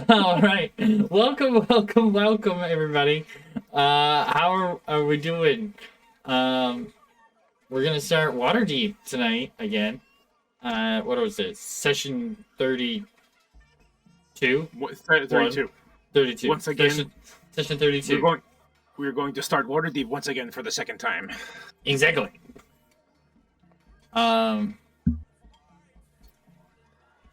All right. Welcome, everybody. How are we doing? We're gonna start Waterdeep tonight again. What was it? Session 32? 32. 32. Once again, session 32. We're going to start Waterdeep once again for the second time. Exactly.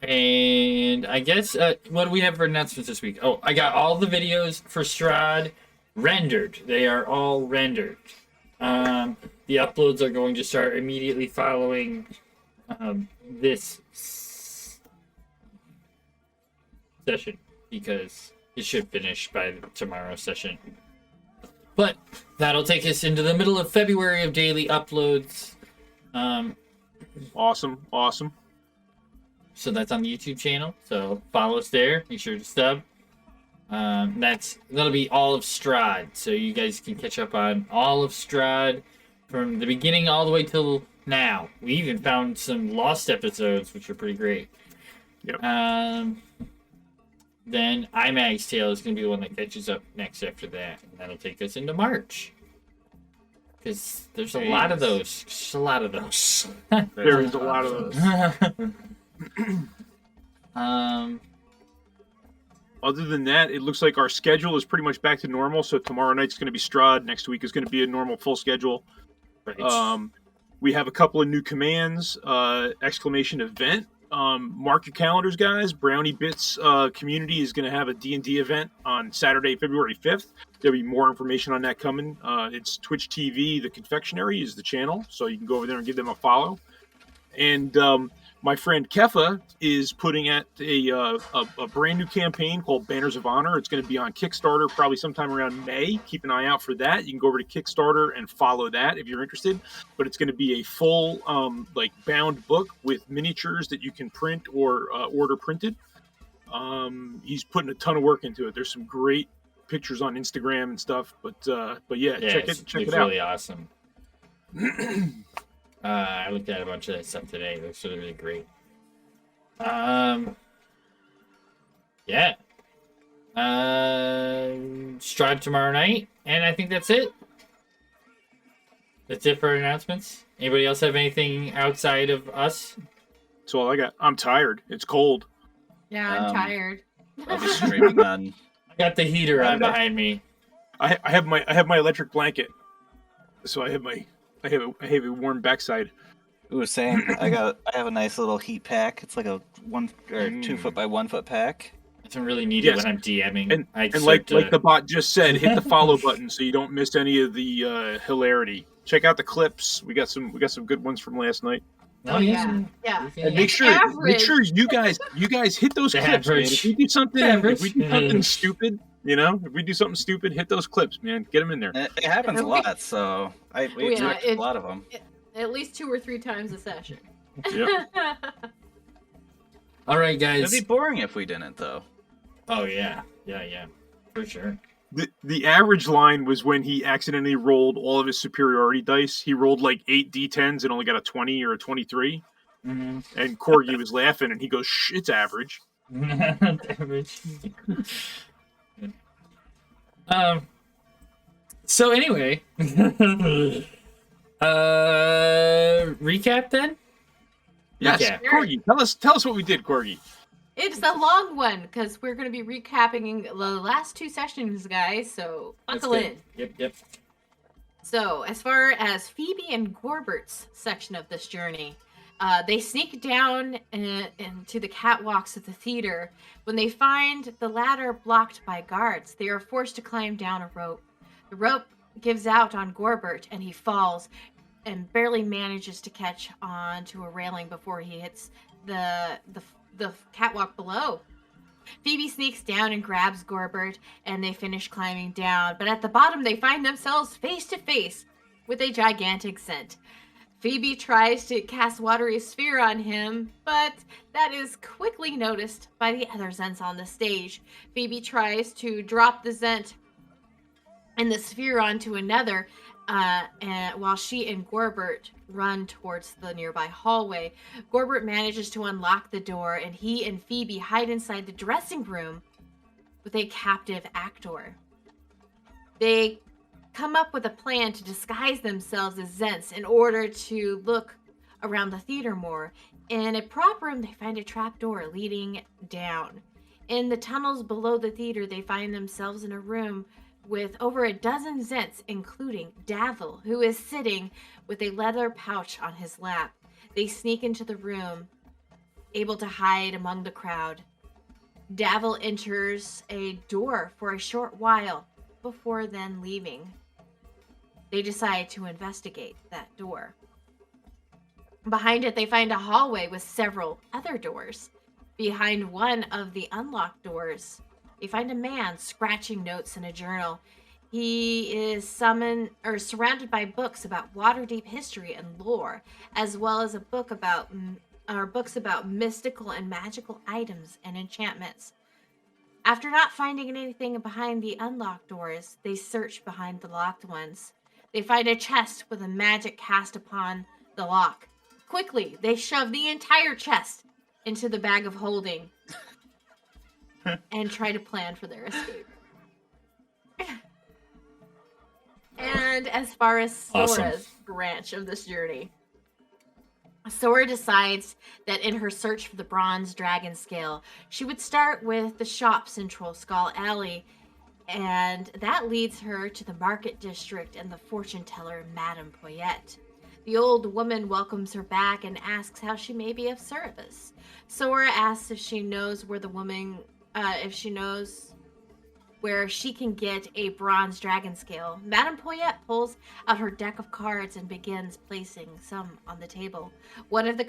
And I guess, what do we have for announcements this week? Oh, I got all the videos for Strahd rendered. They are all rendered. The uploads are going to start immediately following this session because it should finish by tomorrow's session. But that'll take us into the middle of February of daily uploads. Awesome. So that's on the YouTube channel. So follow us there. Make sure to sub. That'll be all of Strahd. So you guys can catch up on all of Strahd from the beginning all the way till now. We even found some lost episodes, which are pretty great. Yep. Then IMAG's Tale is going to be the one that catches up next after that. And that'll take us into March. Because there's a lot of those. There's a lot of those. There is a lot of those. Other than that, it looks like our schedule is pretty much back to normal. So tomorrow night's going to be Strahd. Next week is going to be a normal full schedule. Right. We have a couple of new commands. Exclamation event. Mark your calendars, guys. Brownie Bits community is going to have a D&D event on Saturday, February 5th. There'll be more information on that coming. It's Twitch TV. The Confectionery is the channel, so you can go over there and give them a follow. And my friend Kefa is putting at a brand new campaign called Banners of Honor. It's going to be on Kickstarter probably sometime around May. Keep an eye out for that. You can go over to Kickstarter and follow that if you're interested. But it's going to be a full bound book with miniatures that you can print or order printed. He's putting a ton of work into it. There's some great pictures on Instagram and stuff. But yeah, check it out. It's really awesome. I looked at a bunch of that stuff today. It looks really great. Yeah. Strahd tomorrow night, and I think that's it. That's it for announcements. Anybody else have anything outside of us? That's all I got. I'm tired. It's cold. Yeah, I'm tired. I'll be streaming on. I got the heater on behind me. I have my electric blanket, so I have a warm backside. Ooh, same. I have a nice little heat pack. It's like a 1 or 2 foot by 1 foot pack. It's really needed when I'm DMing. And like the bot just said, hit the follow button so you don't miss any of the hilarity. Check out the clips. We got some good ones from last night. Oh yeah. And make sure you guys hit those clips, man. If we do something stupid, if we do something stupid, hit those clips, man. Get them in there. It happens a lot, so we direct a lot of them. At least 2 or 3 times a session. Yep. All right, guys. It'd be boring if we didn't, though. Oh yeah, for sure. The average line was when he accidentally rolled all of his superiority dice. He rolled like 8 d10s and only got a 20 or a 23. Mm-hmm. And Corgi was laughing, and he goes, "Shh, it's average." Average. So anyway, recap then. Yes, Recap. Corgi, tell us what we did, Corgi. It's a long one because we're going to be recapping the last 2 sessions, guys. So buckle in. Yep. So as far as Phoebe and Gorbert's section of this journey, they sneak down into the catwalks of the theater. When they find the ladder blocked by guards, they are forced to climb down a rope. The rope gives out on Gorbert, and he falls and barely manages to catch on to a railing before he hits the catwalk below. Phoebe sneaks down and grabs Gorbert, and they finish climbing down. But at the bottom, they find themselves face to face with a gigantic Zent. Phoebe tries to cast Watery Sphere on him, but that is quickly noticed by the other Zents on the stage. Phoebe tries to drop the Zent and the sphere onto another, And while she and Gorbert run towards the nearby hallway, Gorbert manages to unlock the door, and he and Phoebe hide inside the dressing room with a captive actor. They come up with a plan to disguise themselves as Zents in order to look around the theater more. In a prop room, they find a trapdoor leading down. In the tunnels below the theater, they find themselves in a room with over a dozen Zents, including Davil, who is sitting with a leather pouch on his lap. They sneak into the room, able to hide among the crowd. Davil enters a door for a short while before then leaving. They decide to investigate that door. Behind it, they find a hallway with several other doors. Behind one of the unlocked doors, they find a man scratching notes in a journal. He is surrounded by books about Waterdeep history and lore, as well as books about mystical and magical items and enchantments. After not finding anything behind the unlocked doors, they search behind the locked ones. They find a chest with a magic cast upon the lock. Quickly, they shove the entire chest into the bag of holding and try to plan for their escape. And as far as Sora's branch of this journey, Sora decides that in her search for the bronze dragon scale, she would start with the shops in Troll Skull Alley, and that leads her to the market district and the fortune teller, Madame Poyette. The old woman welcomes her back and asks how she may be of service. Sora asks if she knows where where she can get a bronze dragon scale. Madame Poyette pulls out her deck of cards and begins placing some on the table. One of the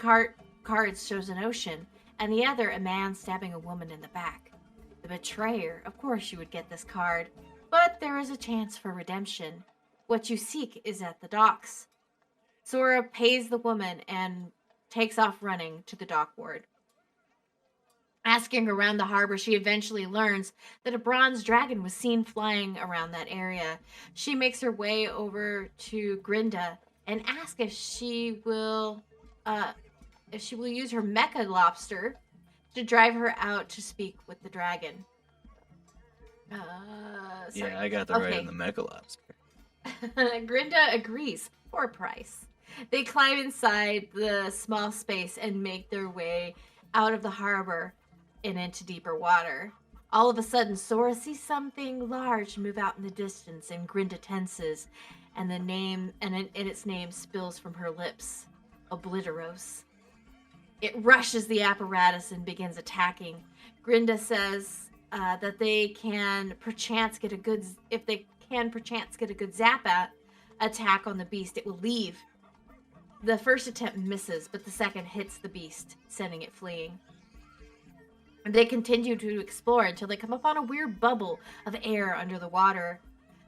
cards shows an ocean, and the other a man stabbing a woman in the back. The betrayer, of course you would get this card, but there is a chance for redemption. What you seek is at the docks. Sora pays the woman and takes off running to the dock ward. Asking around the harbor, she eventually learns that a bronze dragon was seen flying around that area. She makes her way over to Grinda and asks if she will use her mecha lobster to drive her out to speak with the dragon. Yeah, I got that right in the mecha lobster. Grinda agrees for a price. They climb inside the small space and make their way out of the harbor and into deeper water. All of a sudden, Sora sees something large move out in the distance, and Grinda tenses, and its name spills from her lips. Obliteros. It rushes the apparatus and begins attacking. Grinda says that they can perchance get a good zap attack on the beast, it will leave. The first attempt misses, but the second hits the beast, sending it fleeing. They continue to explore until they come upon a weird bubble of air under the water.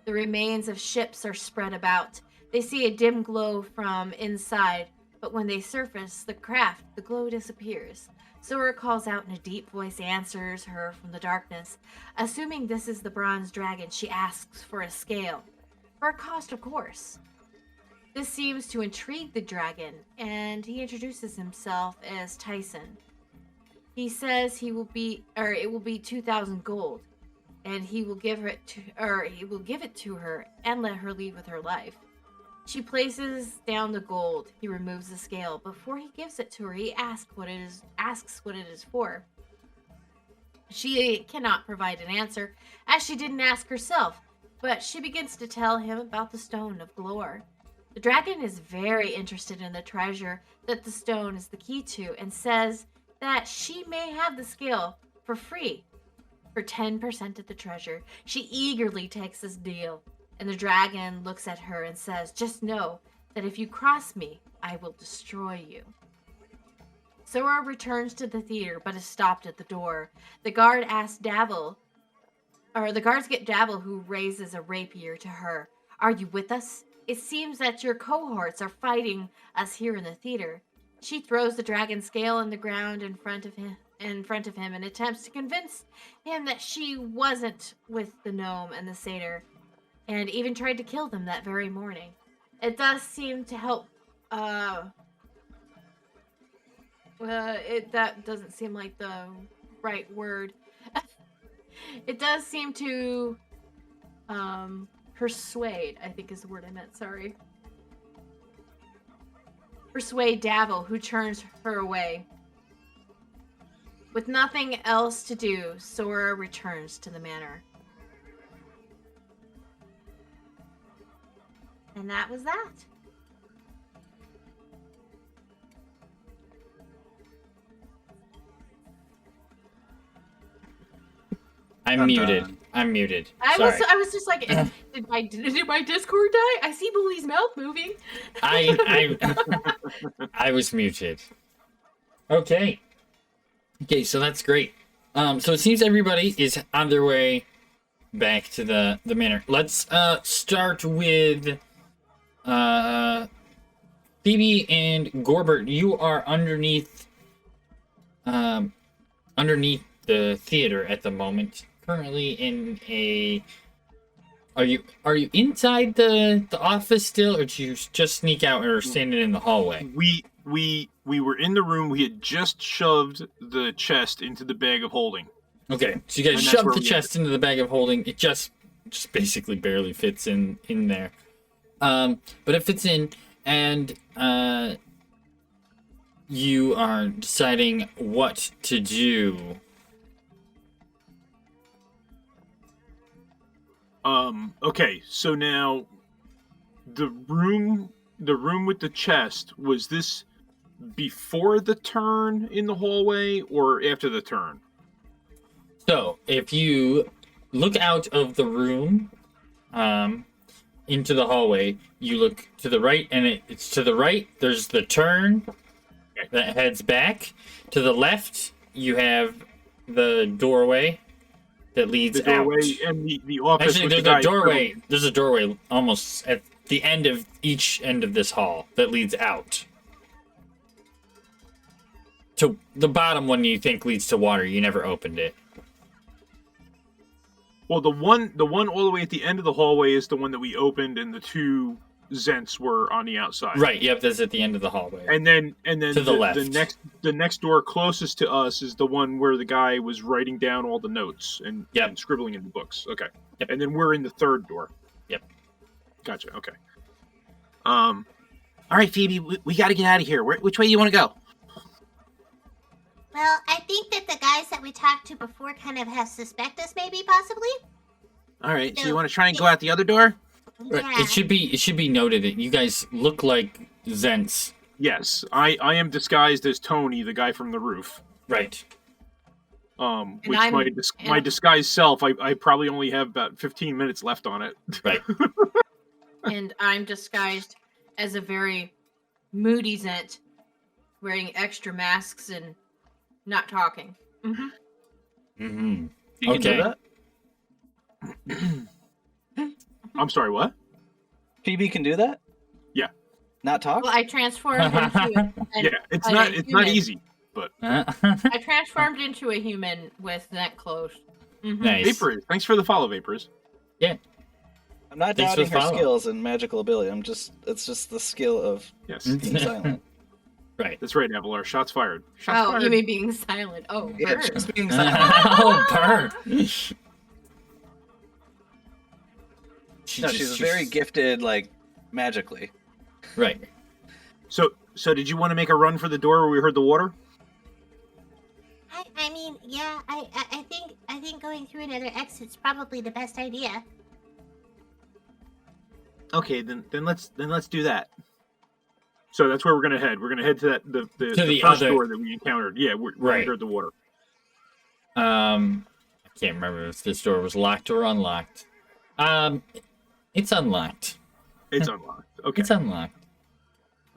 The remains of ships are spread about. They see a dim glow from inside, but when they surface the craft, the glow disappears. Sora calls out in a deep voice, answers her from the darkness. Assuming this is the bronze dragon, she asks for a scale. For a cost, of course. This seems to intrigue the dragon, and he introduces himself as Tyson. He says it will be 2,000 gold, and he will give it to her and let her leave with her life. She places down the gold. He removes the scale. Before he gives it to her, he asks what it is for. She cannot provide an answer, as she didn't ask herself, but she begins to tell him about the Stone of Glore. The dragon is very interested in the treasure that the stone is the key to, and says that she may have the scale for free for 10% of the treasure. She eagerly takes this deal, and the dragon looks at her and says, "Just know that if you cross me, I will destroy you." Sora returns to the theater, but is stopped at the door. The guards get Davil, who raises a rapier to her. "Are you with us? It seems that your cohorts are fighting us here in the theater." She throws the dragon scale on the ground in front of him and attempts to convince him that she wasn't with the gnome and the satyr. and even tried to kill them that very morning. It does seem to help. That doesn't seem like the right word. It does seem to persuade, I think is the word I meant, sorry. Persuade Davil, who turns her away. With nothing else to do, Sora returns to the manor. And that was that. I'm muted. I'm muted. I Sorry. was just like, did my Discord die? I see Bully's mouth moving. I was muted. Okay. Okay, so that's great. So it seems everybody is on their way back to the manor. Let's start with Phoebe and Gorbert. You are underneath the theater at the moment. Currently in a. Are you inside the office still, or did you just sneak out or standing in the hallway? We were in the room. We had just shoved the chest into the bag of holding. Okay, so you guys And that's shoved where the we chest into the bag of holding. It just basically barely fits in there. But it fits in, and you are deciding what to do. Okay, so now the room with the chest, was this before the turn in the hallway or after the turn? So if you look out of the room into the hallway, you look to the right, and it's to the right. There's the turn that heads back. To the left, you have the doorway that leads The doorway out. and the office. Actually, with there's the a doorway. There's a doorway almost at the end of each end of this hall that leads out. To the bottom one you think leads to water. You never opened it. Well, the one all the way at the end of the hallway is the one that we opened, and the two Zents were on the outside. Right. Yep. That's at the end of the hallway. And then To the left. the next door closest to us is the one where the guy was writing down all the notes and scribbling in the books. Okay. Yep. And then we're in the third door. Yep. Gotcha. Okay. All right, Phoebe, we got to get out of here. Which way do you want to go? Well, I think that the guys that we talked to before kind of have suspect us, maybe, possibly. All right, so No, you want to try and go out the other door? Right. Yeah. It should be noted that you guys look like Zents. Yes, I am disguised as Tony, the guy from the roof. Right. Which I'm- my disguised self, I probably only have about 15 minutes left on it. Right. And I'm disguised as a very moody Zent, wearing extra masks and not talking. Mm-hmm. Mm-hmm. You can Okay. do that? I'm sorry, what? Phoebe can do that? Yeah. Not talk? Well, I transformed into Yeah, it's a not human. easy. I transformed into a human with neck clothes. Mm-hmm. Nice. Vaporous, thanks for the follow, Vaporous. I'm not Thanks for doubting her the follow. skills and magical ability. It's just the skill of Yes, being silent. Right. that's right, Avalar. Shots fired. Shots Oh, fired. you mean being silent? Oh, Yeah, bird. just being silent. Oh, burn. No, she's very gifted, like, magically. Right. So did you want to make a run for the door where we heard the water? I mean, yeah, I think going through another exit's probably the best idea. Okay, then let's do that. So that's where we're gonna head. We're gonna head to that the the first other- door that we encountered. Yeah, where we Right. heard the water. I can't remember if this door was locked or unlocked. It's unlocked. It's unlocked. Okay. It's unlocked.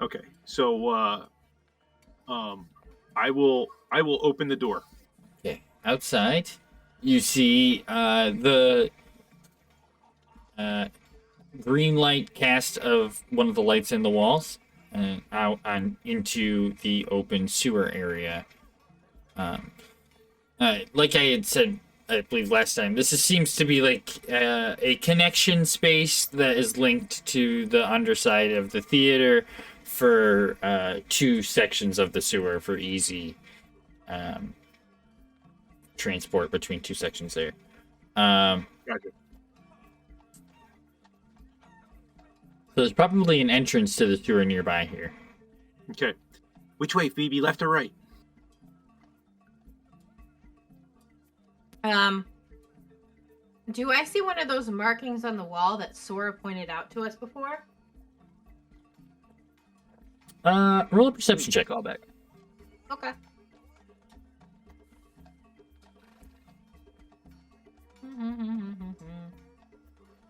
Okay. So I will open the door. Okay. Outside, you see the green light cast of one of the lights in the walls and out on into the open sewer area. Like I had said I believe last time, seems to be like a connection space that is linked to the underside of the theater for 2 sections of the sewer for easy transport between 2 sections there. Gotcha. So there's probably an entrance to the sewer nearby here. Okay. Which way, Phoebe? Left or right? Do I see one of those markings on the wall that Sora pointed out to us before? Roll a perception check. Call back. Okay.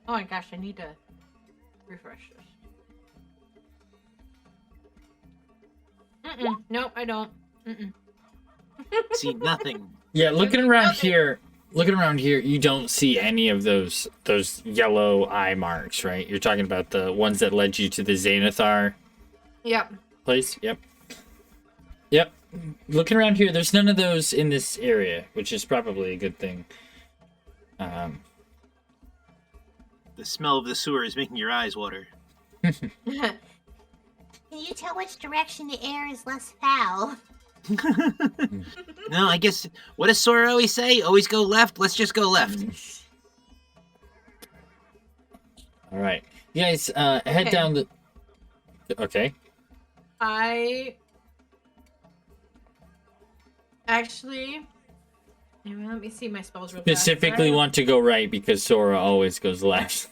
Oh my gosh, I need to refresh this. Nope, I don't. See nothing. Yeah, looking around here, you don't see any of those yellow eye marks, right? You're talking about the ones that led you to the Xanathar Yep. place? Yep. Looking around here, there's none of those in this area, which is probably a good thing. The smell of the sewer is making your eyes water. Can you tell which direction the air is less foul? No, I guess, what does Sora always say? Always go left? Let's just go left. All right. You guys, head Okay. down the... Okay. I actually, let me see my spells real fast. Specifically want to go right because Sora always goes left.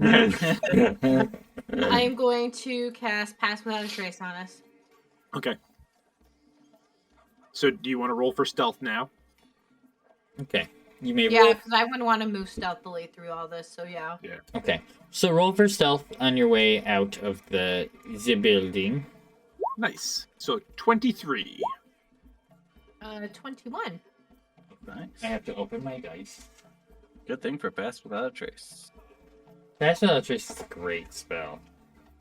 I am going to cast Pass Without a Trace on us. Okay. So, do you want to roll for stealth now? Okay. You may Yeah, roll. because I wouldn't want to move stealthily through all this, so yeah. Okay. So roll for stealth on your way out of the building. Nice. So, 23. 21. Nice. I have to open my dice. Good thing for Pass Without a Trace. Pass Without Trace is a great spell.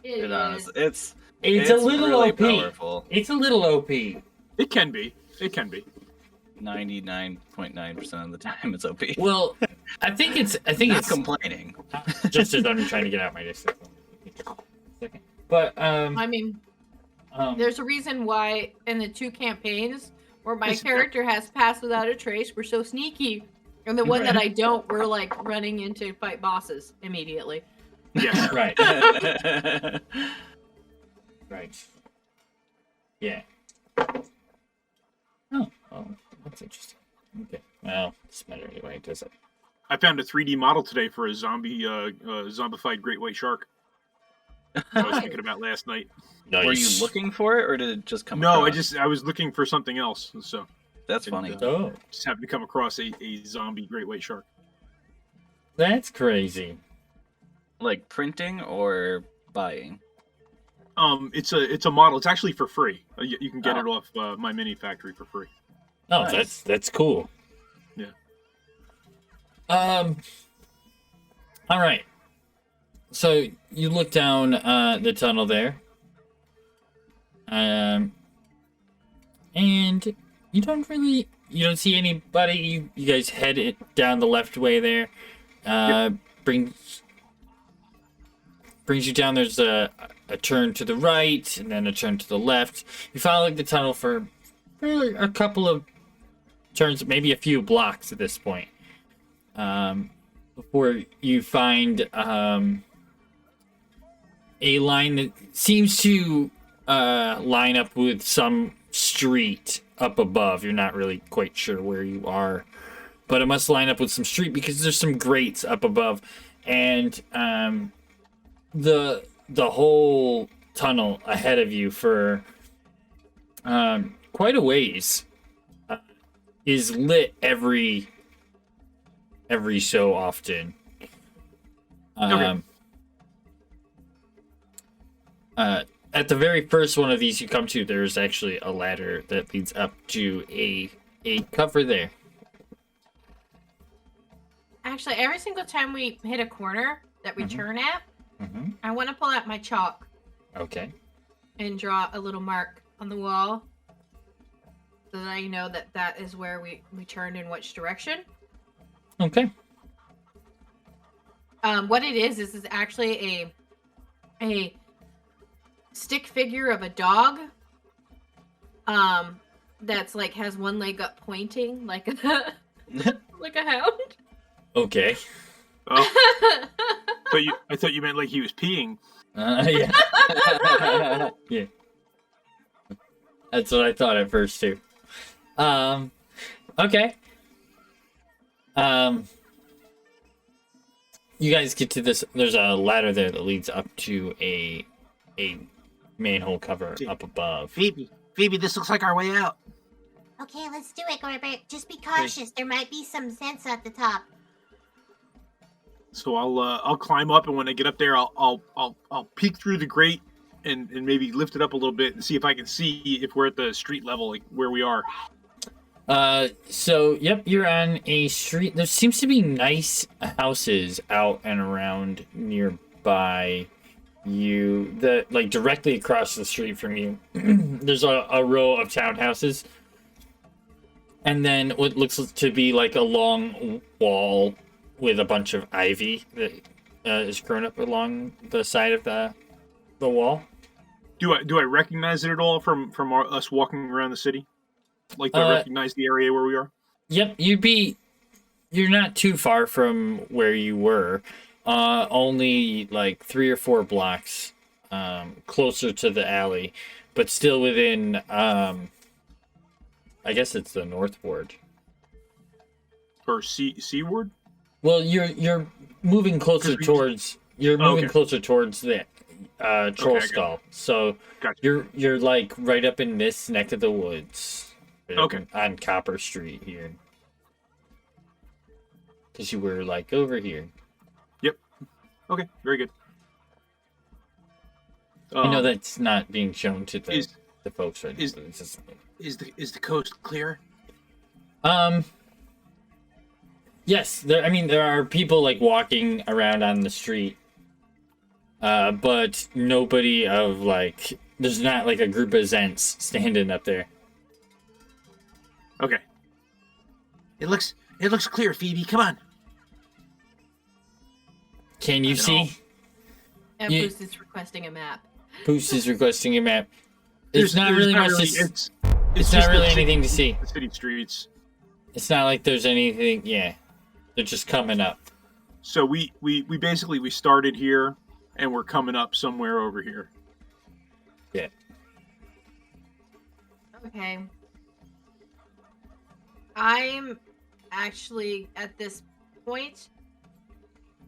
It honestly, it's It's a little really OP. powerful. It's a little OP. It can be. It can be. 99.9% of the time, it's OP. Well, I think it's Not complaining. just as I'm trying to get out my dice. Second. But I mean, there's a reason why in the 2 campaigns where my Yes, character has Pass Without a Trace, we're so sneaky. And the one that I don't, we're like running in to fight bosses immediately. Yes. right. Right. Yeah. Oh, that's interesting. Okay. Well, it's matter anyway, does it? I found a 3D model today for a zombified great white shark. I was thinking about last night. Nice. Were you looking for it, or did it just come No, across? I was looking for something else, so That's funny. Oh, just happened to come across a zombie great white shark. that's crazy. Like printing or buying? It's a model. It's actually for free. You can get it off my mini factory for free. Oh, Nice. that's cool. Yeah. All right. So you look down the tunnel there, and you don't see anybody. You guys head it down the left way there. Brings you down. There's a turn to the right and then a turn to the left. You follow the tunnel for a couple of turns, maybe a few blocks at this point, before you find a line that seems to line up with some street up above. You're not really quite sure where you are, but it must line up with some street because there's some grates up above, and the whole tunnel ahead of you for quite a ways is lit every so often. Okay. At the very first one of these you come to, there's actually a ladder that leads up to a cover there. Actually, every single time we hit a corner that we turn at, Mm-hmm. I want to pull out my chalk Okay. and draw a little mark on the wall so that I know that is where we turned in which direction. Okay. What it is actually a stick figure of a dog. That's like has one leg up pointing like a like a hound. Okay. Oh, I thought you meant like he was peeing. Yeah. Yeah. That's what I thought at first too. Okay. You guys get to this. There's a ladder there that leads up to a manhole cover up above. Phoebe, this looks like our way out. Okay, let's do it, Gorbert. Just be cautious. There might be some vents at the top. So I'll climb up, and when I get up there, I'll peek through the grate and maybe lift it up a little bit and see if I can see if we're at the street level, like where we are. So yep, you're on a street. There seems to be nice houses out and around nearby you. That like directly across the street from you. There's a row of townhouses, and then what looks to be like a long wall with a bunch of ivy that is grown up along the side of the wall. Do I recognize it at all from us walking around the city? Like, do I recognize the area where we are? Yep, you're not too far from where you were. Only like 3 or 4 blocks closer to the alley, but still within I guess it's the North Ward. Or Seaward? Well, you're moving closer towards the troll skull. So Gotcha. you're like right up in this neck of the woods. Okay. On Copper Street here. Because you were like over here. Yep. Okay, very good. I know that's not being shown to the folks right now. But it's just... Is the coast clear? Yes, there are people like walking around on the street. But nobody of like there's not like a group of Zents standing up there. Okay. It looks clear, Phoebe. Come on. Can you see? And Boost is requesting a map. Boost is requesting a map. It's not really much to see. It's just not really anything to see. The city streets. It's not like there's anything. Yeah, they're just coming up. So we basically started here and we're coming up somewhere over here. Yeah. Okay. I'm actually at this point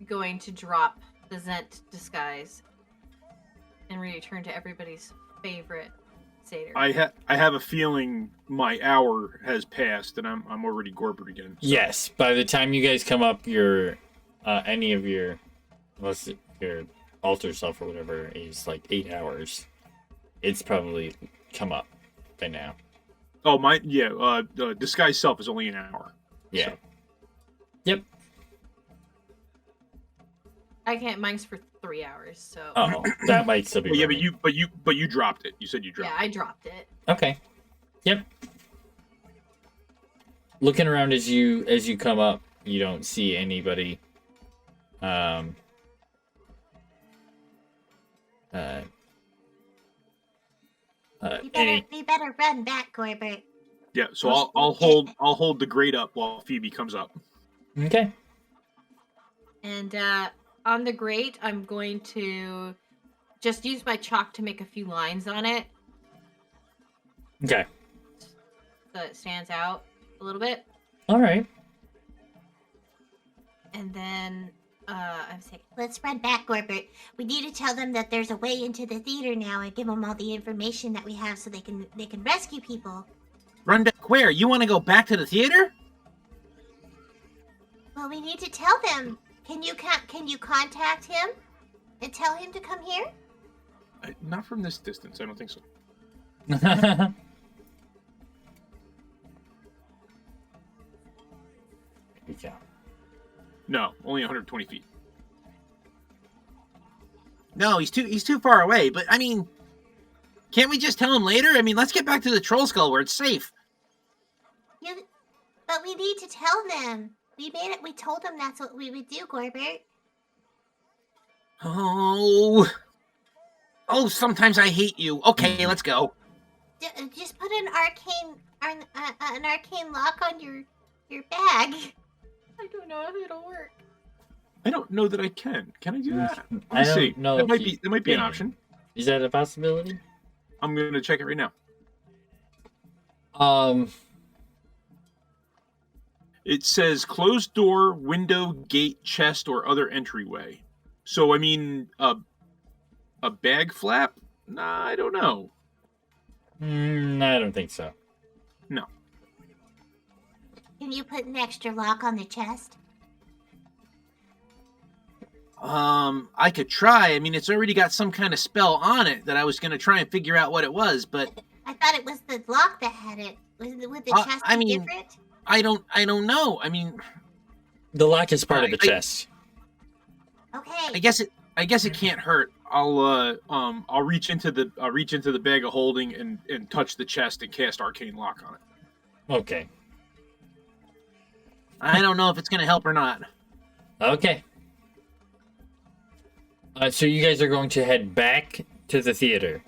going to drop the Zent disguise and return to everybody's favorite satyr. I have a feeling my hour has passed and I'm already Gorbert again. So. Yes, by the time you guys come up, your any of your your alter self or whatever is like 8 hours. It's probably come up by now. Oh the disguise self is only an hour. Yeah. So. Yep. I can't. Mine's for 3 hours, so. Oh, that might still be. Yeah, running. but you dropped it. You said you dropped. Yeah, I dropped it. Okay. Yep. Looking around as you come up, you don't see anybody. We better run back, Gorbert. Yeah, so I'll hold the grate up while Phoebe comes up. Okay. And on the grate, I'm going to just use my chalk to make a few lines on it. Okay. So it stands out a little bit. All right. And then I'm saying, Let's run back, Gorbert. We need to tell them that there's a way into the theater now and give them all the information that we have so they can rescue people. Run back where? You want to go back to the theater? Well, we need to tell them. Can you contact him and tell him to come here? Not from this distance. I don't think so. There we go. No, only 120 feet. No, he's too far away. But I mean, can't we just tell him later? I mean, let's get back to the troll skull where it's safe. But we need to tell them. We made it. We told them that's what we would do, Gorbert. Oh, sometimes I hate you. Okay, let's go. Just put an arcane lock on your bag. I don't know if it'll work. I don't know that I can. Can I do that? I Let's see. don't know. That if might you be an can. option. Is that a possibility? I'm gonna check it right now. It says closed door, window, gate, chest, or other entryway. So I mean, a bag flap? Nah, I don't know. I don't think so. No. Can you put an extra lock on the chest? I could try. I mean, it's already got some kind of spell on it that I was gonna try and figure out what it was, but I thought it was the lock that had it. Would the chest I be mean, different? I don't know. I mean, The lock is part of the chest. Okay. I guess it can't hurt. I'll reach into the bag of holding and touch the chest and cast arcane lock on it. Okay. I don't know if it's gonna help or not. Okay. So you guys are going to head back to the theater.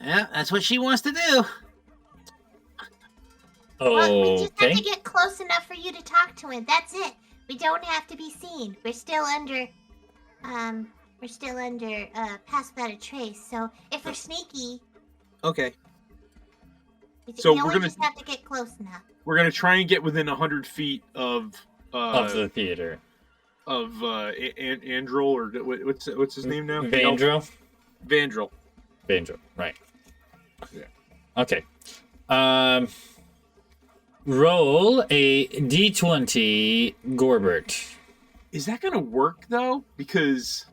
Yeah, that's what she wants to do. Well, we just have Okay. to get close enough for you to talk to him. That's it. We don't have to be seen. We're still under pass without a trace. So if we're sneaky, Okay. So we we're only gonna- just have to get close enough. We're gonna try and get within 100 feet of the theater. Andrel, or what's his name now? Vandrel? Vandrel. Vandrel, right. Yeah. Okay. Roll a d20, Gorbert. Is that gonna work though? Because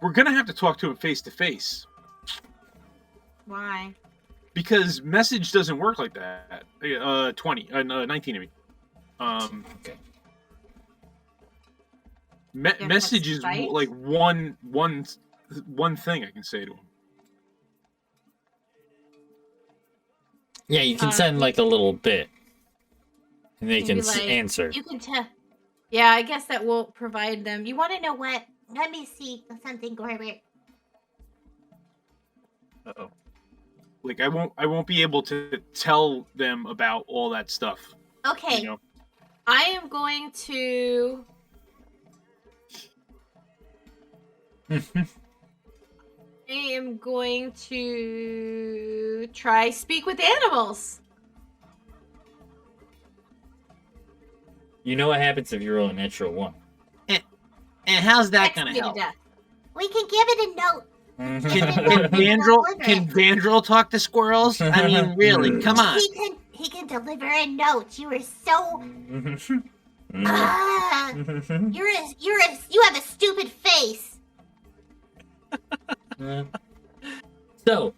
we're gonna have to talk to him face to face. Why? Because message doesn't work like that. 19, I mean. Okay. have Message is sight? like one thing I can say to him. Yeah, you can send like a little bit. And they Can can be like, answer. You can tell. Yeah, I guess that won't provide them. You want to know what? Let me see something, Gorbert. Uh-oh. Like I won't be able to tell them about all that stuff. Okay. You know? I am going to. I am going to try speak with animals. You know what happens if you roll a natural 1. And how's that Text gonna me to help? death. We can give it a note. Can Vandrel talk to squirrels? I mean, really? Come on. He can deliver a note. You are so. Mm-hmm. You have a stupid face. So,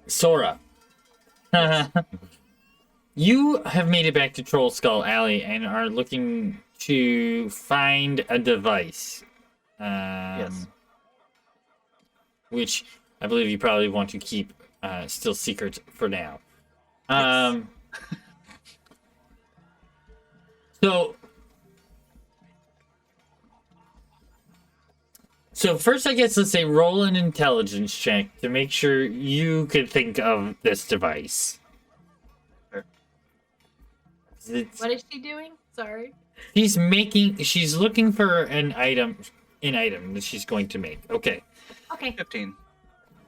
Sora, you have made it back to Troll Skull Alley and are looking to find a device. Yes. Which I believe you probably want to keep still secret for now. So first, I guess let's say roll an intelligence check to make sure you could think of this device. Sure. What is she doing? Sorry. She's looking for an item that she's going to make. Okay. Okay. 15.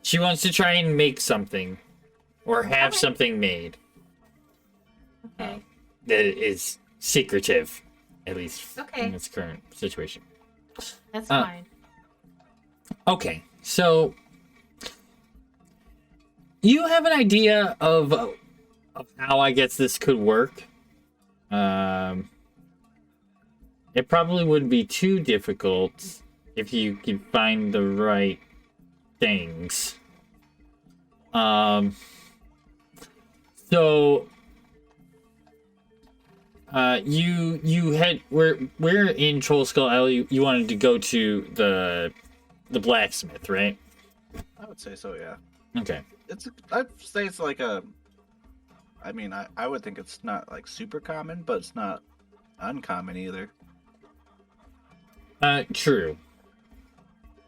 She wants to try and make something or have Okay. something made Okay. that is secretive, at least Okay. in its current situation. That's Uh, fine. Okay, so you have an idea of how I guess this could work. It probably wouldn't be too difficult if you could find the right things. So you had we're in Troll Skull Alley. You wanted to go to the blacksmith, right? I would say so, yeah. Okay. I'd say it's like a I mean, I would think it's not like super common, but it's not uncommon either. True.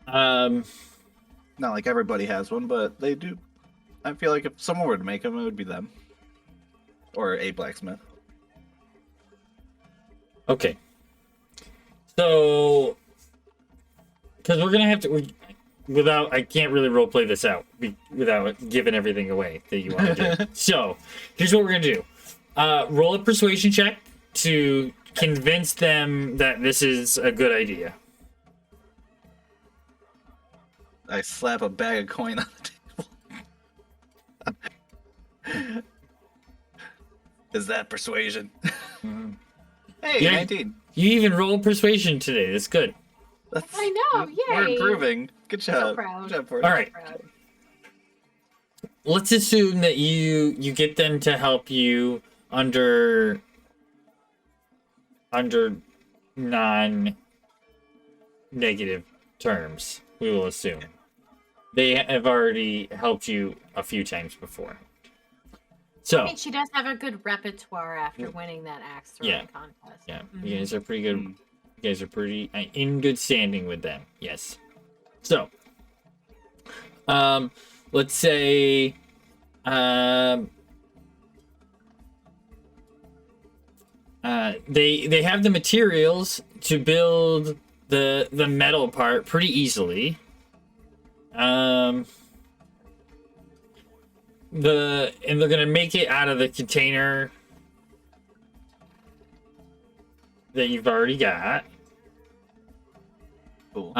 Not like everybody has one, but they do. I feel like if someone were to make them, it would be them. Or a blacksmith. Okay. So, because we're gonna have to, I can't really roleplay this out without giving everything away that you want to do. So, here's what we're gonna do. Roll a persuasion check to convince them that this is a good idea. I slap a bag of coin on the table. Is that persuasion? Mhm. Hey, Yeah. 19. You even rolled persuasion today. That's good. I know, We're yay. improving. Good job. So proud. Good job, Porter. All right. Let's assume that you get them to help you under non-negative terms. We will assume they have already helped you a few times before. So I mean, she does have a good repertoire after winning that axe throwing Yeah. contest. yeah, Mhm. you guys are pretty good. Mm. You guys are pretty in good standing with them. Yes. So, let's say, they have the materials to build the metal part pretty easily. And they're gonna make it out of the container that you've already got. Cool.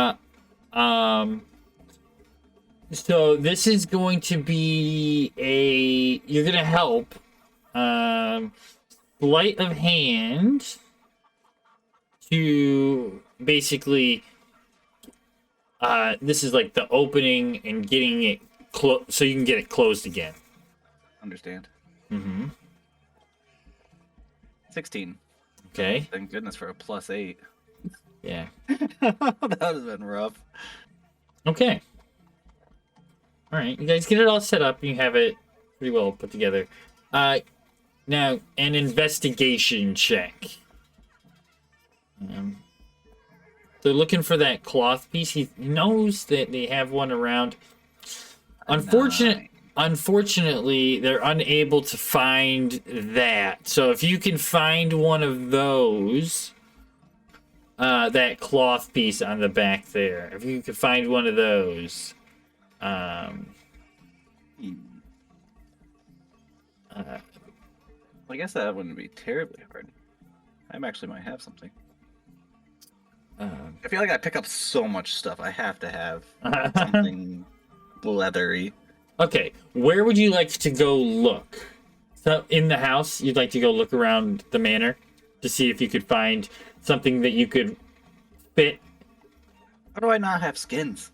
So this is going to be you're gonna help sleight of hand to basically this is like the opening and getting it so you can get it closed again. Understand. Mm-hmm. 16. Okay. Thank goodness for a +8. Yeah. That would have been rough. Okay. All right, you guys get it all set up. You have it pretty well put together. Now, an investigation check. They're looking for that cloth piece. He knows that they have one around. Unfortunately, they're unable to find that. So if you can find one of those, that cloth piece on the back there, if you can find one of those, I guess that wouldn't be terribly hard. I actually might have something. I feel like I pick up so much stuff. I have to have something leathery. Okay, where would you like to go look? So in the house, you'd like to go look around the manor to see if you could find something that you could fit. How do I not have skins?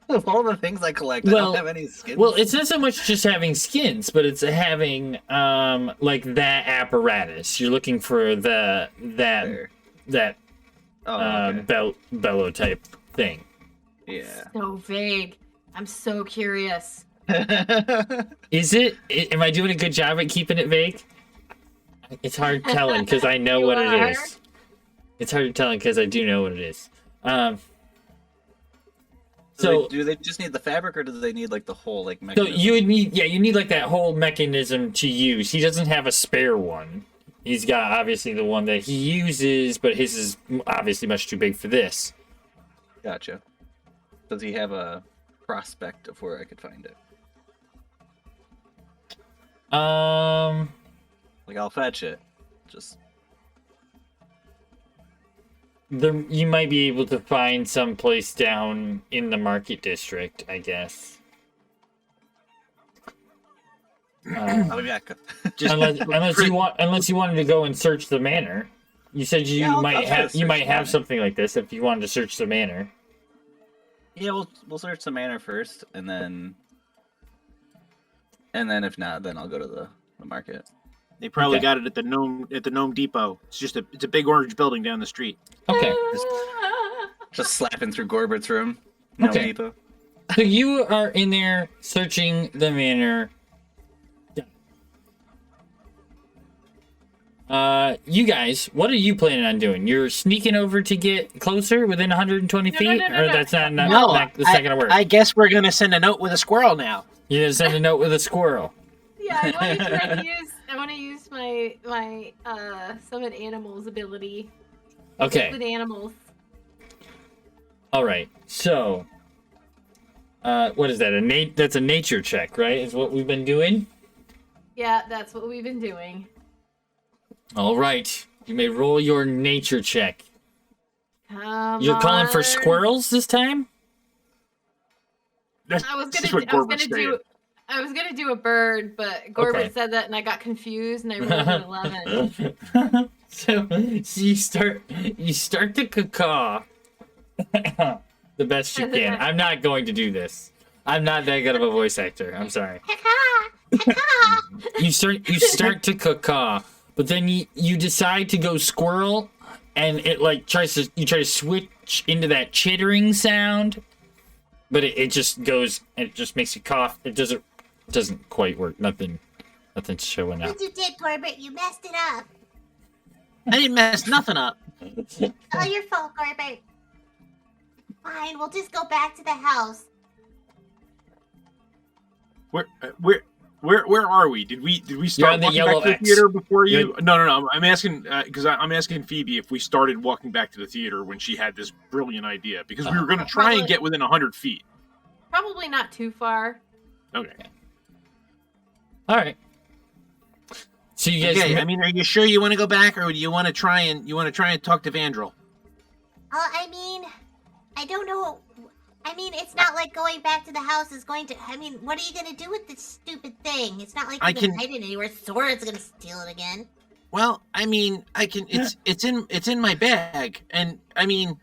Of all the things I collect, I Well- don't have any skins. Well, it's not so much just having skins, but it's having like that apparatus. You're looking for that Fair. Oh, okay. bellow type thing. Yeah. So vague. I'm so curious. Is it? Am I doing a good job at keeping it vague? It's hard telling because I know You what are? it is. It's hard telling because I do know what it is. So do they just need the fabric, or do they need like the whole like So mechanism? you would need, you need like that whole mechanism to use. He doesn't have a spare one. He's got obviously the one that he uses, but his is obviously much too big for this. Gotcha. Does he have a prospect of where I could find it? Like I'll fetch it. Just You might be able to find some place down in the market district, I guess. I'll be back. unless you wanted to go and search the manor. You said you Yeah, I'll might try to have search the manor. something like this if you wanted to search the manor. Yeah, we'll search the manor first, and then if not, then I'll go to the market. They probably Okay. got it at the Gnome Depot. It's a big orange building down the street. Okay. Just slapping through Gorbert's room. No Okay. Depot. So you are in there searching the manor. You guys, what are you planning on doing? You're sneaking over to get closer within 120 No, feet? no, Or no. that's not No, that's not gonna work. I guess we're gonna send a note with a squirrel now. You're gonna send a note with a squirrel. Yeah, I want to use my summon animals ability. Okay. With animals. Alright. So what is that? That's a nature check, right? Is what we've been doing? Yeah, that's what we've been doing. Alright. You may roll your nature check. Come You're calling for on. squirrels this time? That's I was just gonna what Gorbert's saying. do a bird, but Gorbert Okay. said that and I got confused and I rolled an 11. so you start to caw the best you can. I'm not going to do this. I'm not that good of a voice actor. I'm sorry. You start to caw, but then you decide to go squirrel, and it like try to switch into that chittering sound, but it just goes and it just makes you cough. It doesn't quite work. Nothing's showing up. What you did, Gorbert, you messed it up. I didn't mess nothing up. All your fault, Gorbert. Fine, we'll just go back to the house. Where are we? Did we You're start on the walking yellow back to the X. theater before you? You're- No. I'm asking because I'm asking Phoebe if we started walking back to the theater when she had this brilliant idea because we were going to try and get within 100 feet. Probably not too far. Okay. All right. So you guys. Okay, I mean, are you sure you want to go back, or do you want to try and talk to Vandrel? I mean, I don't know. I mean, it's not like going back to the house is going to. I mean, what are you going to do with this stupid thing? It's not like you can hide it anywhere. Sora's going to steal it again. Well, I mean, I can. It's in my bag, and I mean,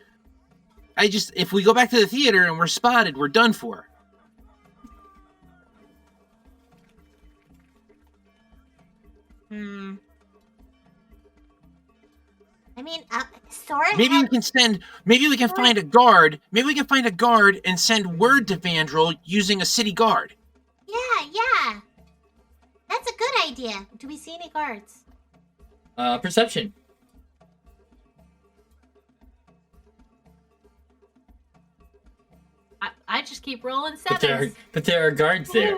if we go back to the theater and we're spotted, we're done for. I mean, Sora. Maybe we can find a guard. Maybe we can find a guard and send word to Vandrel using a city guard. Yeah. That's a good idea. Do we see any guards? Perception. I just keep rolling But there are guards there.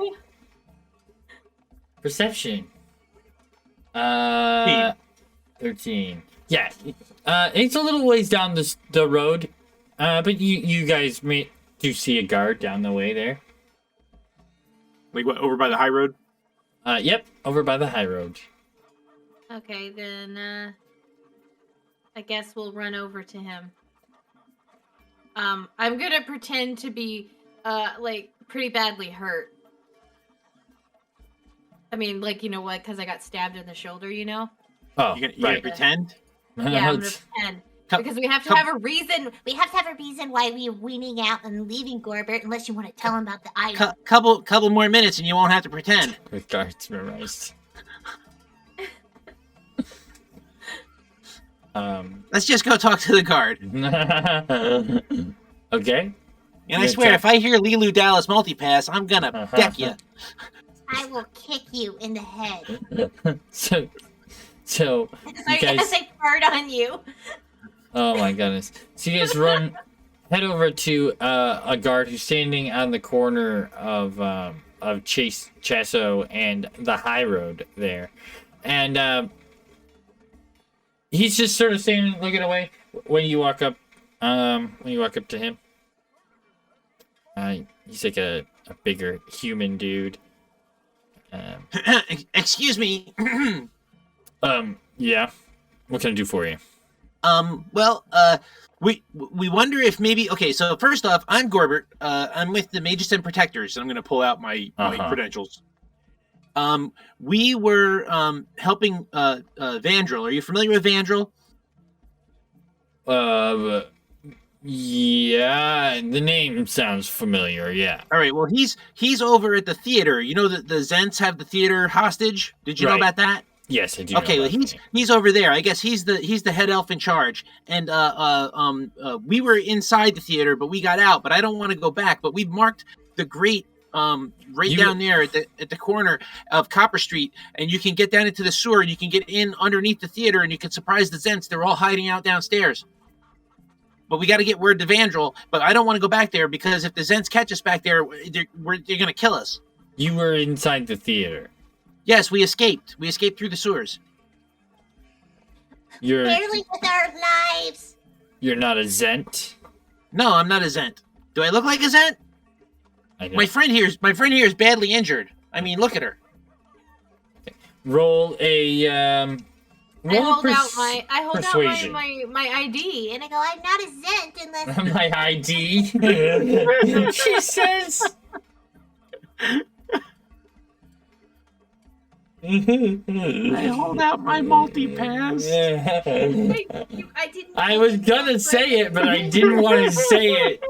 Perception. 13. Yeah. It's a little ways down the road. But you guys do see a guard down the way there. Like what? Over by the high road? Yep, over by the high road. Okay, then I guess we'll run over to him. I'm gonna pretend to be like pretty badly hurt. I mean, like, you know what? Because I got stabbed in the shoulder, you know? Oh, You gonna pretend? Yeah, I'm gonna pretend. Because we have to have a reason. We have to have a reason why we're weaning out and leaving Gorbert, unless you want to tell him about the item. Couple more minutes, and you won't have to pretend. With guards memorized. Let's just go talk to the guard. Okay. And I swear, if I hear Lilu Dallas multipass, I'm gonna deck you. I will kick you in the head. So you I guys. I fart on you. Oh my goodness! So you guys head over to a guard who's standing on the corner of Chasso and the high road there, and he's just sort of standing looking away when you walk up. When you walk up to him, he's like a bigger human dude. Excuse me. Yeah. What can I do for you? We wonder if maybe. Okay, so first off, I'm Gorbert. I'm with the Mages and Protectors. I'm gonna pull out my credentials. We were helping Vandrel. Are you familiar with Vandrel? Yeah, the name sounds familiar. Yeah. All right. Well, he's over at the theater. You know that the Zents have the theater hostage. Did you know about that? Yes, I do. Okay, well, he's over there. I guess he's the head elf in charge. And we were inside the theater, but we got out. But I don't want to go back. But we've marked the great down there at the corner of Copper Street, and you can get down into the sewer, and you can get in underneath the theater, and you can surprise the Zents. They're all hiding out downstairs. But we got to get word to Vandrel. But I don't want to go back there because if the Zents catch us back there, they're going to kill us. You were inside the theater. Yes, we escaped. We escaped through the sewers. Barely with our lives. You're not a Zent? No, I'm not a Zent. Do I look like a Zent? I know. My friend here is badly injured. I mean, look at her. Roll a I hold out persuasion. my ID. And I go, I'm not a Zent unless... My ID. She says. I hold out my multi-pass. I was gonna say it, but I didn't want to say it.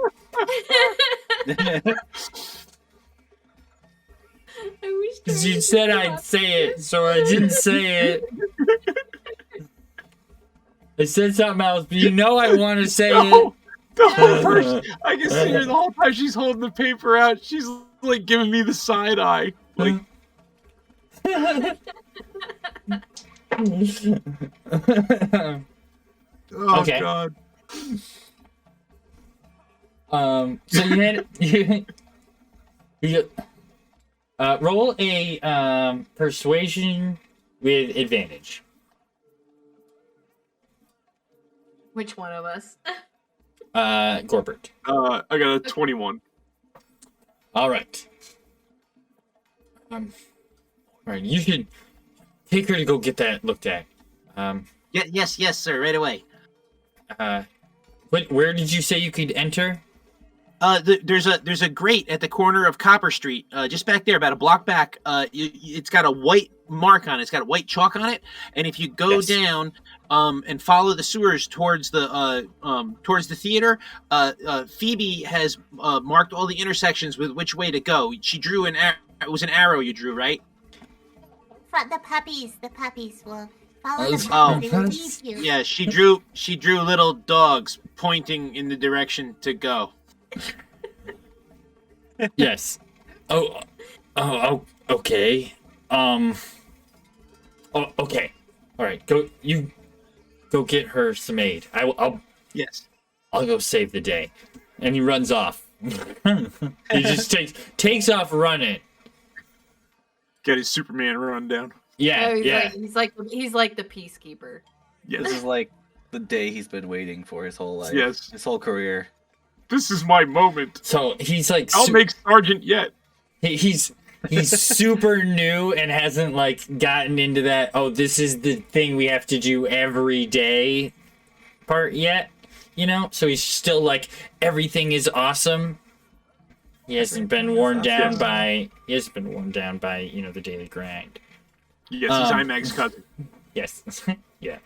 Because you said I'd say it, so I didn't say it. I said something else, but you know I want to say it. The whole person, I can see her the whole time she's holding the paper out. She's like giving me the side eye. Like, oh Okay. God. So you roll a persuasion with advantage. Which one of us? Gorbert. I got a 21. All right. All right. You should take her to go get that looked at. Yes, sir. Right away. Where did you say you could enter? There's a grate at the corner of Copper Street, just back there, about a block back. It's got a white mark on it. It's got a white chalk on it. And if you go down, and follow the sewers towards the theater, Phoebe has marked all the intersections with which way to go. She drew an arrow. It was an arrow you drew, right? The puppies will follow the Oh. puppies. They will lead you. Yeah, she drew little dogs pointing in the direction to go. Yes. Oh, okay. Okay. All right. Go get her some aid. I'll go save the day. And he runs off. He just takes off running. Get his Superman run down. Yeah, Oh, yeah. He's like the peacekeeper. Yes. This is like the day he's been waiting for his whole life. Yes. His whole career. This is my moment. So he's like, I'll make Sergeant yet. He's super new and hasn't like gotten into that. Oh, this is the thing we have to do every day part yet. You know, so he's still like everything is awesome. He hasn't been worn down by. He hasn't been worn down by the daily grind. Yes, he's IMAX cousin. Yes. Yeah.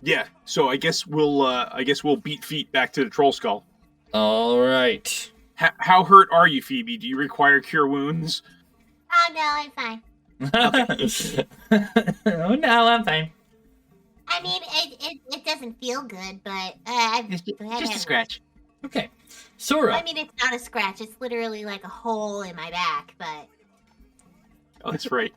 Yeah. So I guess we'll beat feet back to the Troll Skull. All right. How hurt are you, Phoebe? Do you require cure wounds? Oh no, I'm fine. Oh no, I'm fine. I mean, it doesn't feel good, but Just a scratch. Okay. Sora. I mean, it's not a scratch. It's literally like a hole in my back, but... Oh, that's right.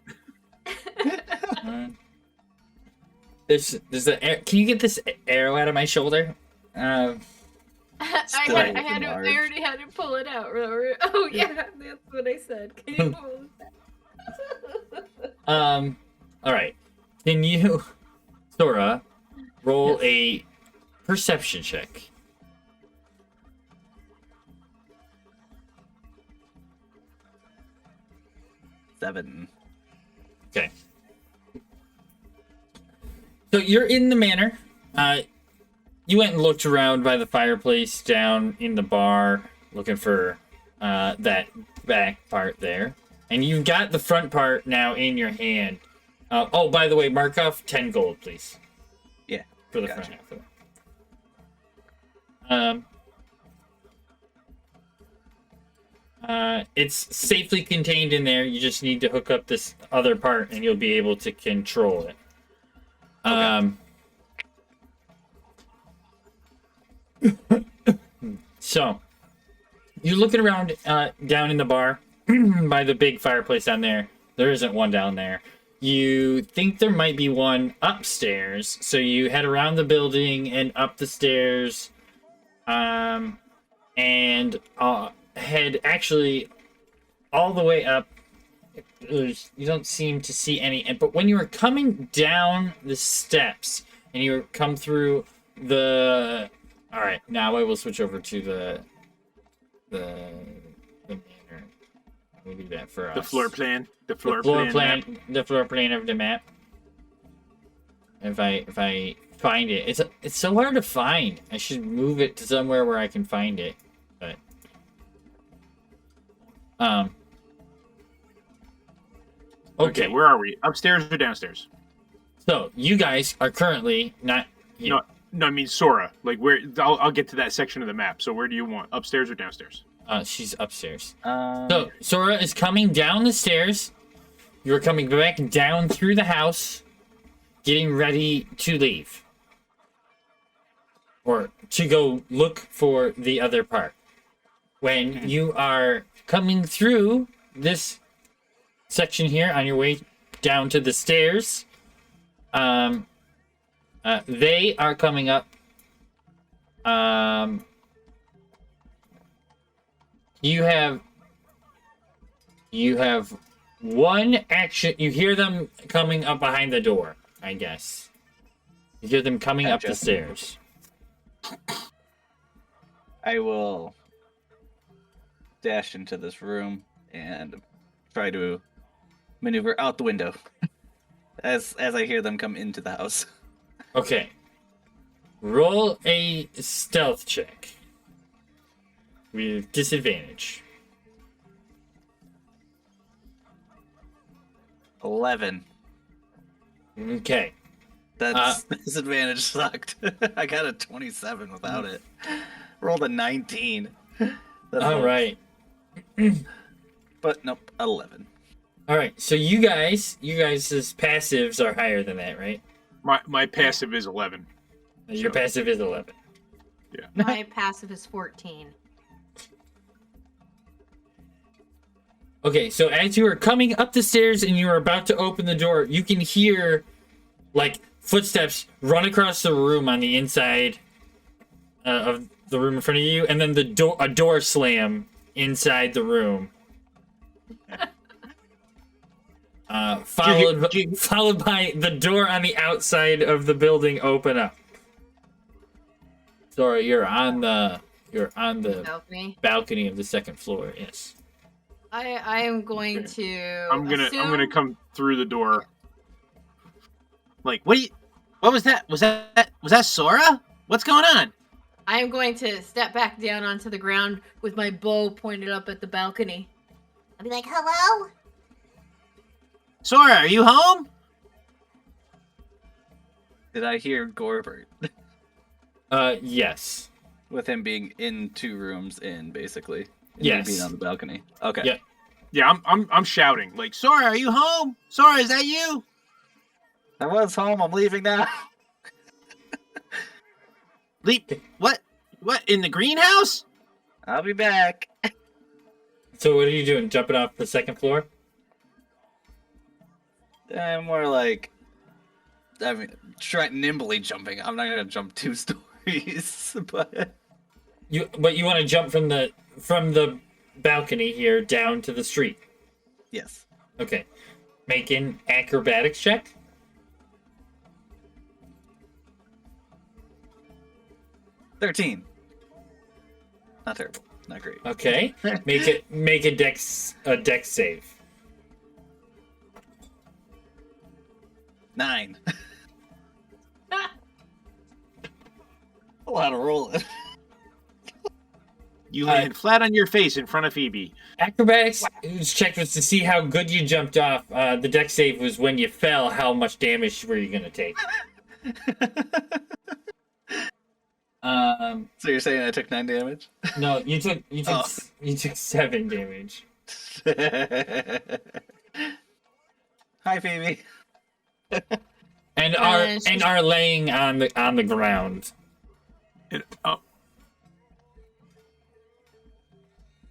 Can you get this arrow out of my shoulder? I already had to pull it out. Remember? Oh yeah, that's what I said. Can you pull it out? All right. Can you, Sora, roll a perception check? Seven. Okay. So you're in the manor. You went and looked around by the fireplace down in the bar, looking for that back part there. And you've got the front part now in your hand. Oh, by the way, mark off 10 gold, please. Yeah. For the gotcha. front half of it. It's safely contained in there. You just need to hook up this other part and you'll be able to control it. So, you're looking around down in the bar by the big fireplace down there. There isn't one down there. You think there might be one upstairs, so you head around the building and up the stairs, and head actually all the way up. You don't seem to see any, but when you were coming down the steps and you come through the... All right, now I will switch over to the manor. We'll do that for us. The floor plan. The floor plan of the map. If I find it, it's so hard to find. I should move it to somewhere where I can find it. But okay, where are we? Upstairs or downstairs? So you guys are currently not here. No, I mean Sora. Like where? I'll get to that section of the map. So where do you want? Upstairs or downstairs? She's upstairs. So Sora is coming down the stairs. You're coming back down through the house, getting ready to leave. Or to go look for the other part. When you are coming through this section here on your way down to the stairs, they are coming up. You have one action. You hear them coming up behind the door, I guess. You hear them coming up the stairs. I will dash into this room and try to maneuver out the window as I hear them come into the house. Okay. Roll a stealth check with disadvantage. 11. Okay. That's disadvantage sucked. I got a 27 without it. Rolled a 19. All right. But nope, 11. All right. So you guys' passives are higher than that, right? My passive is 11. Your passive is 11. Yeah. My passive is 14. Okay, so as you are coming up the stairs and you are about to open the door, you can hear, like, footsteps run across the room on the inside of the room in front of you, and then a door slam inside the room. Followed by the door on the outside of the building open up. Sorry, you're on the balcony of the second floor. Yes. I am going to. I'm gonna come through the door. Like, what was that? Was that Sora? What's going on? I am going to step back down onto the ground with my bow pointed up at the balcony. I'll be like, hello? Sora, are you home? Did I hear Gorbert? Yes. With him being in 2 rooms in, basically. And yes. Being on the balcony. Okay. Yeah. Yeah, I'm shouting like, Sora, are you home? Sora, is that you? I was home. I'm leaving now. Leap. What? What? In the greenhouse? I'll be back. So what are you doing? Jumping off the second floor? More like, I mean, nimbly jumping. I'm not gonna jump 2 stories, but you want to jump from the balcony here down to the street. yes. Okay. Make an acrobatics check. $13. Not terrible. Not great. Okay. Make a dex save. 9. A lot of rolling. you landed flat on your face in front of Phoebe. Acrobatics check was to see how good you jumped off. The dex save was when you fell. How much damage were you gonna take? So you're saying I took 9 damage? No, you took 7 damage. Hi, Phoebe. And are laying on the ground.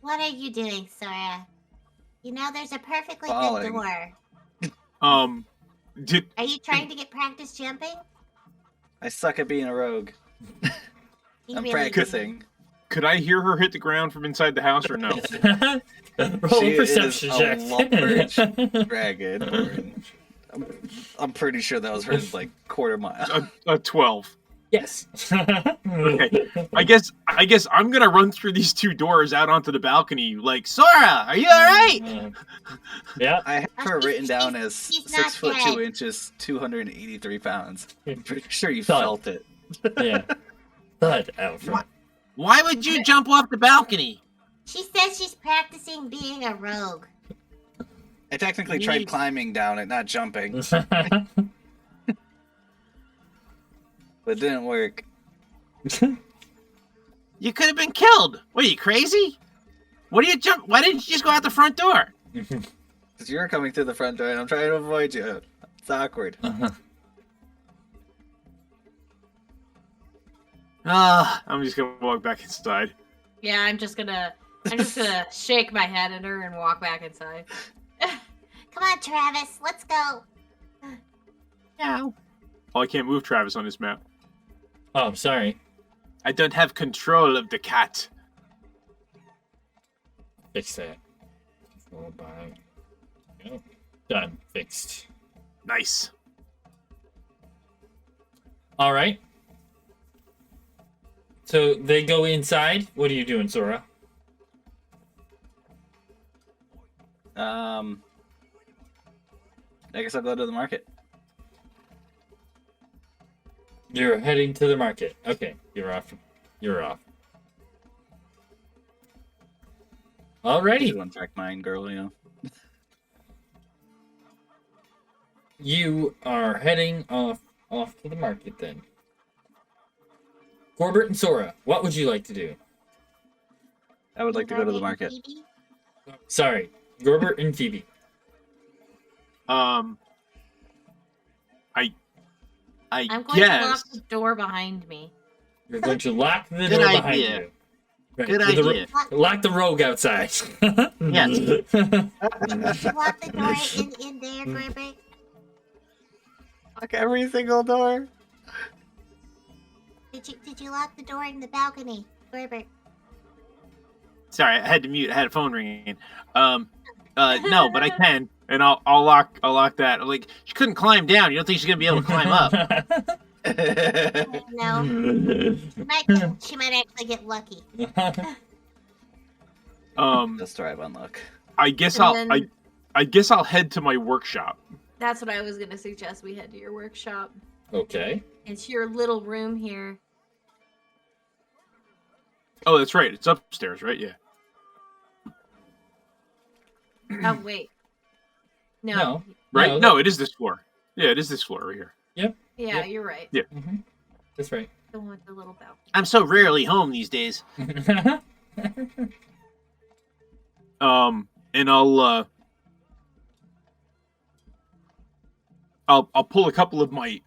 What are you doing, Sora? You know there's a perfectly Falling. good door. Are you trying to get practice jumping? I suck at being a rogue. You I'm really practicing. Could I hear her hit the ground from inside the house or no? Roll She a perception is check. a large dragon. Orange. I'm pretty sure that was her like quarter mile. A 12. Yes. Okay. I guess I'm gonna run through these two doors out onto the balcony. Like, Sora, are you all right? Yeah. I have her written down as he's not 6 foot dead. 2 inches, 283 pounds. I'm pretty sure you Thud. felt it. Yeah. Thud out front. Why would you jump off the balcony? She says she's practicing being a rogue. I technically tried climbing down it, not jumping, but it didn't work. You could have been killed. What are you crazy? What do you jump? Why didn't you just go out the front door? Because you're coming through the front door and I'm trying to avoid you. It's awkward. I'm just gonna walk back inside. Yeah, I'm just gonna shake my head at her and walk back inside. Come on, Travis, let's go. No. Oh, I can't move Travis on this map. Oh, I'm sorry. I don't have control of the cat. Fix that. Followed by. Yep. Done. Fixed. Nice. All right. So they go inside. What are you doing, Sora? I guess I'll go to the market. You're heading to the market. Okay, you're off. You're off. Alrighty. You unpack mine, girl, you know. You are heading off to the market then. Gorbert and Sora, what would you like to do? I would like to go to the market. Phoebe? Sorry, Gorbert and Phoebe. I I'm going to guess. lock the door behind me. You're going to lock the Good door behind idea. you. Right, Good with the idea. lock the rogue outside. Yes. Did you lock the door in there, Gorbert? Lock every single door. Did you lock the door in the balcony, Gorbert? Sorry, I had to mute. I had a phone ringing. No, but I can, and I'll lock that. Like, she couldn't climb down. You don't think she's gonna be able to climb up? No. She might actually get lucky. Just drive on luck. I guess And then- I guess I'll head to my workshop. That's what I was gonna suggest. We head to your workshop. Okay. It's your little room here. Oh, that's right. It's upstairs, right? Yeah. Oh wait. No. No. Right? No, it is this floor. Yeah, it is this floor right here. Yeah, Yep. you're right. Yeah. Mm-hmm. That's right. The one with the little bell. I'm so rarely home these days. And I'll pull a couple of my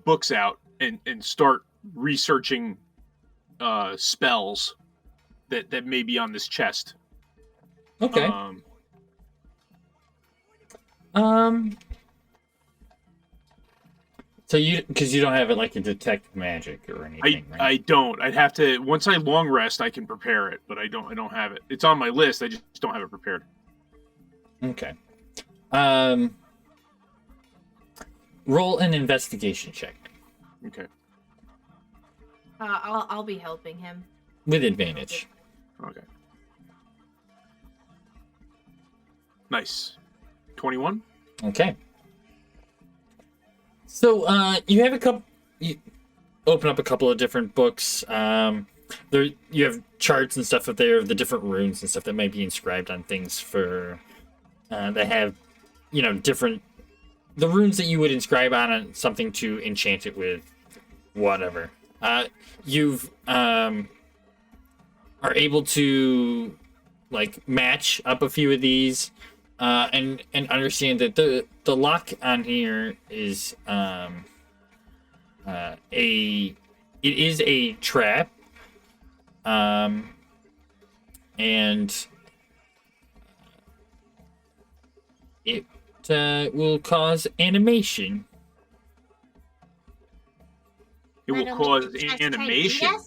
books out and start researching spells that may be on this chest. Okay. So because you don't have it like a detect magic or anything, right? I don't. I'd have to once I long rest I can prepare it, but I don't have it. It's on my list. I just don't have it prepared. Okay. Roll an investigation check Okay. I'll be helping him. with advantage. Okay. Nice. 21? Okay. So you have you open up a couple of different books. There you have charts and stuff up there of the different runes and stuff that might be inscribed on things for that have different the runes that you would inscribe on something to enchant it with, whatever. You've are able to like match up a few of these and understand that the lock on here is it is a trap, and it will cause animation. It will cause animation.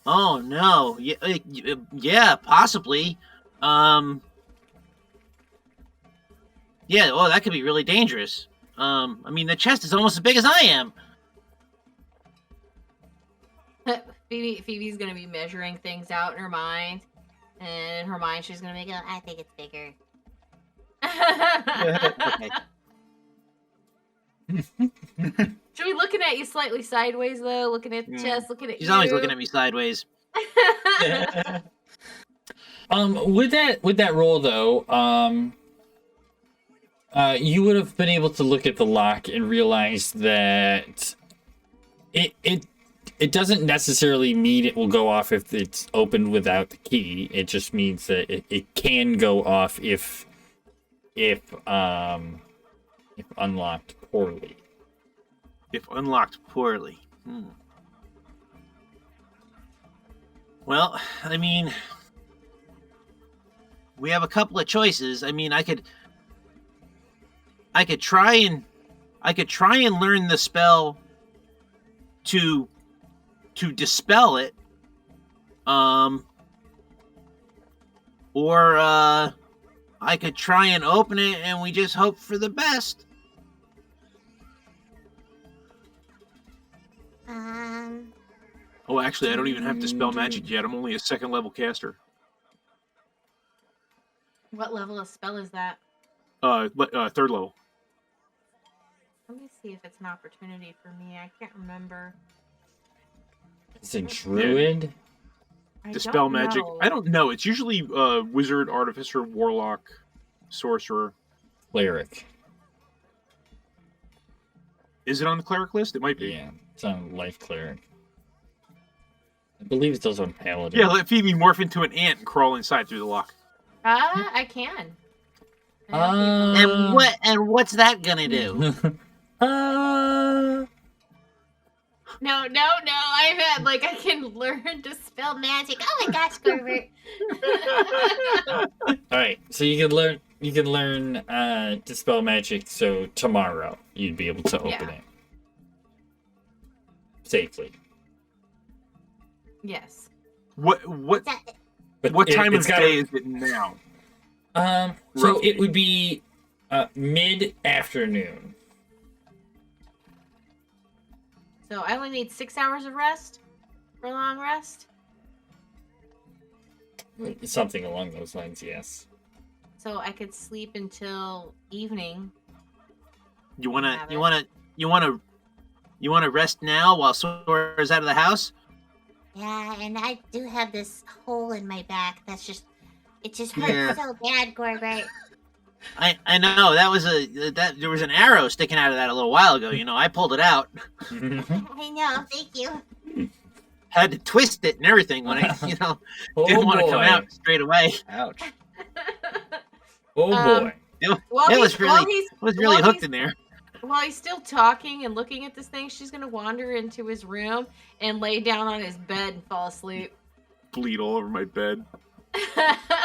Oh no! Yeah, possibly. Yeah, well, that could be really dangerous. I mean, the chest is almost as big as I am. Phoebe's gonna be measuring things out in her mind, and in her mind she's gonna be going, I think it's bigger. She'll be looking at you slightly sideways though, looking at the chest, looking at you. She's always looking at me sideways. With that roll though, you would have been able to look at the lock and realize that it doesn't necessarily mean it will go off if it's opened without the key. It just means that it can go off if unlocked poorly. If unlocked poorly. Well, I mean, we have a couple of choices. I mean, I could try and learn the spell to dispel it, or I could try and open it and we just hope for the best. Oh, actually, I don't even have to spell magic yet. I'm only a 2nd level caster. What level of spell is that? 3rd level. Let me see if it's an opportunity for me. I can't remember. It's a druid? Dispel magic. I don't know. It's usually wizard, artificer, warlock, sorcerer. Cleric. Is it on the cleric list? It might be. Yeah, it's on life cleric. I believe it's also on paladin. Yeah, let Phoebe morph into an ant and crawl inside through the lock. I can. And what's that gonna do? No. I've had I can learn to spell magic. Oh my gosh, Gorbert. All right, so you can learn dispel magic. So tomorrow you'd be able to open it safely. Yes. What time of day is it now? So Roughly. it would be mid-afternoon. So I only need 6 hours of rest for a long rest. Something along those lines, yes. So I could sleep until evening. You wanna rest now while Sora's out of the house? Yeah, and I do have this hole in my back it just hurts so bad, Gorbert. I know there was an arrow sticking out of that a little while ago. I pulled it out. I know, thank you. Had to twist it and everything when I didn't want to come out straight away. Ouch. Oh boy. It was really hooked in there. While he's still talking and looking at this thing, she's gonna wander into his room and lay down on his bed and fall asleep. Bleed all over my bed.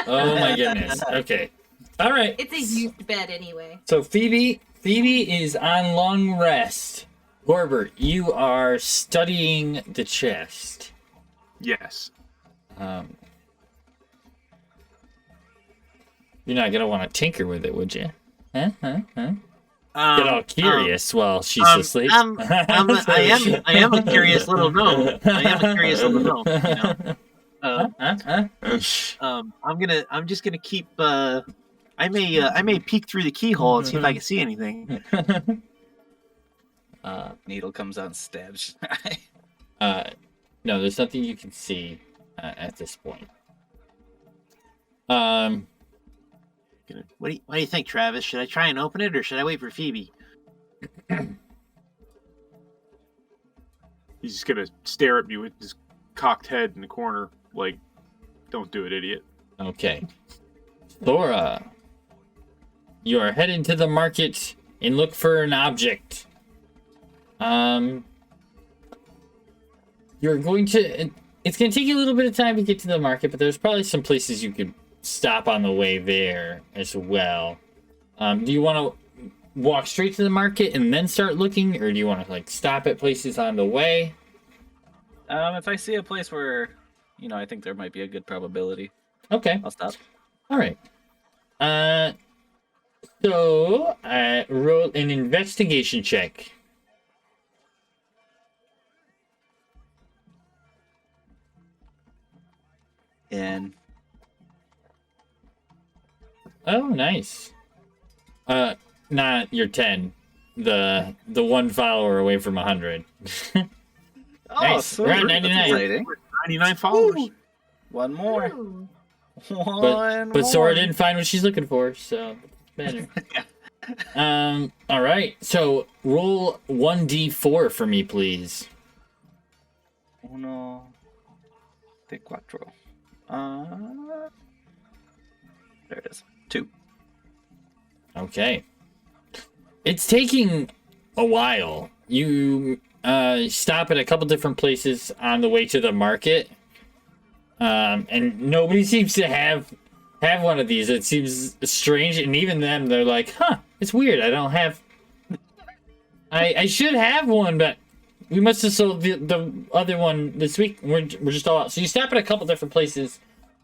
Oh my goodness. Okay. All right. It's a used bed anyway. So Phoebe is on long rest. Gorbert, you are studying the chest. Yes. You're not gonna want to tinker with it, would you? Huh? Get all curious while she's asleep. I am a curious little gnome. I'm just gonna keep. I may peek through the keyhole and see if I can see anything. Needle comes out and stabs. No, there's nothing you can see at this point. What do you think, Travis? Should I try and open it, or should I wait for Phoebe? He's just gonna stare at me with his cocked head in the corner, like, "Don't do it, idiot." Okay. Thora, you are headed to the market and look for an object. You're going to it's gonna take you a little bit of time to get to the market, but there's probably some places you could stop on the way there as well. Do you want to walk straight to the market and then start looking, or do you want to like stop at places on the way? If I see a place where, I think there might be a good probability, Okay. I'll stop. All right. So roll an investigation check. And Oh, nice. Not your 10. The one follower away from 100. Nice. sweet. We're at That's 99. exciting. 99 followers. One more. Ooh. But Sora didn't find what she's looking for, so it's better. All right. So roll 1d4 for me, please. Uno de cuatro. There it is. 2. Okay. It's taking a while. You stop at a couple different places on the way to the market. And nobody seems to have one of these. It seems strange, and even them, they're like, huh, it's weird. I don't have... I should have one, but we must have sold the other one this week. We're just all out. So you stop at a couple different places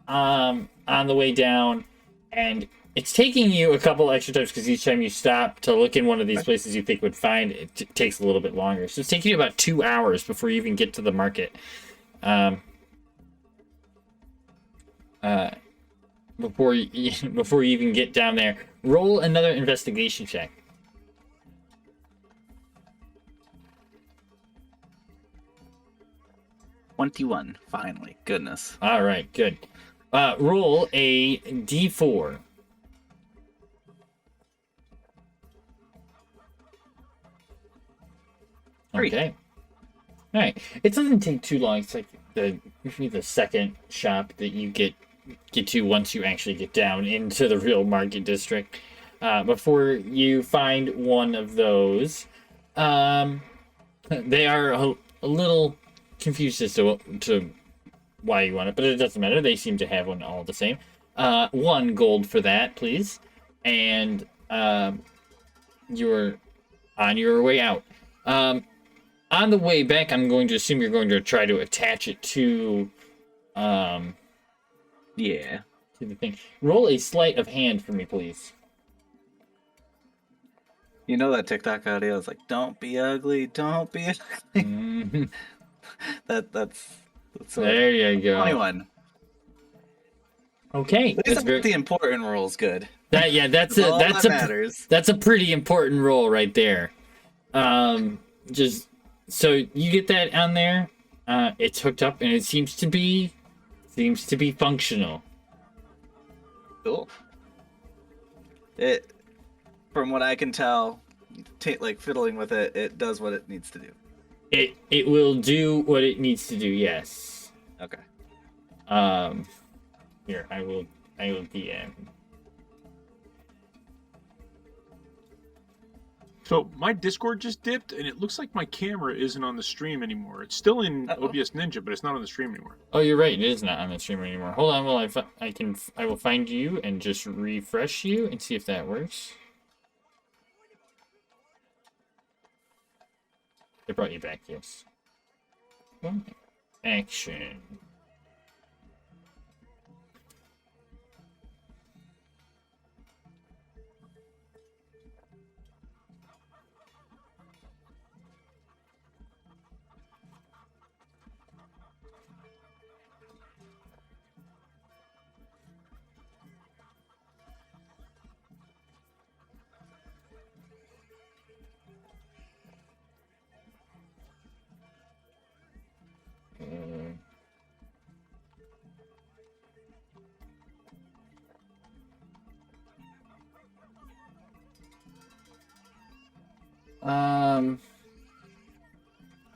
on the way down, and it's taking you a couple extra times because each time you stop to look in one of these places you think would find, it takes a little bit longer. So it's taking you about 2 hours before you even get to the market. Before you even get down there. Roll another investigation check. 21. Finally. Goodness. All right, good. Roll a d4. Three. Okay. All right. It doesn't take too long. It's like usually the second shop that you get to once you actually get down into the real market district. Before you find one of those, they are a little confused as to why you want it, but it doesn't matter. They seem to have one all the same. 1 gold for that, please. And you're on your way out. On the way back, I'm going to assume you're going to try to attach it to Yeah. to the thing. Roll a sleight of hand for me, please. You know that TikTok audio is like, "Don't be ugly, don't be ugly." Mhm. That's There you go. 21. Okay, At least that's I very, got the important rolls good. that's That's all that's that a matters. that's a pretty important roll right there. Just so you get that on there, it's hooked up and it seems to be functional. Cool. It, from what I can tell, like fiddling with it, it does what it needs to do. It will do what it needs to do. Yes. Okay. Here I will DM. So my Discord just dipped, and it looks like my camera isn't on the stream anymore. It's still in Uh-oh. OBS Ninja, but it's not on the stream anymore. Oh, you're right. It is not on the streamer anymore. Hold on, while I will find you and just refresh you and see if that works. They brought you back, yes. Action.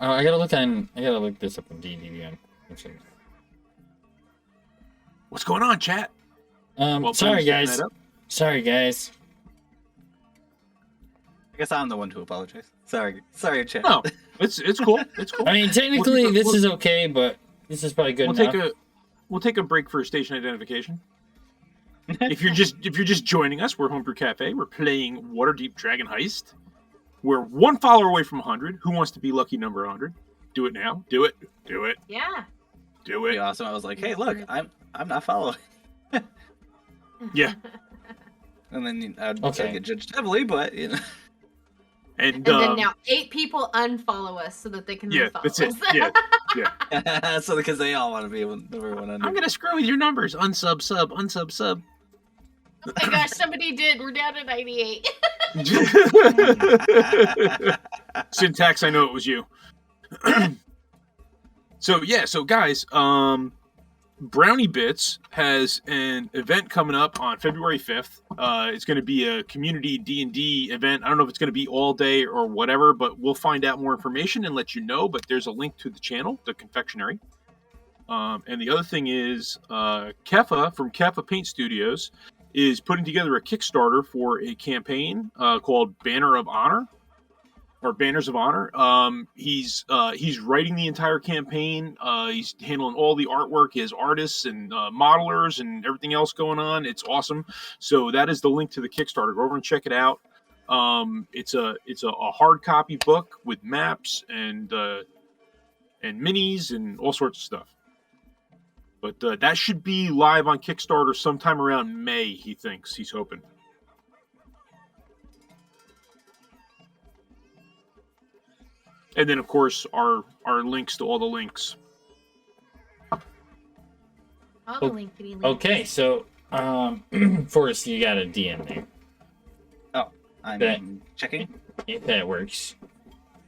Oh, I gotta look this up on DDBM. What's going on, chat? Well, Sorry Ben's setting guys. that up. Sorry guys. I guess I'm the one to apologize. Sorry, chat. No, it's cool. It's cool. I mean, technically Well, this is okay, but This is probably good We'll enough. We'll take a break for station identification. If you're just joining us, we're Homebrew Cafe. We're playing Waterdeep Dragon Heist. We're one follower away from 100. Who wants to be lucky number 100? Do it now. Do it. Do it. Yeah. Do Pretty it. awesome. I was like, hey, look, I'm not following. Yeah. And then I'd Okay. get judged heavily, but you know. And then now 8 people unfollow us so that they can yeah, unfollow that's it. us. Yeah. So because they all want to be number 100. I'm gonna screw with your numbers. Unsub, sub, unsub, sub. Oh my gosh, somebody did. We're down to 98. Syntax, I know it was you. So guys, Brownie Bits has an event coming up on February 5th. It's going to be a community D&D event. I don't know if it's going to be all day or whatever, but we'll find out more information and let you know. But there's a link to the channel, the confectionery. And the other thing is Kefa from Kefa Paint Studios is putting together a Kickstarter for a campaign called Banner of Honor. Or Banners of Honor. He's writing the entire campaign. He's handling all the artwork. He has artists and modelers and everything else going on. It's awesome. So that is the link to the Kickstarter. Go over and check it out. It's a hard copy book with maps and minis and all sorts of stuff. But that should be live on Kickstarter sometime around May. He thinks. He's hoping. And then, of course, our links to all the links. All the linkity links. Okay, so Forrest, you got a DM there. Oh, I'm That- checking. If that works,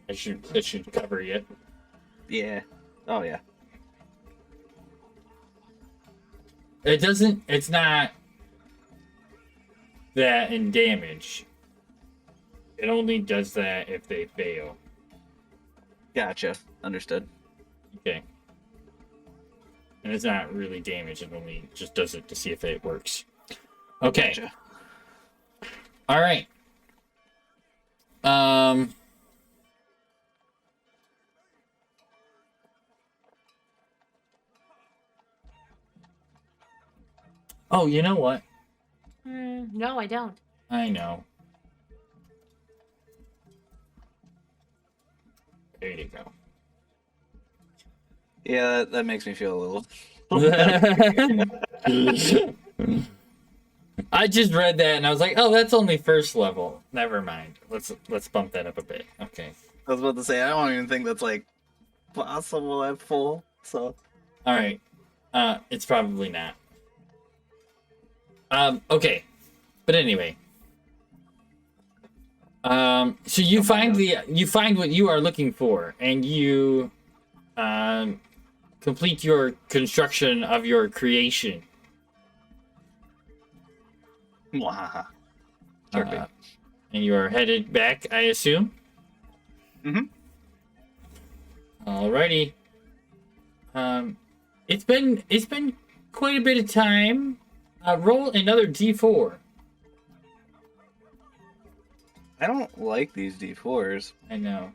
that should cover you. Yeah. Oh yeah. It doesn't. It's not that in damage. It only does that if they fail. Gotcha. Understood. Okay. And it's not really damage. It only just does it to see if it works. Okay. Gotcha. All right. Oh, you know what? No, I don't. I know. There you go. Yeah, that makes me feel a little. I just read that and I was like, "Oh, that's only first level. Never mind. Let's bump that up a bit." Okay. I was about to say I don't even think that's like possible at full. So. All right. It's probably not. Okay. But anyway. So you find what you are looking for, and you complete your construction of your creation. Mwahaha. And you are headed back, I assume. Mhm. Alrighty. It's been quite a bit of time. Roll another D4. I don't like these D4s. I know.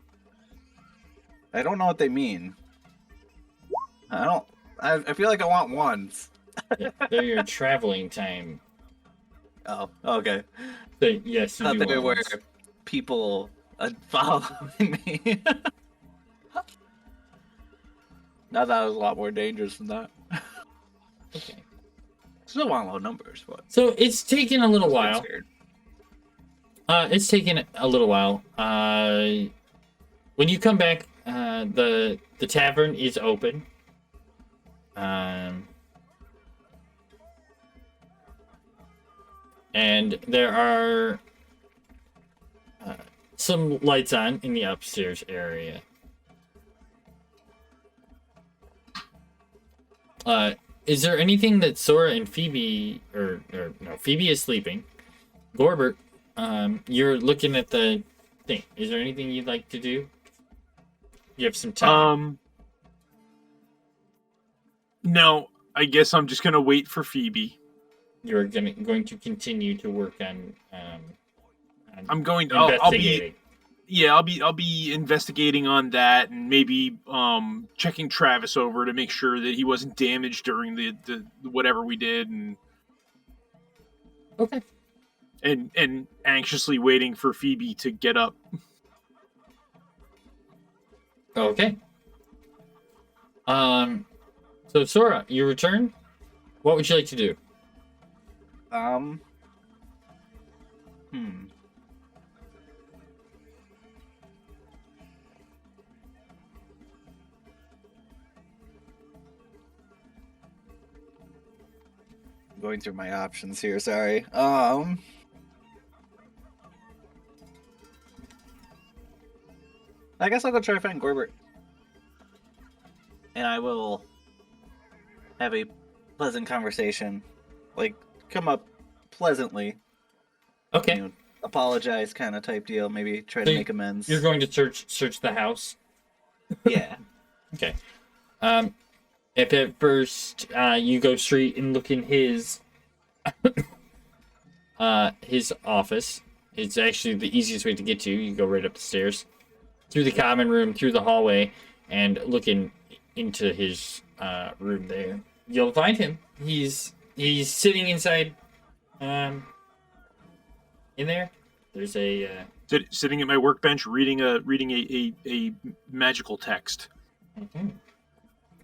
I don't know what they mean. I feel like I want ones. They're your traveling time. Oh, okay. So, yes, you I do thought they want were ones. people following me. Now that was a lot more dangerous than that. Okay. Still want low numbers, but So it's taken a little I was while. scared. It's taken a little while. When you come back, the tavern is open. And there are some lights on in the upstairs area. Is there anything that Sora and Phoebe, or no, Phoebe is sleeping. Gorbert, you're looking at the thing. Is there anything you'd like to do? You have some time. No, I guess I'm just gonna wait for Phoebe. You're going to continue to work on I'm going to. I'll be. investigating. Yeah, I'll be investigating on that and maybe checking Travis over to make sure that he wasn't damaged during the whatever we did, Okay. and anxiously waiting for Phoebe to get up. Okay. So Sora, you return. What would you like to do? Going through my options here, sorry. I guess I'll go try to find Gorbert. And I will have a pleasant conversation. Like, come up pleasantly. Okay. You know, apologize kind of type deal. Maybe try So to make amends. You're going to search the house. Yeah. Okay. If at first you go straight and look in his office, it's actually the easiest way to get to. You go right up the stairs, through the common room, through the hallway, and looking into his room there. You'll find him. He's sitting inside. In there, there's a Sitting at my workbench, reading a magical text. mhm.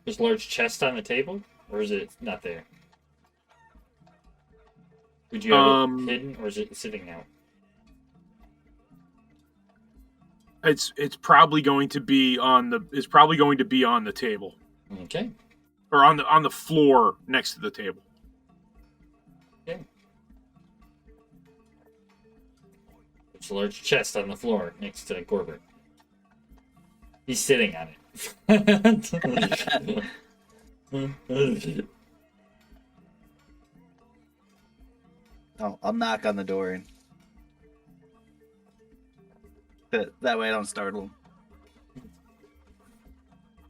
There's a large chest on the table, or is it not there? Would you have it hidden, or is it sitting out? It's probably going to be on the table, Okay. or on the floor next to the table. Okay. There's a large chest on the floor next to Gorbert. He's sitting on it. I'll knock on the door and that way I don't startle him.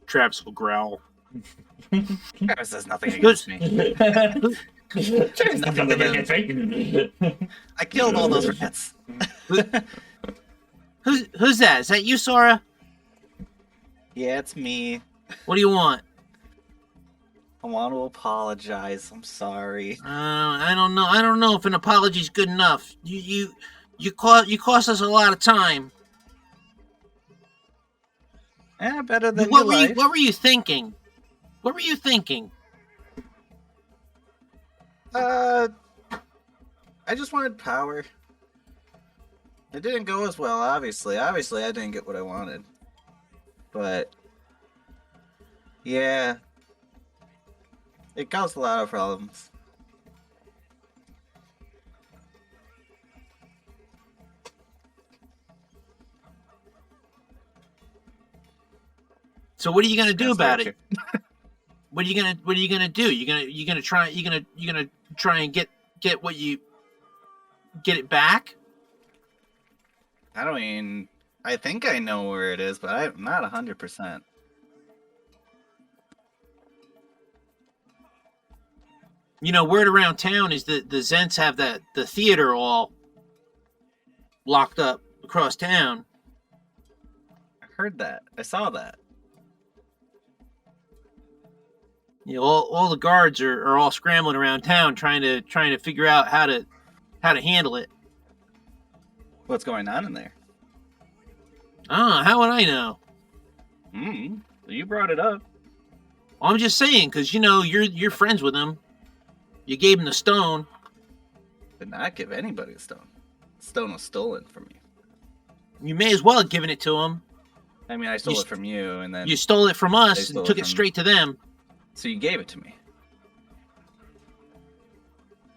Travis will growl. Travis has nothing against me. Nothing against me. I killed all those rats. Who's that? Is that you, Sora? Yeah, it's me. What do you want? I want to apologize. I'm sorry. I don't know. I don't know if an apology's good enough. You cost us a lot of time. Better than What your life. what were you thinking? What were you thinking? I just wanted power. It didn't go as well, obviously. Obviously, I didn't get what I wanted. But yeah, it caused a lot of problems. So what are you gonna do That's about right. it? What are you gonna do? You gonna try and get it back? I mean, I think I know where it is, but I'm not 100%. You know, word around town is that the Zents have the theater all locked up across town. I heard that. I saw that. You know, all the guards are all scrambling around town trying to figure out how to handle it. What's going on in there? How would I know? You brought it up. Well, I'm just saying, because you know you're friends with him. You gave him the stone. Did not give anybody a stone. The stone was stolen from me. You may as well have given it to him. I mean, I stole it from you, and then You stole it from They us stole and it took it from- straight to them. so you gave it to me.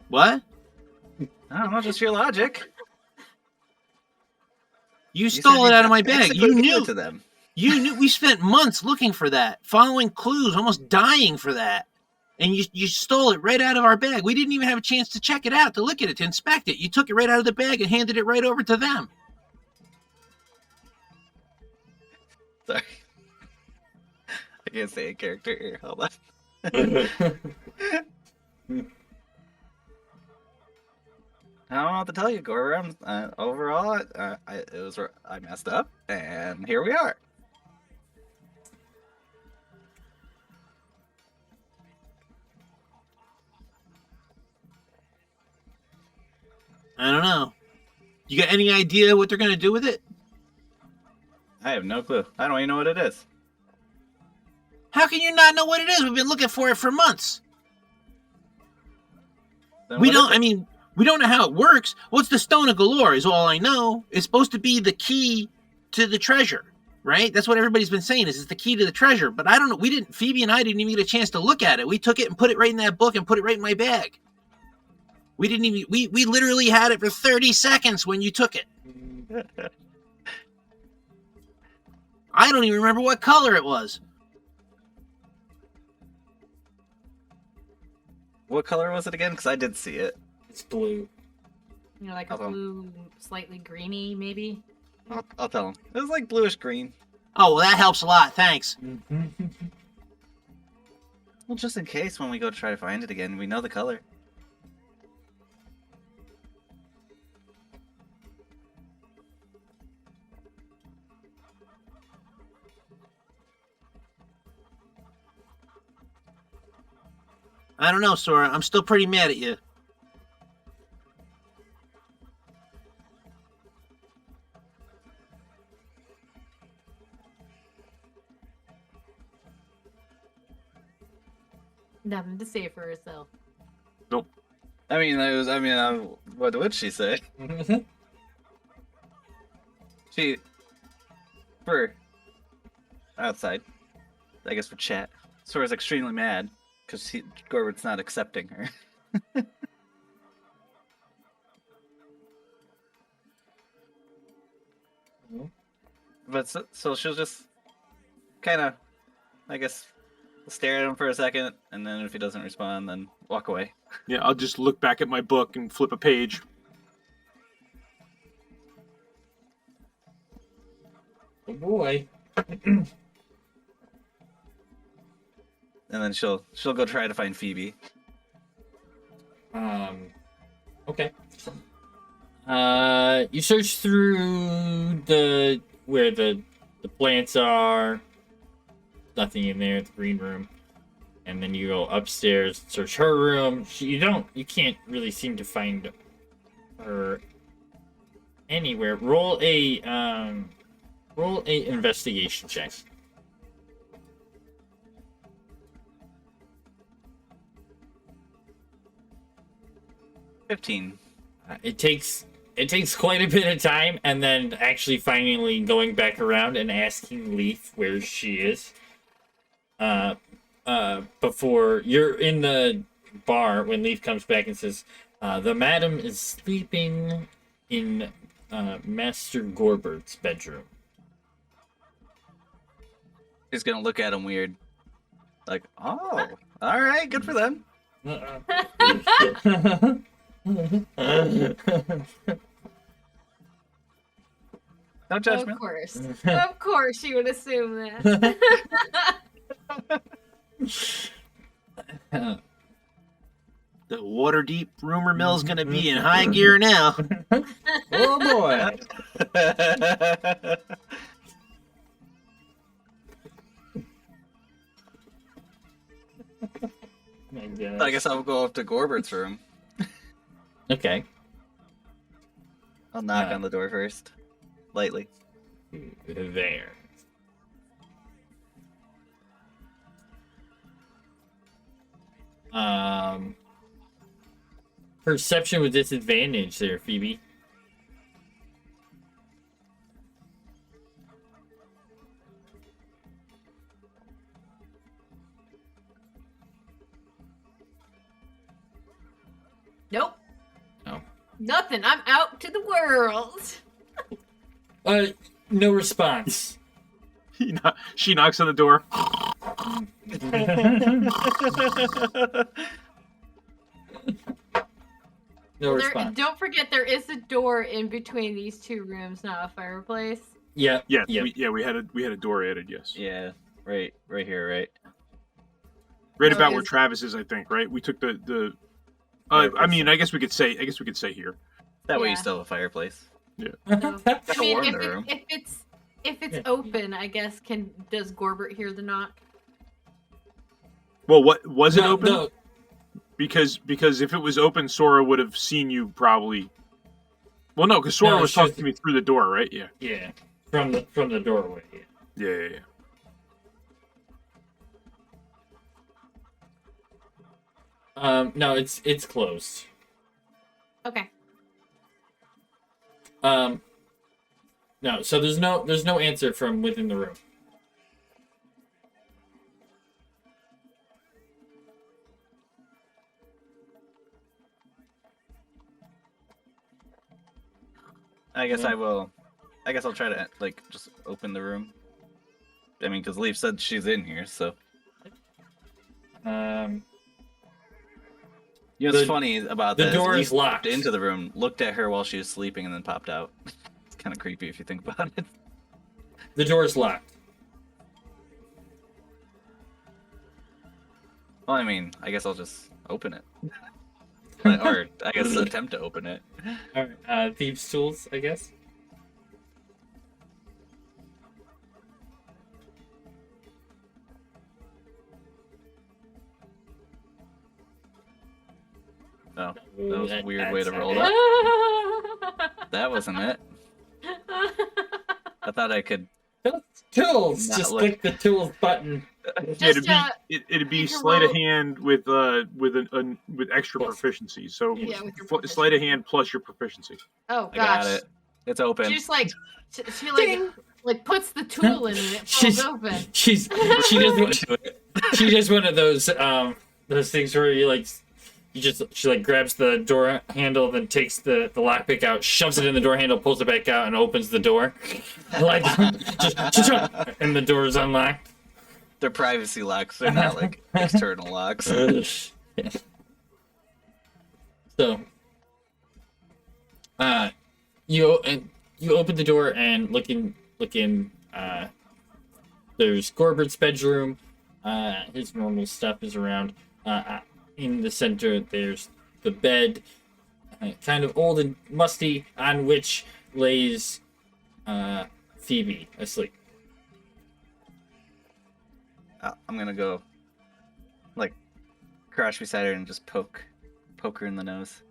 What? I don't know, just your logic. You said stole you it out of my basically bag. You gave knew. it to them. You knew. We spent months looking for that, following clues, almost dying for that. And you stole it right out of our bag. We didn't even have a chance to check it out, to look at it, to inspect it. You took it right out of the bag and handed it right over to them. Sorry. I can't say a character here. Hold on. I don't know what to tell you, Gorbert. Overall, I messed up, and here we are. I don't know. You got any idea what they're gonna do with it? I have no clue. I don't even know what it is. How can you not know what it is? We've been looking for it for months. Then We what is don't. it? I mean, we don't know how it works. What's the Stone of Galore? Is all I know. It's supposed to be the key to the treasure, right? That's what everybody's been saying. Is it's the key to the treasure? But I don't know. We didn't. Phoebe and I didn't even get a chance to look at it. We took it and put it right in that book and put it right in my bag. We didn't even. We literally had it for 30 seconds when you took it. I don't even remember what color it was. What color was it again? Because I did see it. It's blue. Like a Hold on. blue, slightly greeny, maybe. I'll tell him. It was like bluish green. Oh, well, that helps a lot. Thanks. Well, just in case when we go to try to find it again, we know the color. I don't know, Sora. I'm still pretty mad at you. Nothing to say for herself. I mean, what would she say? For outside, I guess for chat, Sora's extremely mad because Gorbert's not accepting her. But so she'll just kind of, I guess, stare at him for a second, and then if he doesn't respond, then walk away. Yeah, I'll just look back at my book and flip a page. Oh boy. And then she'll go try to find Phoebe. Okay. You search through where the plants are. Nothing in there, the green room. And then you go upstairs, search her room. You can't really seem to find her anywhere. Roll a investigation check. $15. It takes quite a bit of time, and then actually finally going back around and asking Leaf where she is. Before you're in the bar, when Leaf comes back and says, "The madam is sleeping in Master Gorbert's bedroom." He's gonna look at him weird, like, "Oh, all right, good for them." No judgment. Of course, you would assume that. The Waterdeep rumor mill's gonna be in high gear now. Oh boy! I guess I'll go up to Gorbert's room. Okay. I'll knock on the door first, lightly. There. Perception with disadvantage there, Phoebe. Nope. Oh. Nothing. I'm out to the world. No response. She knocks on the door. No response. Don't forget, there is a door in between these two rooms, not a fireplace. Yeah. Yeah, Yep. we had a door added. Yes, Yeah, right here, right. right No, about it where is- Travis is. I think. Right, we took the. I mean, I guess we could say here. That way Yeah. you still have a fireplace. So, I Gotta mean, warm the room. if it's Yeah. open, I guess does Gorbert hear the knock? Well, what was it No, open? no, Because if it was open, Sora would have seen you probably. Well, no, because Sora No, was it's talking just- to me through the door, right? Yeah. yeah, from the doorway. Yeah. Yeah. No, it's closed. Okay. No, so there's no answer from within the room. I guess Yeah. I will. I guess I'll try to like just open the room. I mean, because Leaf said she's in here, so. You know what's The- funny about the that? door Leaf is locked. popped into the room, looked at her while she was sleeping, and then popped out. It's kind of creepy if you think about it. The door is locked. Well, I mean, I guess I'll just open it, or I guess attempt to open it. All right, thieves' tools, I guess. Oh, that was a weird way to That's roll not that. it. That wasn't it. I thought I could. Tools. Not Just look. click the tools button. It'd Just be you can sleight of roll- hand with extra Plus. proficiency. So Yeah, with your sleight of proficiency. hand plus your proficiency. Oh I gosh. got it. It's open. She just like she Ding. like puts the tool in and it falls She's- open. She does one of those things where you like she like grabs the door handle, then takes the lockpick out, shoves it in the door handle, pulls it back out, and opens the door. Like just and the door is unlocked. They're privacy locks. They're not like external locks. Yeah. So, you open the door and look in. There's Gorbert's bedroom. His normal stuff is around. In the center, there's the bed, kind of old and musty, on which lays Phoebe asleep. I'm gonna go, like, crouch beside her and just poke her in the nose.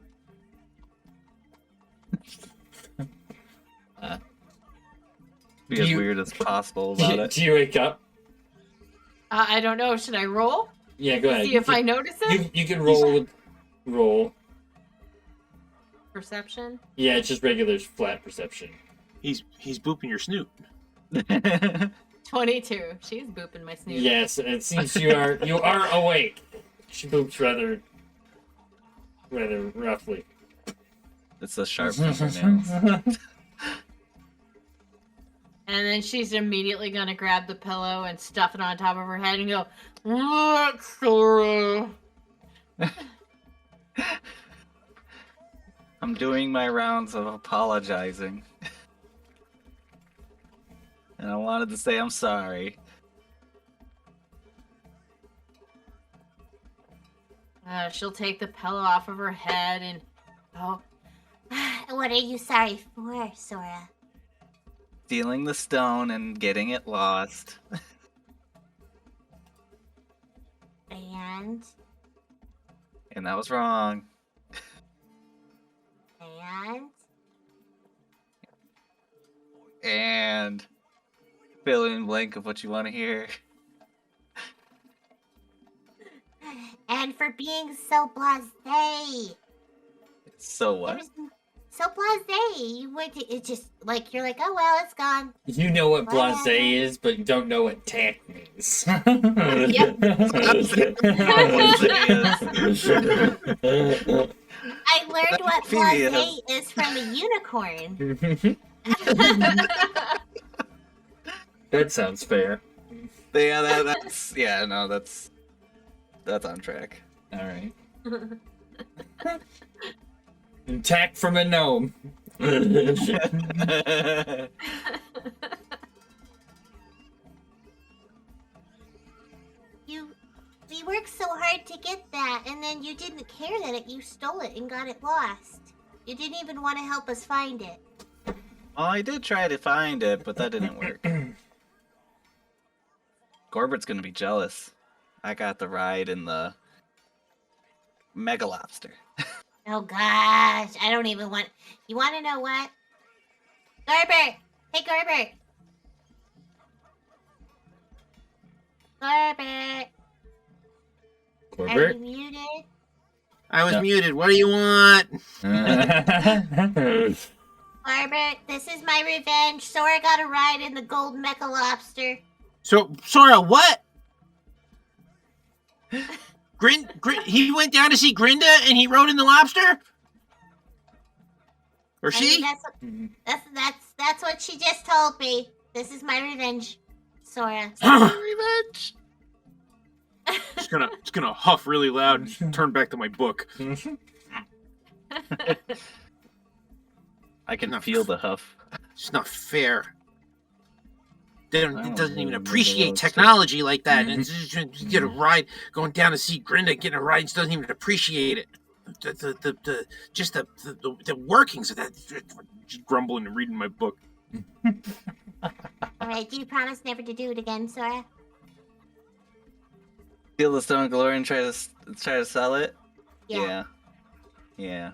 Be as you- weird as possible about it. Do you wake up? I don't know. Should I roll? Yeah, go ahead. See if I notice it. You can roll. Perception. Yeah, it's just regular flat perception. He's booping your snoot. 22. She's booping my snoot. Yes, it seems you are awake. She boops rather roughly. It's the sharp fingernails. And then she's immediately gonna grab the pillow and stuff it on top of her head and go, "Look, Sora." I'm doing my rounds of apologizing. And I wanted to say I'm sorry. She'll take the pillow off of her head and oh, What are you sorry for, Sora? Stealing the stone and getting it lost. And And that was wrong. And fill in blank of what you want to hear. and for being so blasé. So It what? was so blasé. You went to, it just like you're like, oh well, it's gone. You know what Bye. blasé is, but you don't know what tact means. I learned what Phoebe blasé is from a unicorn. That sounds fair. Yeah, that's on track. All right. And tact from a gnome. We worked so hard to get that, and then you didn't care that you stole it and got it lost. You didn't even want to help us find it. Well, I did try to find it, but that didn't work. Gorbert's gonna be jealous. I got the ride in the Mega Lobster. Oh gosh, I don't even want. You want to know what? Gorbert! Hey, Gorbert! Gorbert! Are Corbett? you muted? I was No. muted. What do you want? Gorbert, this is my revenge. Sora got a ride in the gold mecha lobster. So, Sora, what? He went down to see Grinda and he rode in the lobster? Or I mean, she? that's what she just told me. This is my revenge, Sora. Revenge. It's gonna huff really loud and turn back to my book. I can feel the huff. It's not fair. It doesn't even really appreciate know those technology like that. And it's just get a ride going down to see Grinda, getting a ride, and doesn't even appreciate it. The workings of that. Just grumbling and reading my book. All right, do you promise never to do it again, Sora? Steal the stone glory and try to sell it. Yeah. Yeah.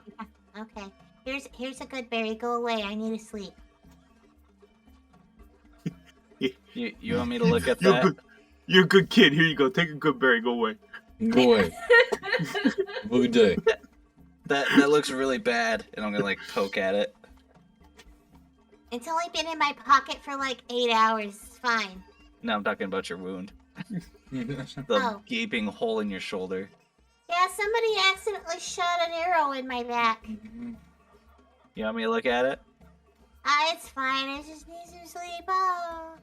Okay. Here's a good berry. Go away. I need to sleep. You want me to look at You're that? good. You're a good kid. Here you go. Take a good berry. Go away. Go away. Good day. That looks really bad, and I'm gonna like poke at it. It's only been in my pocket for like 8 hours. It's fine. No, I'm talking about your wound. The Oh. gaping hole in your shoulder. Yeah, somebody accidentally shot an arrow in my back. You want me to look at it? It's fine. I just need some sleep. Oh.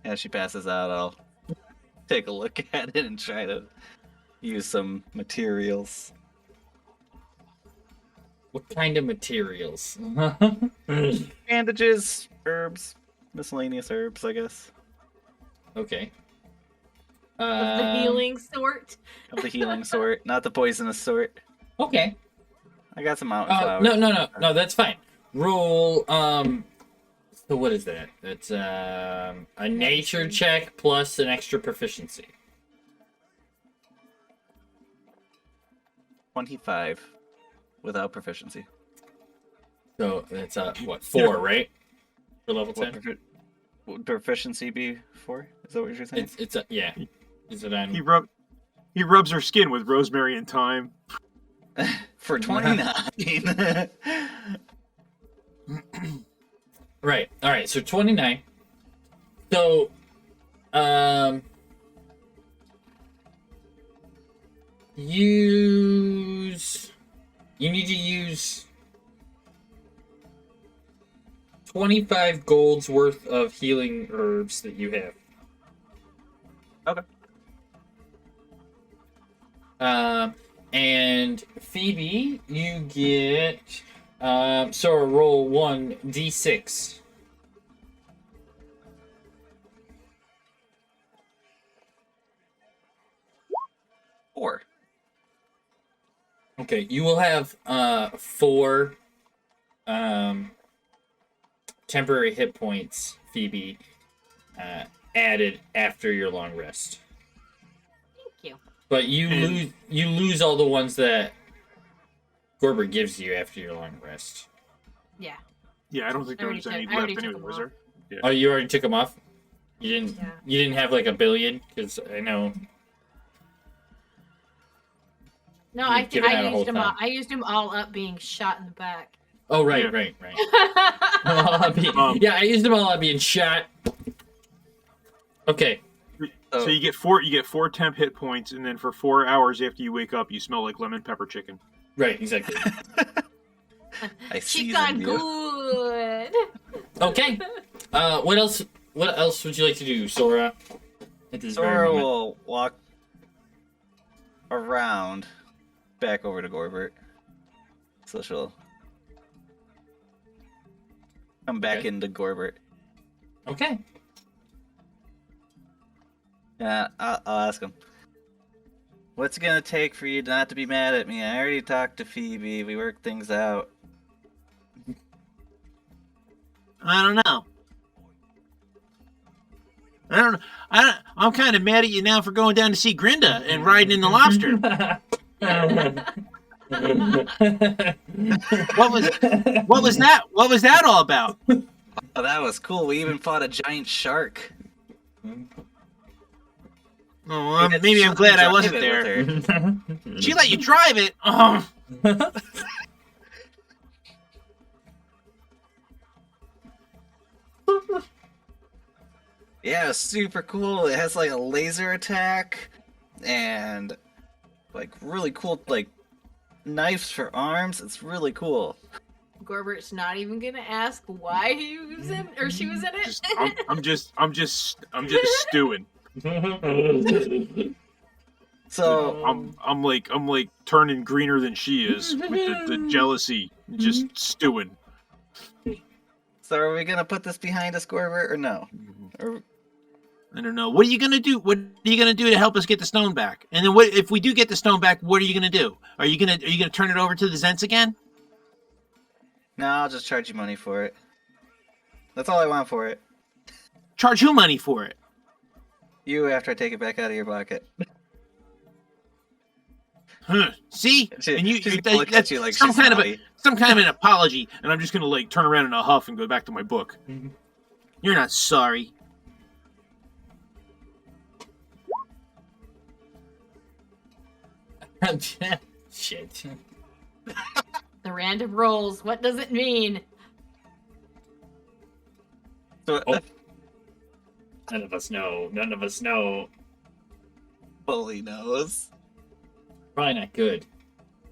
As she passes out, I'll take a look at it and try to use some materials. What kind of materials? Bandages, herbs, miscellaneous herbs, I guess. Okay. Of the healing sort. Of the healing sort, not the poisonous sort. Okay. I got some mountain flowers. No, that's fine. Roll, so what is that? That's, a nature check plus an extra proficiency. 25 without proficiency. So that's, what, 4, right? For level 10? Would proficiency be 4? Is that what you're saying? It's yeah. Is it on? He rubs her skin with rosemary and thyme. For 29. Right. All right. So 29. So, you need to use 25 gold's worth of healing herbs that you have. Okay. And Phoebe, you get so roll 1d6. Four. Okay, you will have 4 temporary hit points, Phoebe, added after your long rest. Thank you. But you lose all the ones that Gorbert gives you after your long rest. Yeah. Yeah, I don't think there was any left anyway, was there? Yeah. Oh, you already took them off? You didn't. Yeah. You didn't have like a billion, because I know. No, You've I given out a whole used them all. ton. I used them all up being shot in the back. Oh right, Yeah. right. Yeah, I used them all on being shot. Okay. Oh. So you get four temp hit points, and then for 4 hours after you wake up, you smell like lemon pepper chicken. Right, exactly. I She seasoned gone you. good. Okay. What else? What else would you like to do, Sora? At this very Sora moment. will walk around back over to Gorbert. So she'll come back Okay. into Gorbert. Okay. Yeah, I'll ask him. What's it gonna take for you not to be mad at me? I already talked to Phoebe. We worked things out. I don't know. I'm kind of mad at you now for going down to see Grinda and riding in the lobster. What was that? What was that all about? Oh, that was cool. We even fought a giant shark. Oh, well, maybe I'm glad I wasn't there. She let you drive it? Oh. Yeah, it's super cool. It has like a laser attack and like really cool like knives for arms. It's really cool. Gorbert's not even gonna ask why he was in or she was in it. I'm just stewing. So I'm like turning greener than she is with the jealousy, just stewing. So are we gonna put this behind us, Gorbert, or no? Or... I don't know. What are you gonna do? What are you gonna do to help us get the stone back? And then, what if we do get the stone back? What are you gonna do? Are you gonna turn it over to the Zents again? No, I'll just charge you money for it. That's all I want for it. Charge who money for it? You after I take it back out of your pocket. Huh. See, and she's gonna look at you like some she's kind naughty. of an apology. And I'm just gonna like turn around in a huff and go back to my book. You're not sorry. Shit. The random rolls. What does it mean? So, Oh. None of us know. None of us know. Bully knows. Probably not good.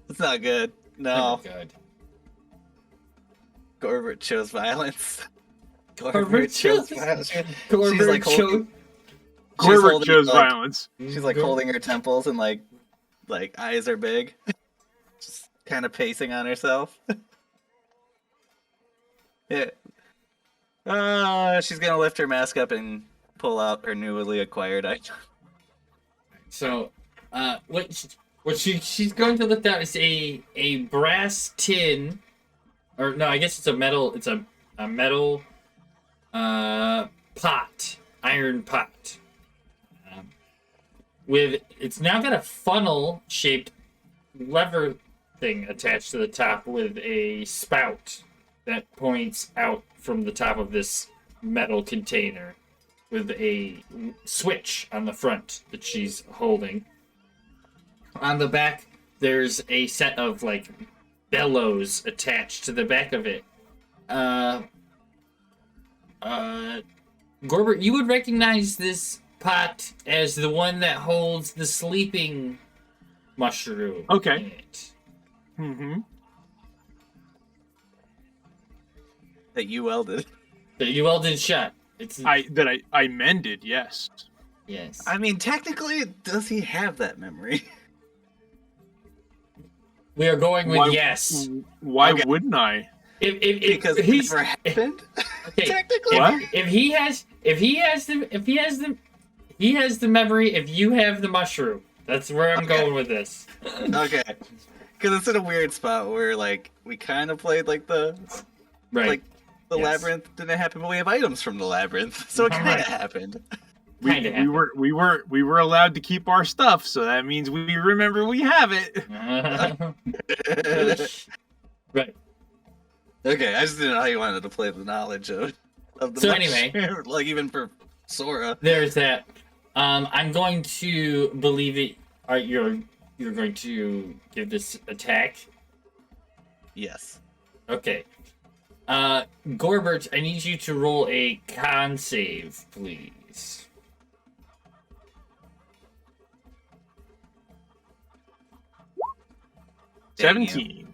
It's not good. No. Never good. Gorbert chose violence. Gorbert chose violence. Gorbert She's like holding, Gorbert chose violence. She's like holding her temples and like eyes are big. Just kind of pacing on herself. Yeah. She's gonna lift her mask up and pull out her newly acquired item. So, what she's going to lift out is a brass tin, or no, I guess it's a metal. It's a metal pot, iron pot. It's now got a funnel shaped lever thing attached to the top with a spout that points out from the top of this metal container with a switch on the front that she's holding. On the back, there's a set of like bellows attached to the back of it. Gorbert, you would recognize this pot as the one that holds the sleeping mushroom in it. Mm-hmm. That you welded. That you welded shut. I mended, yes. Yes. I mean, technically, does he have that memory? We are going with yes. Why wouldn't I? Because it never happened. Okay. Technically, What? If he has the memory. If you have the mushroom, that's where I'm going with this. Okay. Because it's in a weird spot where like we kind of played like the Right. The Yes. labyrinth didn't happen, but we have items from the labyrinth, so it kind of happened. We were allowed to keep our stuff, so that means we remember we have it. Right. Okay, I just didn't know how you wanted to play the knowledge of the So mushroom, anyway. like even for Sora. There's that. I'm going to believe it. You're going to give this attack. Yes. Okay. Gorbert, I need you to roll a con save, please. Dang you. 17.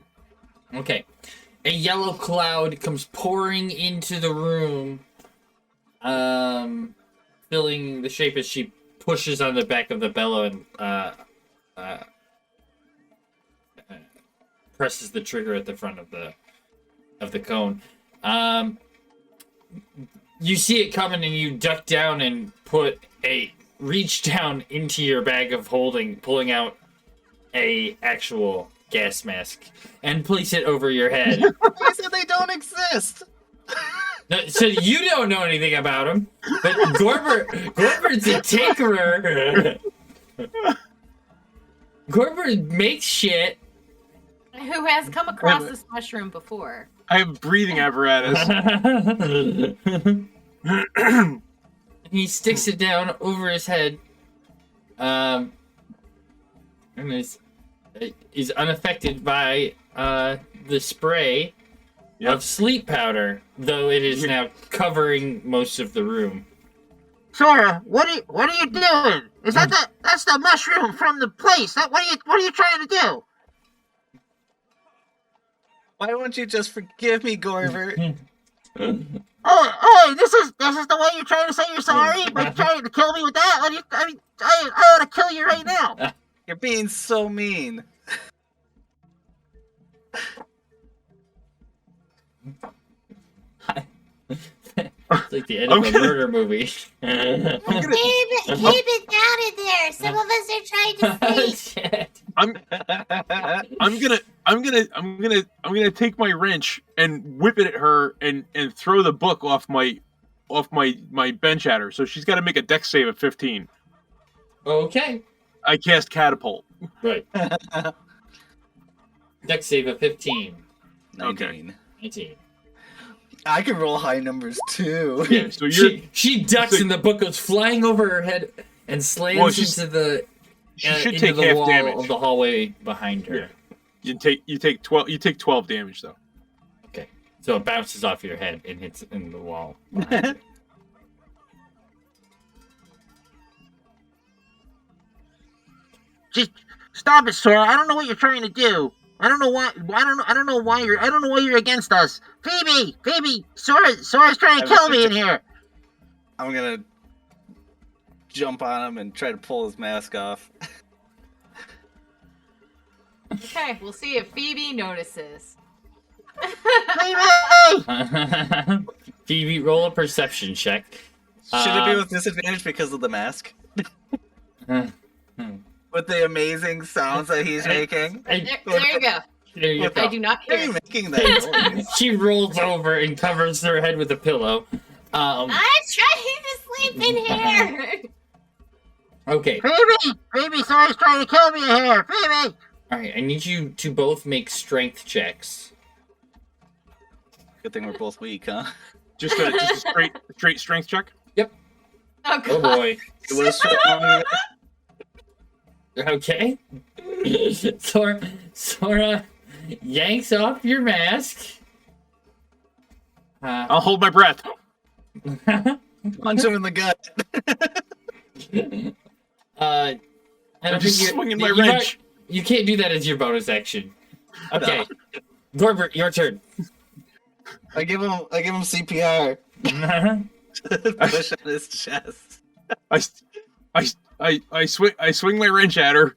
Okay. A yellow cloud comes pouring into the room, filling the shape as she pushes on the back of the bellow and presses the trigger at the front of the cone. You see it coming and you duck down and reach down into your bag of holding, pulling out a actual gas mask and place it over your head. I said they don't exist. So you don't know anything about him, but Gorbert's a tinkerer. Gorbert makes shit. Who has come across this mushroom before? I have breathing apparatus. He sticks it down over his head. And is unaffected by the spray of sleep powder, though it is now covering most of the room. Sora, what are you doing? Is that that's the mushroom from the place? What are you trying to do? Why won't you just forgive me, Gorbert? Oh, this is the way you're trying to say you're sorry? By trying to kill me with that? I ought to kill you right now. You're being so mean. It's like the end of a murder movie. Keep it down in there. Some of us are trying to sleep. I'm gonna take my wrench and whip it at her and throw the book off my bench at her. So she's got to make a dex save of 15. Okay. I cast catapult. Right. Dex save of 15. 19. 19. I can roll high numbers too. Yeah, so she ducks and the book goes flying over her head and slams into the wall damage of the hallway behind her. Yeah. You take 12 damage though. Okay. So it bounces off your head and hits in the wall behind her. Just stop it, Sora. I don't know what you're trying to do. I don't know why you're against us. Phoebe, Sora's trying to kill me in here. I'm gonna jump on him and try to pull his mask off. Okay, we'll see if Phoebe notices. Phoebe! Phoebe, roll a perception check. Should it be with disadvantage because of the mask? With the amazing sounds that he's making? There you go. There you go. I do not Why are hear you it. making that noise? She rolls over and covers her head with a pillow. I'm trying to sleep in here. Okay. Phoebe, Sora's trying to kill me in here. Phoebe! Alright, I need you to both make strength checks. Good thing we're both weak, huh? Just a straight strength check. Oh, Oh God. boy. It was strong. Okay. Sora yanks off your mask. I'll hold my breath. Punch him in the gut. I don't I'm just think swinging my wrench. You can't do that as your bonus action. Okay. Gorbert, your turn. I give him CPR. Push on his chest. I swing my wrench at her.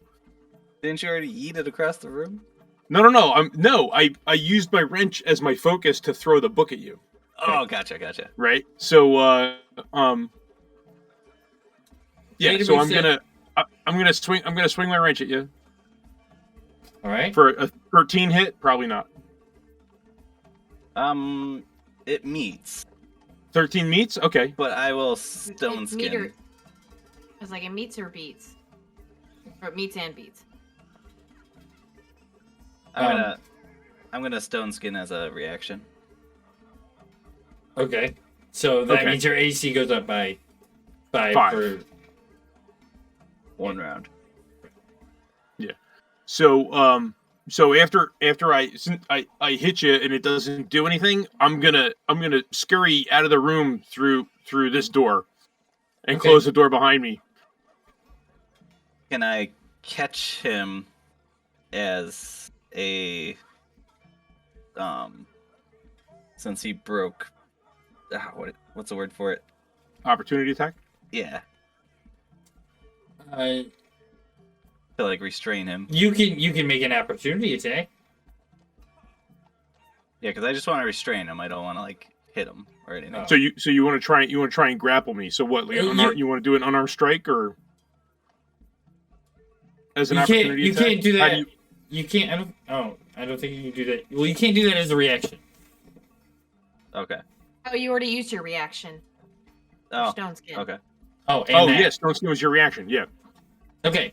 Didn't you already eat it across the room? No. I used my wrench as my focus to throw the book at you. Oh, gotcha. Right. So yeah. So I'm gonna swing my wrench at you. All right. For a 13 hit, probably not. It meets. 13 meets? Okay. But I will stone It's meter. skin. I was like, it meets or beats? Or it meets and beats. I'm gonna stone skin as a reaction. Okay. So that means your AC goes up by 5 for 1 round. Yeah. So after I hit you and it doesn't do anything, I'm gonna scurry out of the room through this door and close the door behind me. Can I catch him as a since he broke what's the word for it? Opportunity attack? Yeah. to like restrain him. You can make an opportunity attack. Yeah, because I just want to restrain him. I don't want to like hit him or anything. So you want to try and grapple me? So what? Like, you want to do an unarmed strike or as an opportunity attack? You can't do that. You can't. I don't think you can do that. Well, you can't do that as a reaction. Okay. Oh, you already used your reaction. Oh, Stone skin. okay. Oh, and Oh that. yes, don't was your reaction. Yeah. Okay.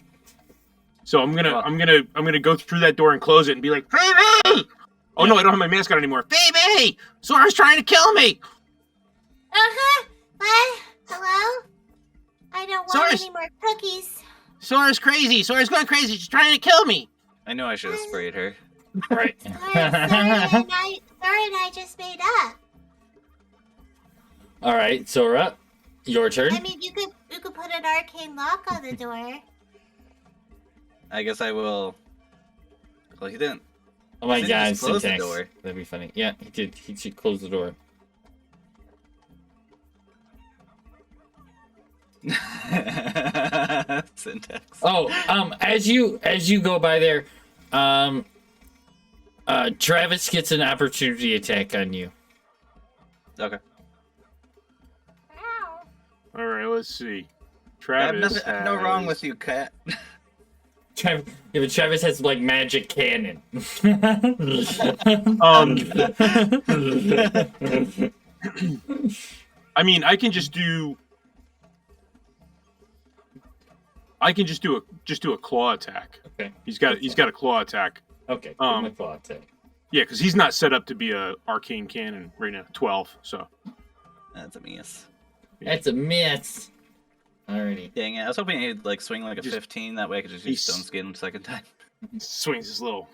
So I'm gonna go through that door and close it and be like, Phoebe! Oh no, I don't have my mask on anymore. Phoebe! Sora's trying to kill me! Uh-huh. What? Hello? I don't want Sora's- any more cookies. Sora's crazy. Sora's going crazy. She's trying to kill me. I know I should have sprayed her. Right. Sorry, and I just made up. All right, Sora, your turn. I mean, you could put an arcane lock on the door. I guess I will. Well, he didn't. Oh my Didn't god, just close the syntax. door. That'd be funny. Yeah, he did. He should close the door. Syntax. Oh, as you go by there, Travis gets an opportunity attack on you. Okay. Ow. All right, let's see. I have Travis. nothing, no wrong with you, cat. Travis, yeah, but Travis has like magic cannon. I mean, I can just do a claw attack. Okay. He's got a claw attack. Okay. Give him a claw attack. Yeah, because he's not set up to be a arcane cannon right now. 12. So That's a miss. That's a miss. Alrighty. Dang it! I was hoping he'd like swing like a Just- 15. That way I could just use stone skin the second time. swings his little.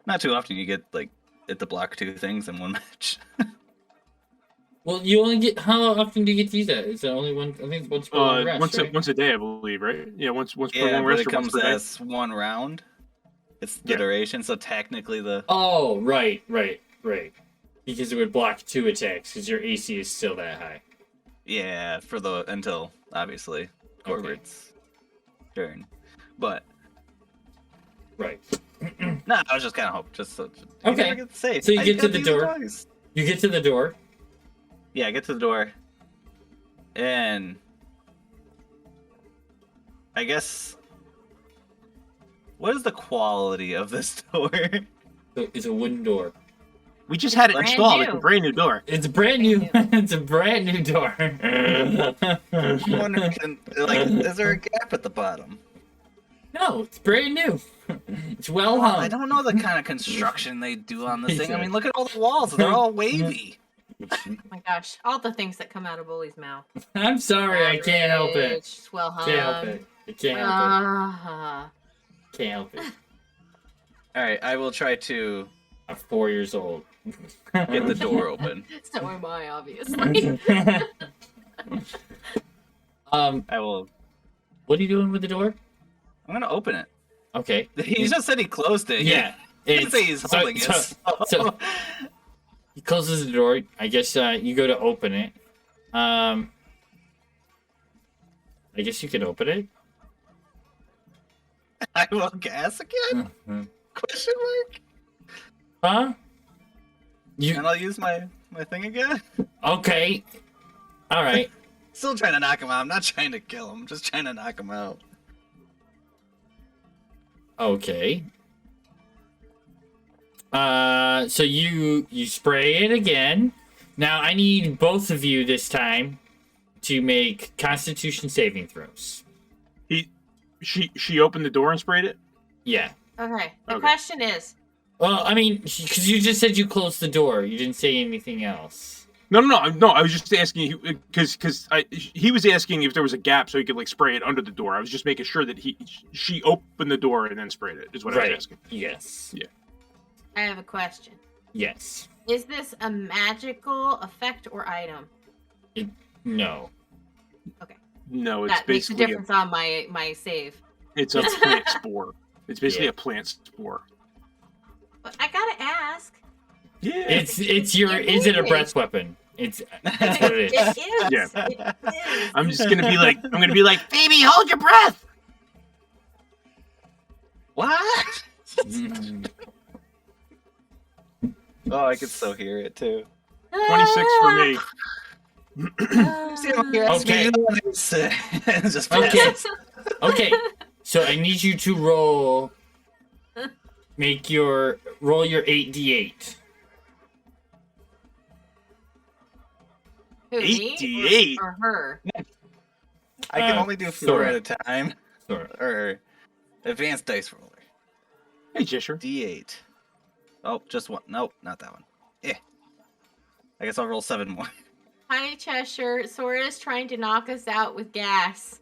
Not too often you get like it to block two things in one match. Well, you only get. How often do you get to use that? Is it only one? I think it's once per long rest, right? Once a day, I believe, right? Yeah, once per Yeah, long but rest it or once comes per day. as one round. It's the Yeah. duration, so technically the Oh, right. Because it would block 2 attacks, because your AC is still that high. yeah for the until obviously Gorbert's turn. But Right. no, I was just kind of hoping just so. You Okay. never get to say. So you I get to got the these door. twice. You get to the door. Yeah, I get to the door, and I guess what is the quality of this door? It's a wooden door. We just had it Brand installed. new. It's a brand new door. It's a brand new. It's a brand new door. I'm wondering, is there a gap at the bottom? No, it's brand new. It's well hung. I don't know the kind of construction they do on this thing. I Yeah. mean, look at all the walls; they're all wavy. Oh my gosh, all the things that come out of Bully's mouth. I'm sorry, I can't help it. Average, Well hung. Can't help it. I can't help Uh-huh. it. Can't help it. All right, I will try to I'm 4 years old. get the door open. So am I, obviously. I will. What are you doing with the door? I'm gonna open it. Okay. He just said he closed it. Yeah. He didn't say he's holding it. so- He closes the door. I guess you go to open it. I guess you can open it. I will guess again? Question mark? Huh? And I'll use my thing again? Okay. All right. Still trying to knock him out. I'm not trying to kill him. I'm just trying to knock him out. Okay. So you spray it again. Now I need both of you this time to make Constitution saving throws. She opened the door and sprayed it. Yeah. Okay. The Okay. question is, Well, I mean, because you just said you closed the door. You didn't say anything else. No. I was just asking because he was asking if there was a gap so he could like spray it under the door. I was just making sure that she opened the door and then sprayed it. Is what I was asking. Yes. Yeah. I have a question. Yes. Is this a magical effect or item? No. No, it's That makes a basically difference on my save. it's a plant spore. It's basically Yeah. a plant spore. But I gotta ask. Yeah. It's your. Is it a breath weapon? That's what it is. It is. Yeah. It is. I'm gonna be like, Baby, hold your breath. What? Mm. Oh, I could still hear it too. 26 for me. See, Okay. Just Okay. Okay. So I need you to roll your 8d8. Who, me 88. or her? I can only do 4 Sora. at a time. Sora. Or advanced dice roller. Hey, Jisher. D8. Oh, just one. Nope, not that one. I guess I'll roll 7 more. Hi, Cheshire. Sora is trying to knock us out with gas.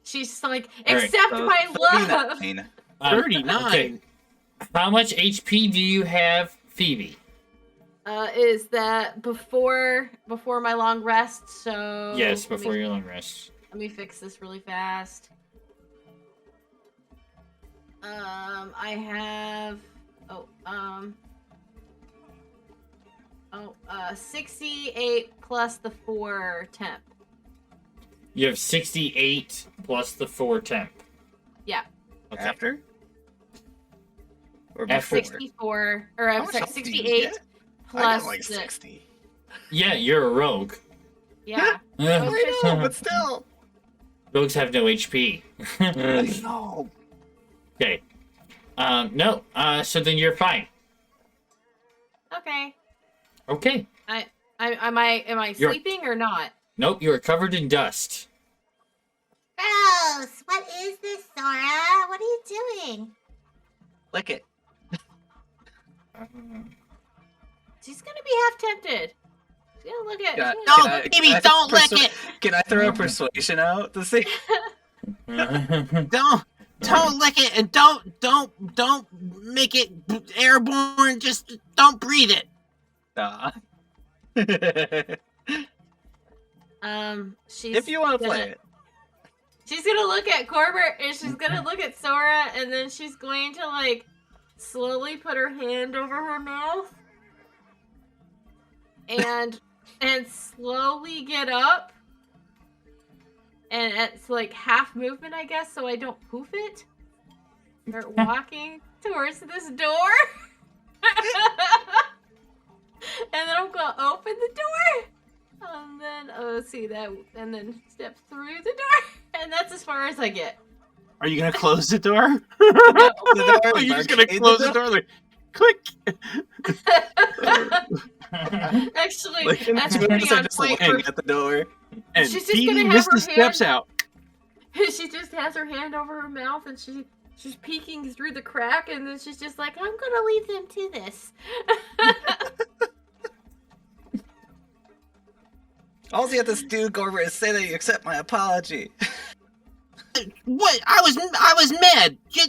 She's just like, All right, accept So my love. 39. 39. Okay. How much HP do you have, Phoebe? Is that before my long rest? So Yes, let before me, your long rest. Let me fix this really fast. I have 68 plus the 4 temp. You have 68 plus the 4 temp. Yeah. Okay. After? Or After. before? 64, or How I'm much sorry, health do you 68 get? I plus got like the 60. Yeah, you're a rogue. yeah. I know, but still. Rogues have no HP. I know. Okay. No. So then you're fine. Okay. Okay. Am I You're- sleeping or not? Nope, you are covered in dust. Gross. What is this, Sora? What are you doing? Lick it. She's gonna be half tempted. She's gonna look at. Can I- she's No, gonna- baby, don't lick it. Can I throw a persuasion out to see? Don't lick it, and don't make it airborne. Just don't breathe it. Nah. She's If you want to gonna- play it. She's gonna look at Gorbert and she's gonna look at Sora and then she's going to like slowly put her hand over her mouth and slowly get up. And it's like half movement, I guess, so I don't poof it. Start walking towards this door. And then I'm gonna open the door. And then see that, and then step through the door, and that's as far as I get. Are you gonna close the door? The door, Are you just gonna barricade close the door? Like, click. Actually, Like, that's the pretty moves are on just point. looking at the door. And She's just Phoebe gonna have missed her the steps hand- out. She just has her hand over her mouth, and she's peeking through the crack, and then she's just like, "I'm gonna leave them to this." All you have to do, Gorbert, is say that you accept my apology. What? I was mad. You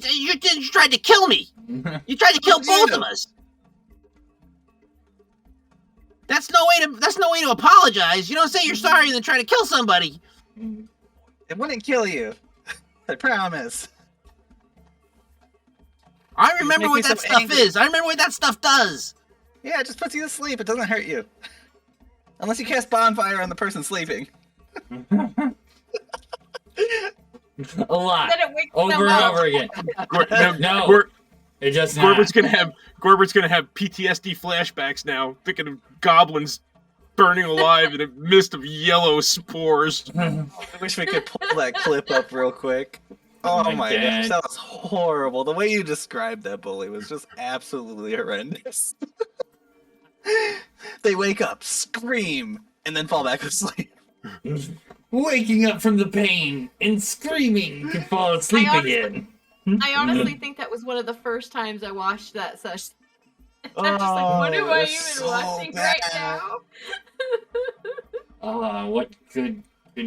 tried to kill me. You tried to kill What did you both of do? us. That's no way to apologize. You don't say you're sorry and then try to kill somebody. It wouldn't kill you. I promise. I remember make what me that so stuff angry. is. I remember what that stuff does. Yeah, it just puts you to sleep. It doesn't hurt you. Unless you cast bonfire on the person sleeping. A lot. Then it wakes Over them and up. over again. No. Gor- It does not. Gorbert's gonna have PTSD flashbacks now, thinking of goblins burning alive in a mist of yellow spores. I wish we could pull that clip up real quick. Oh my my God. gosh, that was horrible. The way you described that bully was just absolutely horrendous. They wake up, scream, and then fall back asleep. Waking up from the pain and screaming to fall asleep again. I honestly think that was one of the first times I watched that session. I'm just like, what am I even that's so watching bad. right now? Oh, what good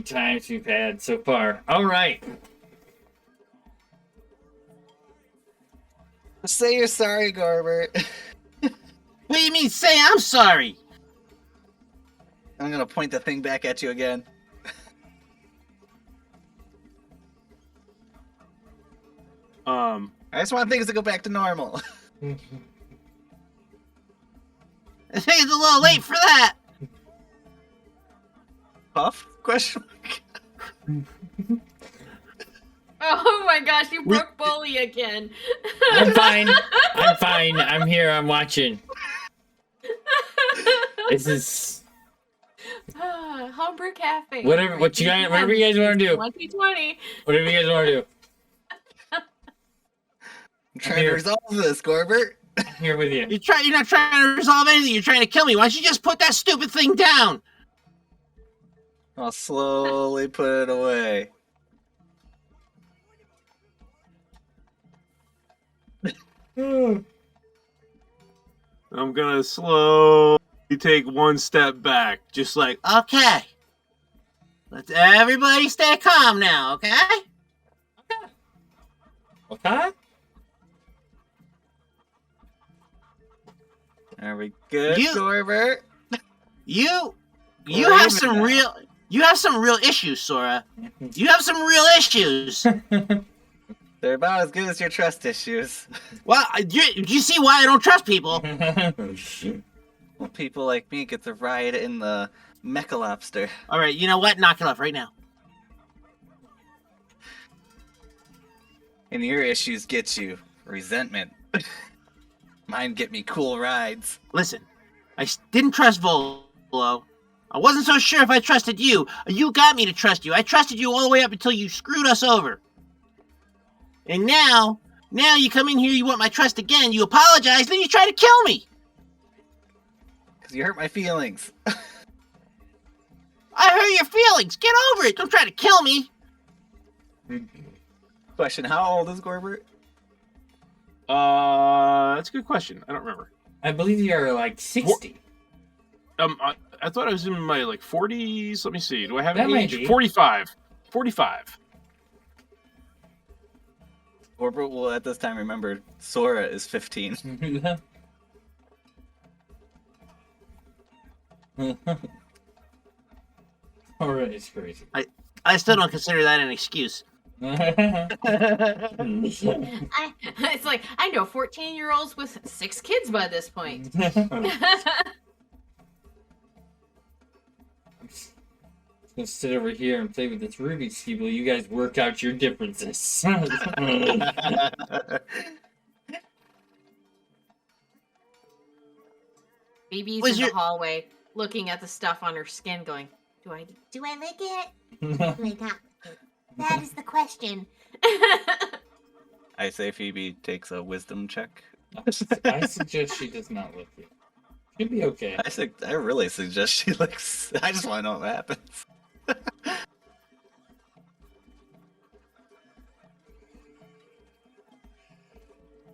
times we've had so far. All right. Say you're sorry, Gorbert. What do you mean? Say I'm sorry. I'm gonna point the thing back at you again. I just want things to go back to normal. I think it's a little late for that. Puff? Question mark. Oh my gosh, you broke bully again. I'm fine. I'm fine. I'm here. I'm watching. This is Homebrew Cafe. whatever. What you guys? Whatever you guys want to do. 2020. Whatever you guys want to do. I'm trying to resolve this, Gorbert. I'm here with you. You're not trying to resolve anything. You're trying to kill me. Why don't you just put that stupid thing down? I'll slowly put it away. I'm gonna slowly take one step back, just like Okay. Let's everybody stay calm now, okay? Okay. Are we good, You- Gorbert? You We're have even some now. real issues, Sora. You have some real issues. They're about as good as your trust issues. Well, you see why I don't trust people. Well, people like me get to ride in the mecha lobster. All right, you know what? Knock it off right now. And your issues get you resentment. Mine get me cool rides. Listen, I didn't trust Volo. I wasn't so sure if I trusted you. You got me to trust you. I trusted you all the way up until you screwed us over. And now you come in here, you want my trust again, you apologize, then you try to kill me. Because you hurt my feelings. I hurt your feelings. Get over it. Don't try to kill me. Question, how old is Gorbert? that's a good question. I don't remember. I believe you're like 60. I thought I was in my like 40s. Let me see. Do I have That an might age? be. 45. 45. Gorbert will at this time remember Sora is 15. Alright, it's crazy. I still don't consider that an excuse. It's like I know 14-year-olds with 6 kids by this point. I'm just gonna sit over here and play with this Rubik's Cube while you guys work out your differences. Baby's Was in your- the hallway looking at the stuff on her skin going, Do I lick it? Do I not lick it? That is the question. I say Phoebe takes a wisdom check. I suggest she does not look it. She'll be okay. I really suggest she looks. I just want to know what happens.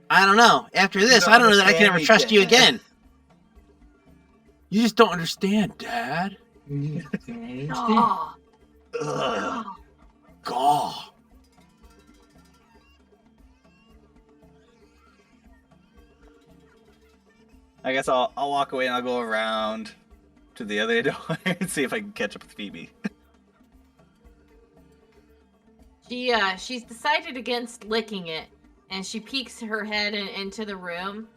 I don't know. After this, don't I don't know that I can ever understand trust me, you Dad. again. You just don't understand, Dad. oh, Ugh. Gaw. I guess I'll walk away and I'll go around to the other door and see if I can catch up with Phoebe. she's decided against licking it, and she peeks her head into the room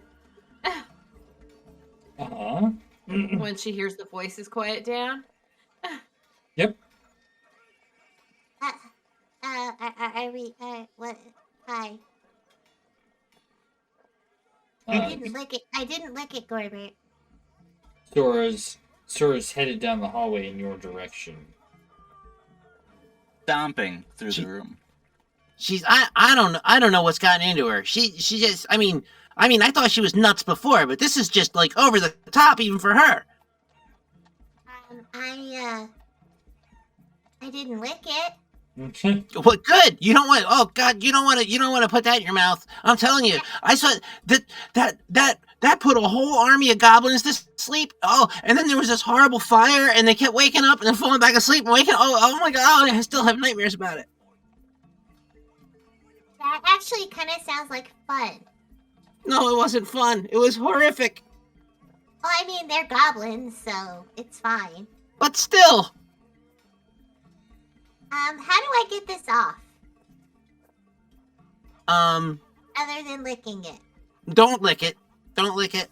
Uh-huh. when she hears the voices quiet down. Yep. What? Hi. Uh, I didn't lick it, Gorbert. Sora's headed down the hallway in your direction. Stomping through the room. She's I don't know what's gotten into her. She just I mean I thought she was nuts before, but this is just like over the top even for her. I didn't lick it. What good? You don't want oh god, you don't want to put that in your mouth. I'm telling you. I saw that put a whole army of goblins to sleep. Oh, and then there was this horrible fire and they kept waking up and then falling back asleep and waking oh my god, I still have nightmares about it. That actually kind of sounds like fun. No, it wasn't fun. It was horrific. Well, I mean, they're goblins, so it's fine. But still. How do I get this off? Other than licking it. Don't lick it. Don't lick it.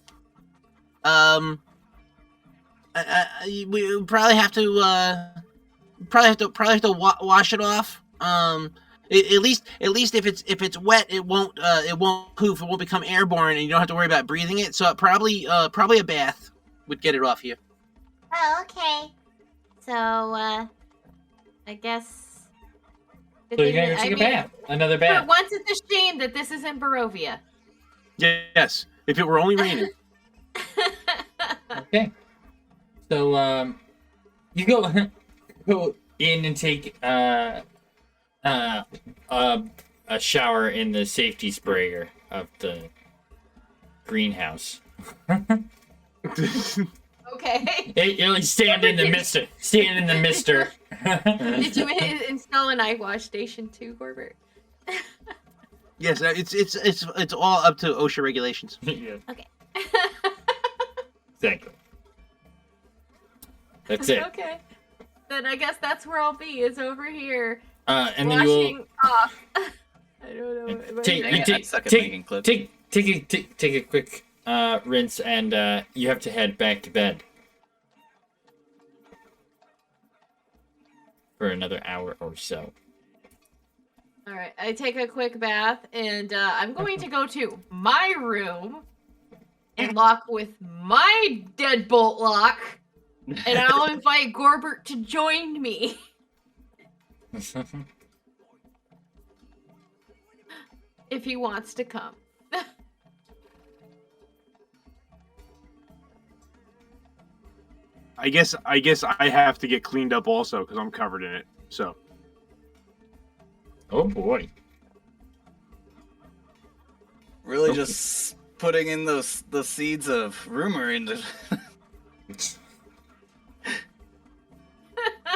We probably have to wash it off. At least if it's wet, it won't poof. It won't become airborne, and you don't have to worry about breathing it. So probably a bath would get it off you. Oh, okay. So, I guess. So you're gonna go take a bath. Another For bath. once, it's a shame that this is in Barovia. Yes. If it were only raining. Okay. So you go go in and take a shower in the safety sprayer of the greenhouse. Okay. You're like stand in the mister. Stand in the mister. Did you install an eye wash station too, Gorbert? Yes, it's all up to OSHA regulations. Yeah, Okay. exactly. That's it. Okay. Then I guess that's where I'll be. Is over here. And then you Washing off. I don't know. Am I take here? you I suck at making clips. take a quick rinse, and you have to head back to bed for another hour or so. All right. I take a quick bath, and I'm going to go to my room and lock with my deadbolt lock, and I'll invite Gorbert to join me. If he wants to come. I guess I have to get cleaned up also because I'm covered in it. So Oh boy. Really just putting in the seeds of rumor into.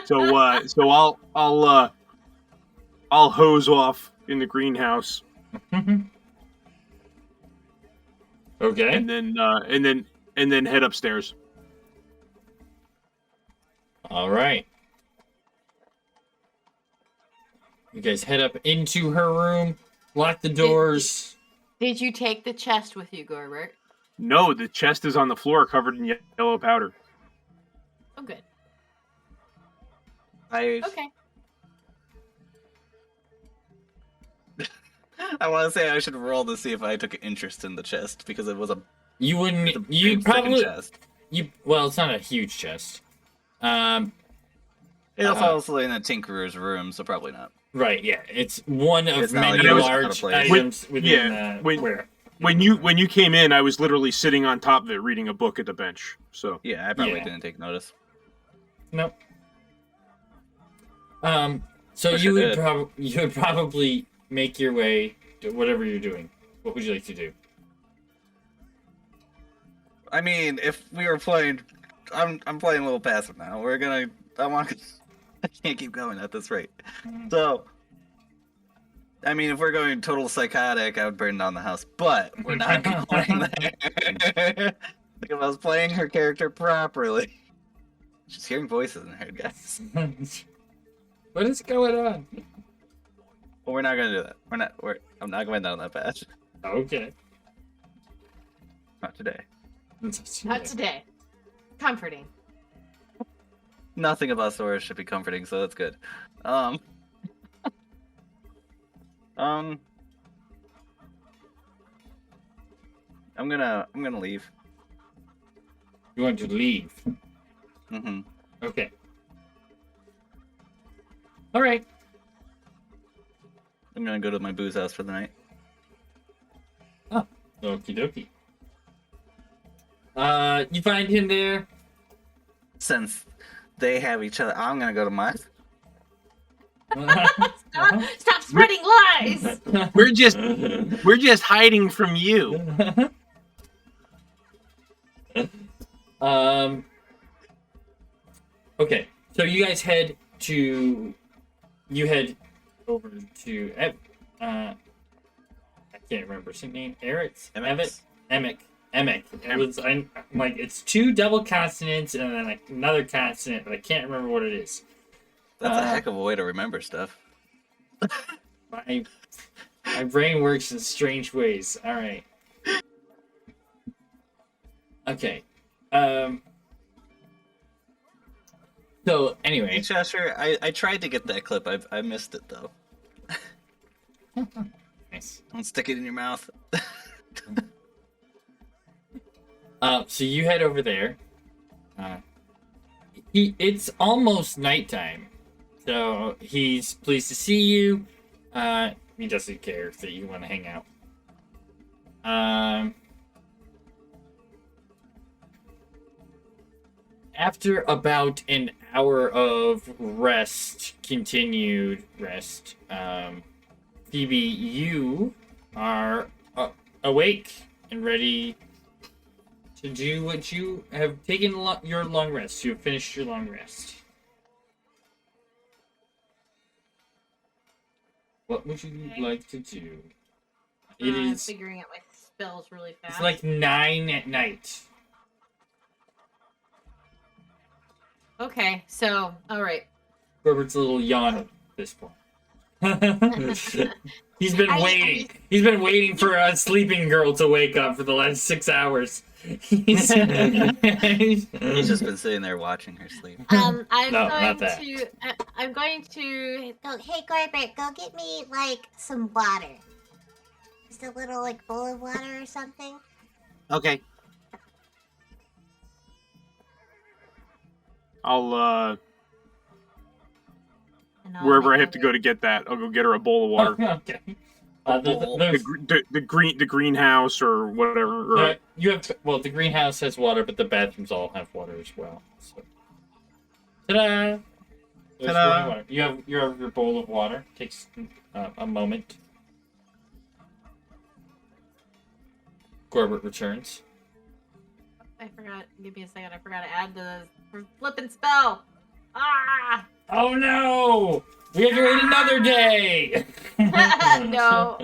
so I'll hose off in the greenhouse Okay. and then head upstairs. All right. You guys head up into her room, lock the doors. Did you take the chest with you, Gorbert? No, the chest is on the floor covered in yellow powder. Oh, good. I Okay. want to say I should roll to see if I took an interest in the chest because it was a You wouldn't. big You second probably. chest. Well, it's not a huge chest. It's also in a tinkerer's room, so probably not. Right. Yeah. It's one of It's not many like it was large out of place. items within. when- When you came in, I was literally sitting on top of it reading a book at the bench. So Yeah, I probably Yeah. didn't take notice. Nope. So Wish you I would did. probably make your way to whatever you're doing. What would you like to do? I mean, if we were playing, I'm playing a little passive now. I can't keep going at this rate. So, I mean, if we're going total psychotic, I would burn down the house. But we're not going there. Like if I was playing her character properly. She's hearing voices in her head, guys. What is going on? But we're not gonna do that. I'm not going down that path. Okay. Not today. Not today. Comforting. Nothing about Sora should be comforting, so that's good. I'm gonna leave. You want to leave? Mm-hmm. Okay. All right. I'm gonna go to my booze house for the night. Okie dokie. You find him there. Since they have each other, I'm gonna go to mine. Stop spreading lies! We're just hiding from you. Okay, so you guys head over to I can't remember his name. Eric's Emic. I'm like, it's two double consonants and then like another consonant, but I can't remember what it is. That's a heck of a way to remember stuff. My brain works in strange ways. All right. Okay. So anyway, Hey, Cheshire, I tried to get that clip. I missed it though. nice. Don't stick it in your mouth. So you head over there. It's almost nighttime, so he's pleased to see you. He doesn't care that you want to hang out. After about an hour of rest, continued rest. Phoebe, you are awake and ready to do what you have taken your long rest. You have finished your long rest. What would you like to do? It is figuring out my spells really fast. It's like 9 at night. Okay, so all right. Gorbert's a little yawn at this point. He's been waiting. He's been waiting for a sleeping girl to wake up for the last 6 hours. He's just been sitting there watching her sleep. I'm not going that. to Go, hey, Gorbert, go get me, like, some water. Just a little, like, bowl of water or something. Okay. I'll and I'll wherever I make have to go to get that, I'll go get her a bowl of water. Okay. There's, The greenhouse or whatever. Or, you have the greenhouse has water, but the bathrooms all have water as well. So. Ta-da! There's Ta-da! running water. You have your bowl of water. Takes a moment. Gorbert returns. I forgot. Give me a second. I forgot to add the flippin' spell. Ah! Oh no! We have to wait another day. No.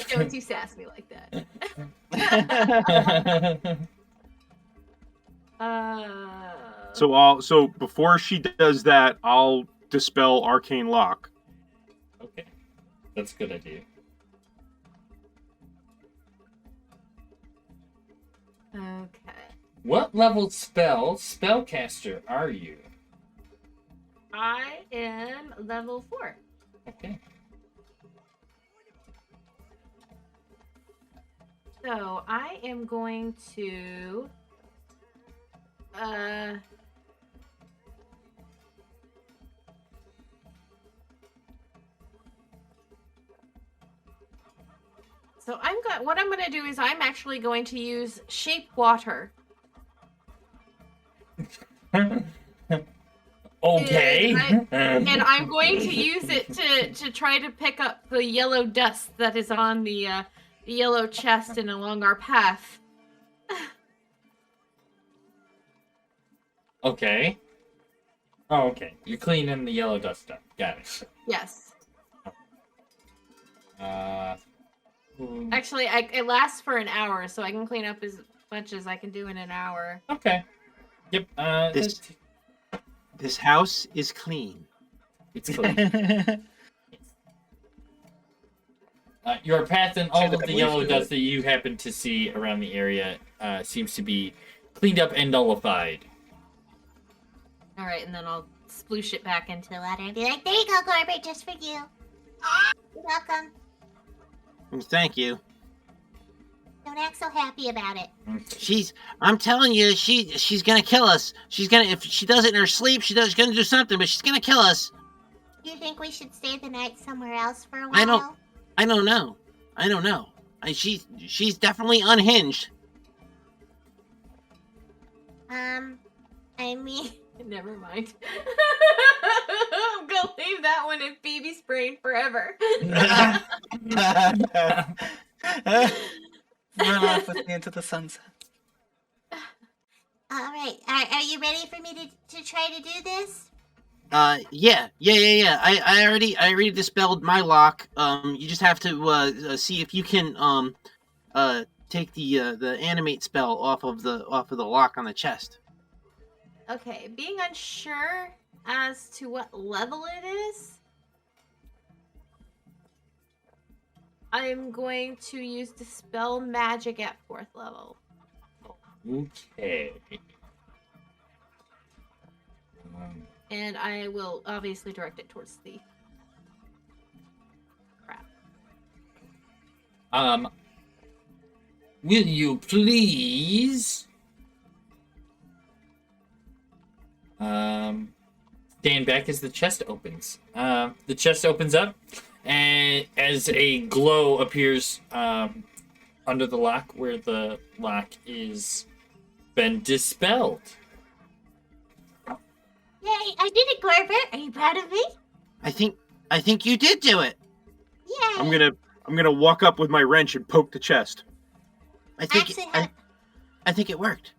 Don't you sass me like that. So before she does that, I'll dispel arcane lock. Okay, that's a good idea. Okay. What level spellcaster are you? I am level 4. Okay. So I am going to what I'm gonna do is I'm actually going to use shape water. Okay. And I'm going to use it to try to pick up the yellow dust that is on the yellow chest and along our path. Okay. Oh, okay. You're cleaning the yellow dust up. Got it. Yes. Actually, it lasts for an hour, so I can clean up as much as I can do in an hour. Okay. Yep. This house is clean. It's clean. Your path and all of the yellow dust that you happen to see around the area seems to be cleaned up and nullified. All right, and then I'll sploosh it back into The water and be like, there you go, Gorbert, just for you. You're welcome. Thank you. Don't act so happy about it. I'm telling you, she's gonna kill us. If she does it in her sleep, she's gonna do something, but she's gonna kill us. Do you think we should stay the night somewhere else for a while? I don't know. She's definitely unhinged. I mean, Never mind. I'm gonna leave that one in Phoebe's brain forever. Run off with me into the sunset. all right. Are you ready for me to try to do this? Yeah. I already dispelled my lock. You just have to see if you can take the animate spell off of the lock on the chest. Okay, being unsure as to what level it is, I'm going to use Dispel Magic at 4th level. Okay. And I will obviously direct it towards the crap. Will you please stand back as the chest opens. The chest opens up, and as a glow appears under the lock where the lock is been dispelled. Hey, I did it, Gorbert. Are you proud of me? I think you did do it. Yeah. I'm gonna walk up with my wrench and poke the chest. I think Actually, I think it worked.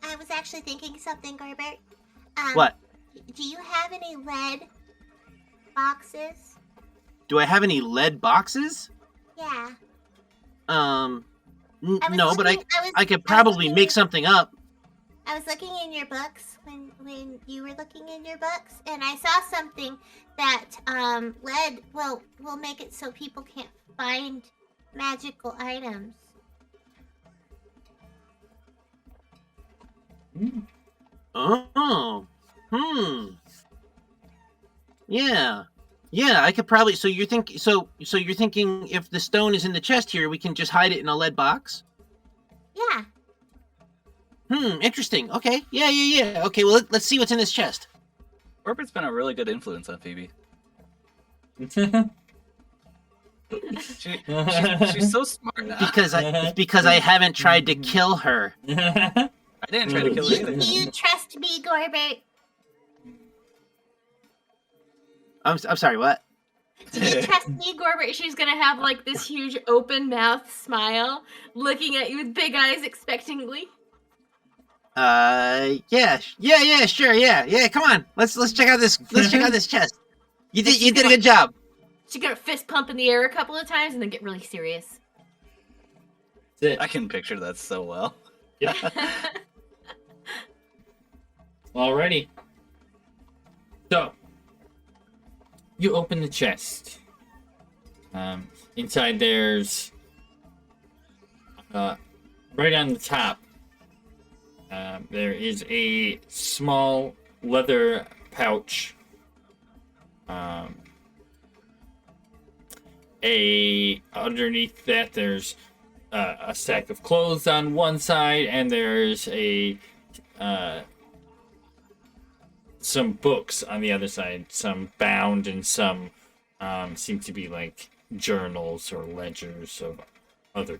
I was actually thinking something, Gorbert. What? Do you have any lead boxes? Do I have any lead boxes? Yeah. No, was but looking- I could was probably looking make in- something up. I was looking in your books when you were looking in your books, and I saw something that lead will make it so people can't find magical items. Oh. Yeah. Yeah, I could probably so you're thinking if the stone is in the chest here, we can just hide it in a lead box? Yeah. Interesting. Okay. Yeah. Okay, well let's see what's in this chest. Gorbert's been a really good influence on Phoebe. She's so smart now. Because I haven't tried to kill her. I didn't try to kill her either. Do you trust me, Gorbert? I'm sorry, what? Do you trust me? Me, Gorbert, she's gonna have like this huge open mouth smile, looking at you with big eyes expectantly. Yeah, sure, yeah. Come on, let's check out this chest. You did a good job. She's gonna fist pump in the air a couple of times and then get really serious. That's it. I can picture that so well. Yep. Alrighty. So, you open the chest. Inside there's, right on the top, there is a small leather pouch. Underneath that there's a stack of clothes on one side, and there's some books on the other side, some bound and some seem to be like journals or ledgers of other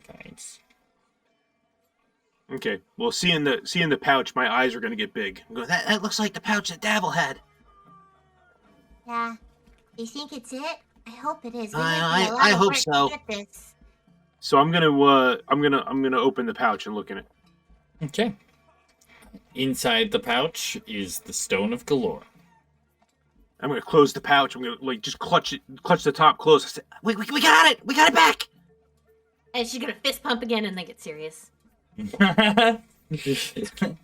kinds. Okay. Well, seeing the pouch, my eyes are gonna get big. I'm going, that looks like the pouch that Davil had. Yeah. You think it's it? I hope it is. I hope so. Get this. So I'm gonna open the pouch and look in it. Okay. Inside the pouch is the Stone of Galore. I'm gonna close the pouch. I'm gonna just clutch the top close. I say, We got it. We got it back. And she's gonna fist pump again and then get serious.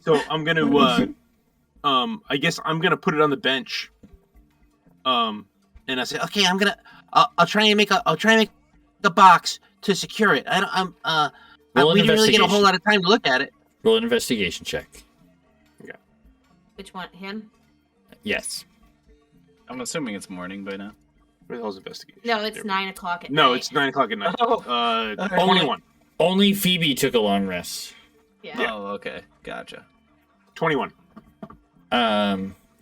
so I'm gonna I guess I'm gonna put it on the bench. And I say, okay, I'll try and make a box to secure it. We didn't really get a whole lot of time to look at it. Roll an investigation check. Which one? Him? Yes. I'm assuming it's morning by now. Where the hell's investigation? No, it's There. 9 o'clock at No, night. it's 9 o'clock at night. Oh. 21. Only Phoebe took a long rest. Yeah. Oh, okay. Gotcha. 21.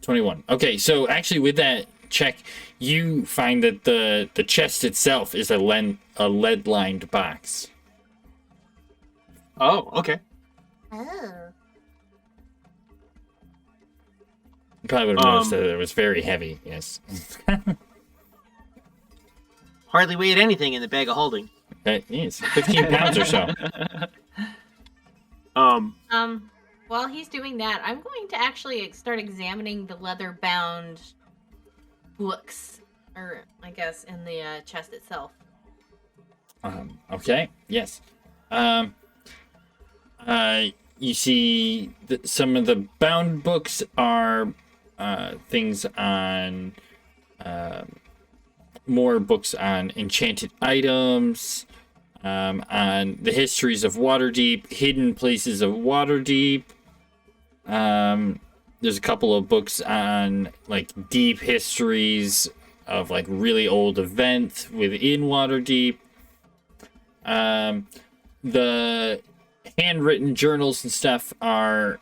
21. Okay, so actually with that check, you find that the chest itself is a lead-lined box. Oh, okay. Oh. You probably would have noticed that it was very heavy, yes. Hardly weighed anything in the bag of holding. That is 15 pounds or so. While he's doing that, I'm going to actually start examining the leather-bound books, or I guess in the chest itself. Okay, yes. You see some of the bound books are things on more books on enchanted items, on the histories of Waterdeep, hidden places of Waterdeep. There's a couple of books on like deep histories of like really old events within Waterdeep. The handwritten journals and stuff are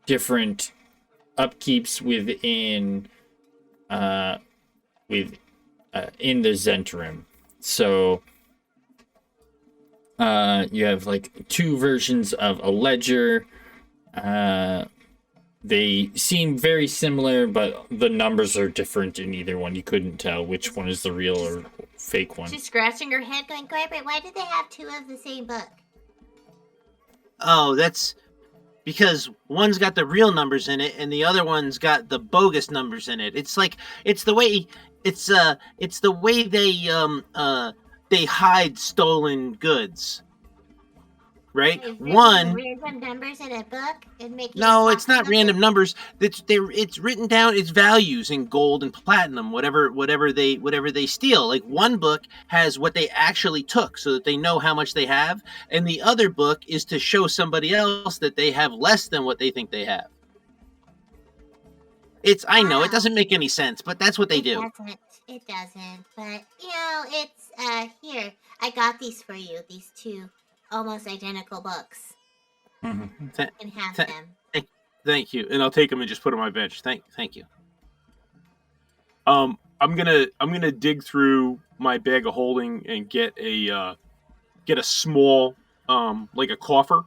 different upkeeps within in the Zentrum. So you have like two versions of a ledger, They seem very similar, but the numbers are different in either one. You couldn't tell which one is the real or fake one. She's scratching her head going, Gorbert, why did they have two of the same book? Oh, that's because one's got the real numbers in it and the other one's got the bogus numbers in it. It's the way they hide stolen goods. Right? One random numbers in a book and making No, it's not random numbers. It's written down its values in gold and platinum, whatever they steal. Like one book has what they actually took so that they know how much they have, and the other book is to show somebody else that they have less than what they think they have. I know it doesn't make any sense, but that's what they do. It doesn't. But it's here. I got these for you. These two almost identical books. And have them. Thank you, and I'll take them and just put them on my bench. Thank you. I'm gonna dig through my bag of holding and get a small like a coffer,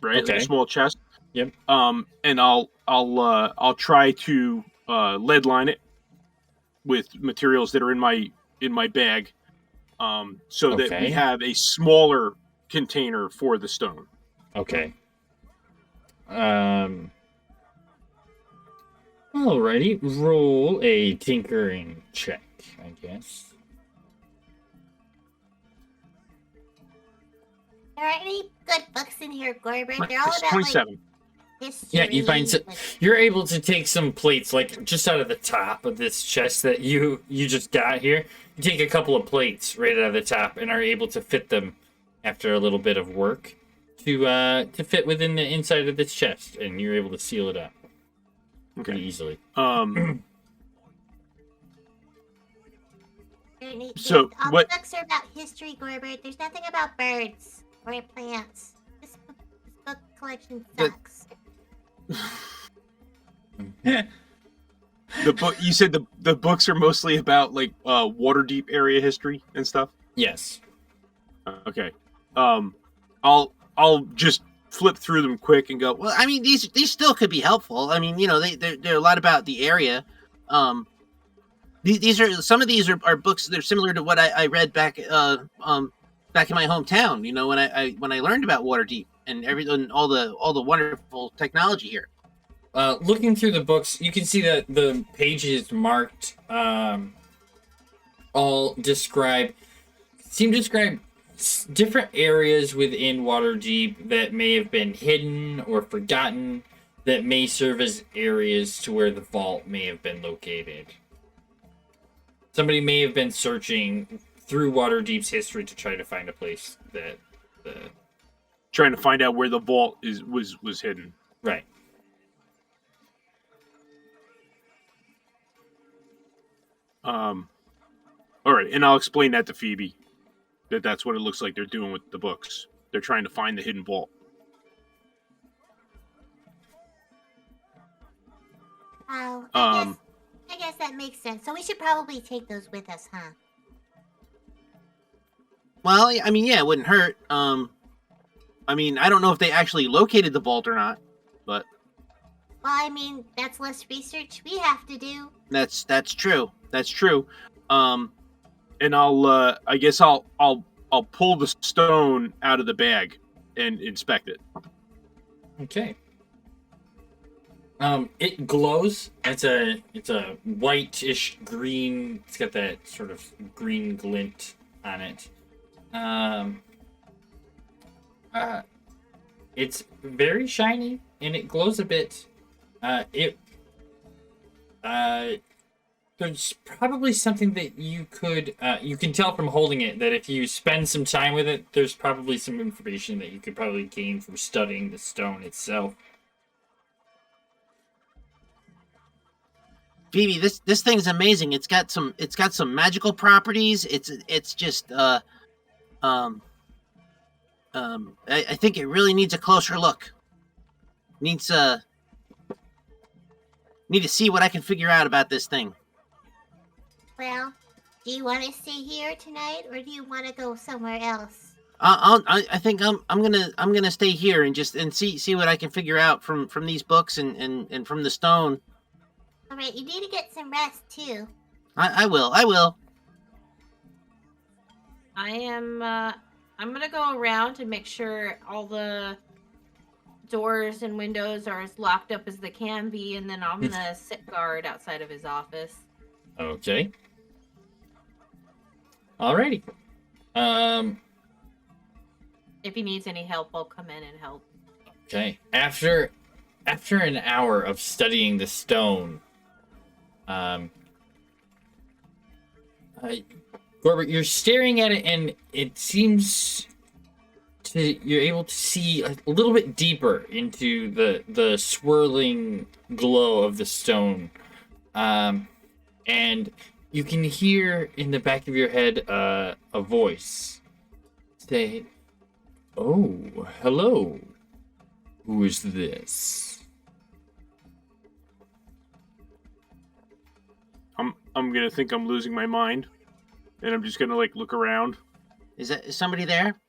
right? Okay. Like a small chest. Yep. And I'll try to lead line it with materials that are in my bag, so that we have a smaller container for the stone. Okay. Alrighty. Roll a tinkering check, I guess. There aren't any good books in here, Gorbert. They're all about 27. History. Yeah, you find you're able to take some plates, like just out of the top of this chest that you just got here. You take a couple of plates right out of the top and are able to fit them after a little bit of work to fit within the inside of this chest, and you're able to seal it up pretty easily. So So all what? the books are about history, Gorbert. There's nothing about birds or plants. This book collection sucks. The book you said the books are mostly about like Waterdeep area history and stuff. Yes. Okay. I'll just flip through them quick and go. Well, I mean, these still could be helpful. I mean, they're a lot about the area. These are some of these are books that are similar to what I read back in my hometown. When I learned about Waterdeep and everything, all the wonderful technology here. Looking through the books, you can see that the pages marked all seem to describe different areas within Waterdeep that may have been hidden or forgotten that may serve as areas to where the vault may have been located. Somebody may have been searching through Waterdeep's history to try to find a place that trying to find out where the vault was hidden. Right. All right, and I'll explain that to Phoebe. That's what it looks like they're doing with the books. They're trying to find the hidden vault. Oh, I guess that makes sense. So we should probably take those with us, huh? Well, I mean, yeah, it wouldn't hurt. I mean, I don't know if they actually located the vault or not, but Well, I mean, that's less research we have to do. that's true. That's true. And I guess I'll pull the stone out of the bag and inspect it. Okay. It glows. It's a whitish green. It's got that sort of green glint on it. It's very shiny and it glows a bit. There's probably something that you can tell from holding it that if you spend some time with it, there's probably some information that you could probably gain from studying the stone itself. Phoebe, this thing's amazing. It's got some magical properties. It's just I think it really needs a closer look. Need to see what I can figure out about this thing. Well, do you want to stay here tonight, or do you want to go somewhere else? I think I'm gonna stay here and just see what I can figure out from these books and from the stone. All right, you need to get some rest too. I will. I'm gonna go around and make sure all the doors and windows are as locked up as they can be, and then I'm gonna sit guard outside of his office. Okay. Alrighty. If he needs any help, I'll come in and help. Okay. After an hour of studying the stone, Gorbert, you're staring at it, and it seems you're able to see a little bit deeper into the swirling glow of the stone, and you can hear in the back of your head a voice say, "Oh, hello. Who is this?" I'm gonna think I'm losing my mind, and I'm just gonna like look around. Is somebody there?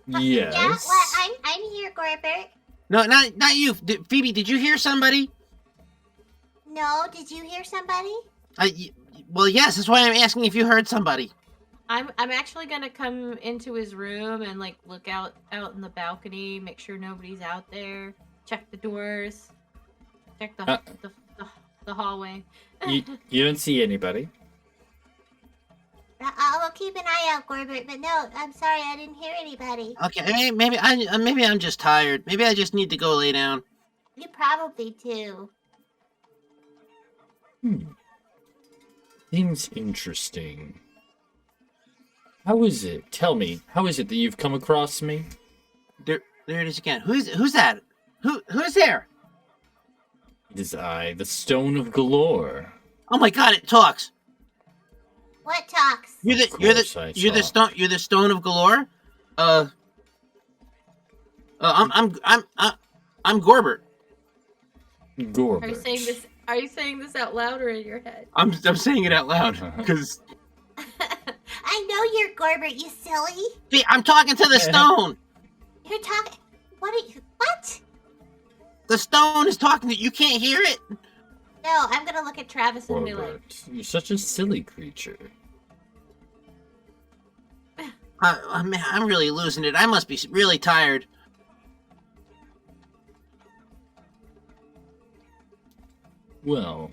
Yes. Yeah, well, I'm here, Gorbert. No, not you, Phoebe. Did you hear somebody? No, did you hear somebody? Well, yes. That's why I'm asking if you heard somebody. I'm actually gonna come into his room and like look out in the balcony, make sure nobody's out there, check the doors, check the hallway. You don't see anybody. I'll keep an eye out, Gorbert. But no, I'm sorry, I didn't hear anybody. Okay, maybe I'm just tired. Maybe I just need to go lay down. You probably do. Seems interesting. How is it? Tell me, how is it that you've come across me? There it is again. Who's that? Who's there? It is I, the Stone of Galore. Oh my God! It talks. What talks? You're the Stone of Galore. I'm Gorbert. Gorbert. Are you saying this out loud or in your head? I'm saying it out loud because I know you're Gorbert, you silly. I'm talking to the stone. You're talking. What? The stone is talking to you. Can't hear it. No, I'm gonna look at Travis and be like, Gorbert, you're such a silly creature. I'm really losing it. I must be really tired. Well,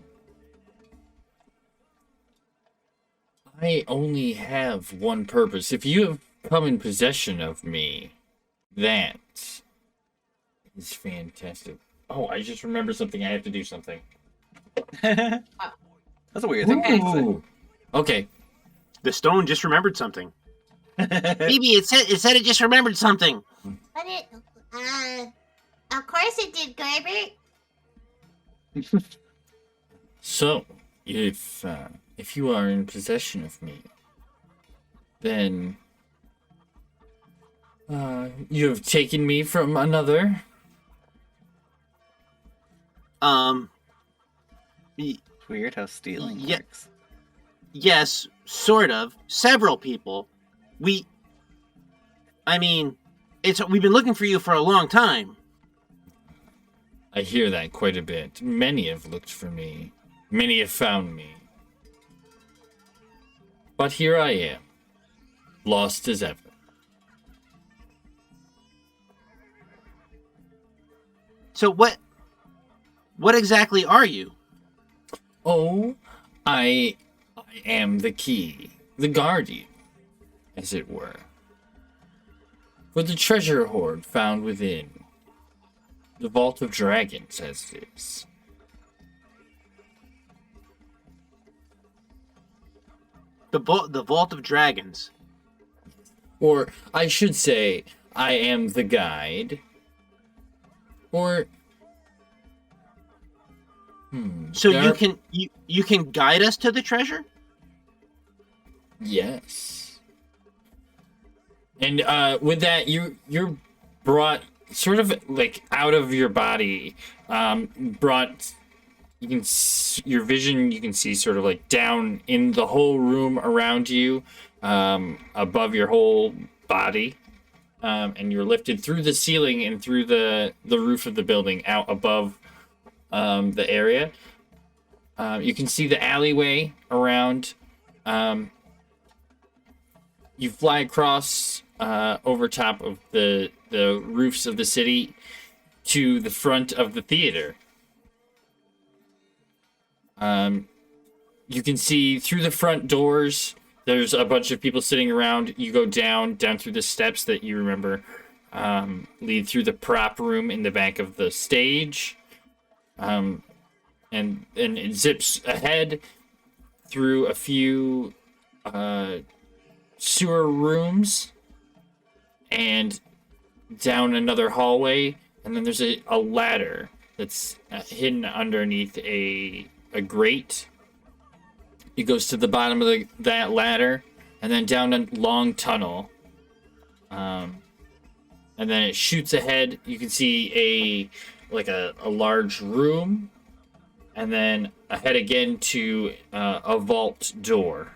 I only have one purpose. If you have come in possession of me, that is fantastic. Oh, I just remembered something. I have to do something. That's a weird thing. Ooh. Okay. the stone just remembered something. Phoebe, it said it just remembered something. But of course it did, Gorbert. So, if you are in possession of me, then you have taken me from another. Weird how stealing Yeah. works. Yes, sort of. Several people. We've been looking for you for a long time. I hear that quite a bit. Many have looked for me. Many have found me. But here I am, lost as ever. So what exactly are you? Oh, I am the key, the guardian, as it were, for the treasure hoard found within the Vault of Dragons, as it is. The Vault of Dragons. Or I should say, I am the guide. Or So there- you can guide us to the treasure? Yes. And with that, you're brought sort of like out of your body. Brought your vision. You can see sort of like down in the whole room around you. above your whole body, and you're lifted through the ceiling and through the roof of the building out above the area. You can see the alleyway around. You fly across over top of the roofs of the city to the front of the theater. You can see through the front doors, there's a bunch of people sitting around. You go down through the steps that you remember lead through the prop room in the back of the stage. And it zips ahead through a few sewer rooms and down another hallway. And then there's a ladder that's hidden underneath a grate. It goes to the bottom of that ladder, and then down a long tunnel. And then it shoots ahead. You can see a large room, and then ahead again to a vault door,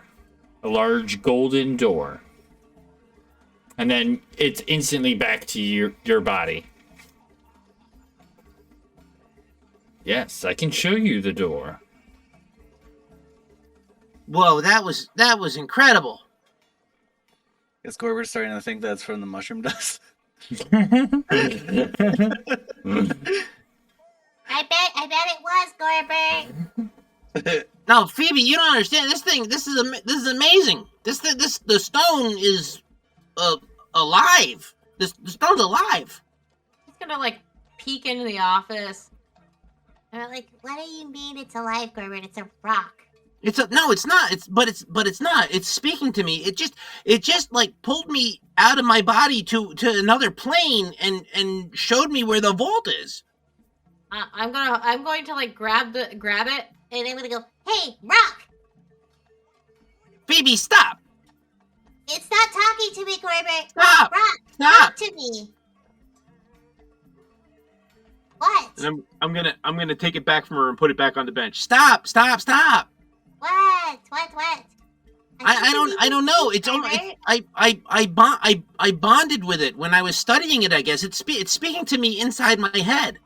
a large golden door. And then it's instantly back to your body. Yes, I can show you the door. Whoa, that was incredible. Is Gorbert's starting to think that's from the mushroom dust? I bet it was, Gorbert. No, Phoebe, you don't understand. This is amazing. The stone is alive. The stone's alive. He's gonna like peek into the office. Like, what do you mean it's alive, Gorbert? It's a rock. No, it's not. It's not. It's speaking to me. It just like pulled me out of my body to another plane and showed me where the vault is. I'm going to like grab it. And I'm gonna go, hey, rock! Phoebe, stop! It's not talking to me, Gorbert. Stop! Rock, Stop! talk to me. What? And I'm gonna take it back from her and put it back on the bench. Stop! What? I don't know. It's only I bonded with it when I was studying it. I guess it's speaking to me inside my head.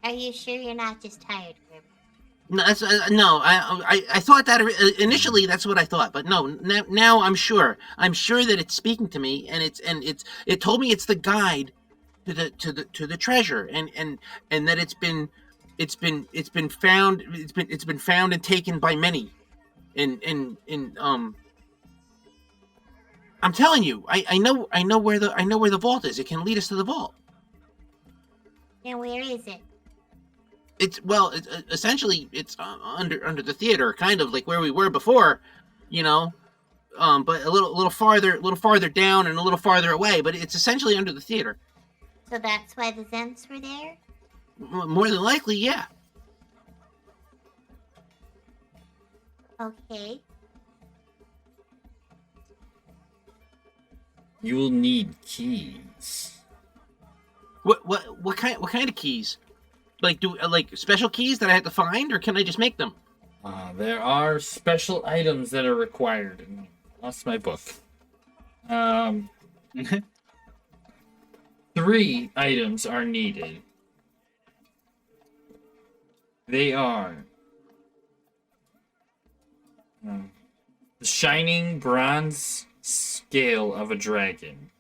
Are you sure you're not just tired, Gorbert? No, that's no. I thought that initially. That's what I thought, but no. Now I'm sure. I'm sure that it's speaking to me, and it told me it's the guide to the treasure, and that it's been found. It's been found and taken by many, and I'm telling you, I know where the vault is. It can lead us to the vault. And where is it? Essentially it's under the theater, kind of like where we were before, but a little farther down and a little farther away. But it's essentially under the theater. So that's why the Zents were there? More than likely, yeah. Okay. You will need keys. What kind of keys? Like special keys that I have to find, or can I just make them? There are special items that are required. Lost my book. 3 items are needed. They are the shining bronze scale of a dragon,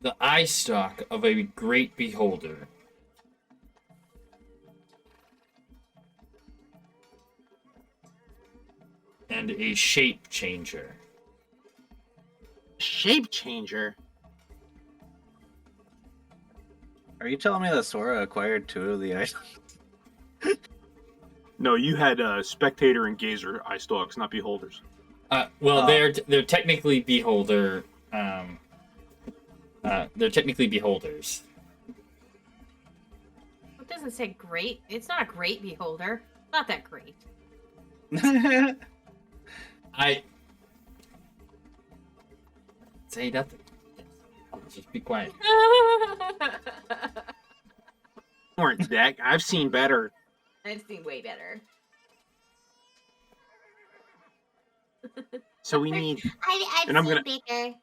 the eye stalk of a great beholder, and a shape changer. Shape changer? Are you telling me that Sora acquired 2 of the items? No, you had spectator and gazer eye stalks, not beholders. They're technically beholder. They're technically beholders. It doesn't say great. It's not a great beholder. Not that great. I say nothing. I'll just be quiet. weren't that. I've seen better. I've seen way better. So we need. I've And I'm seen gonna- bigger.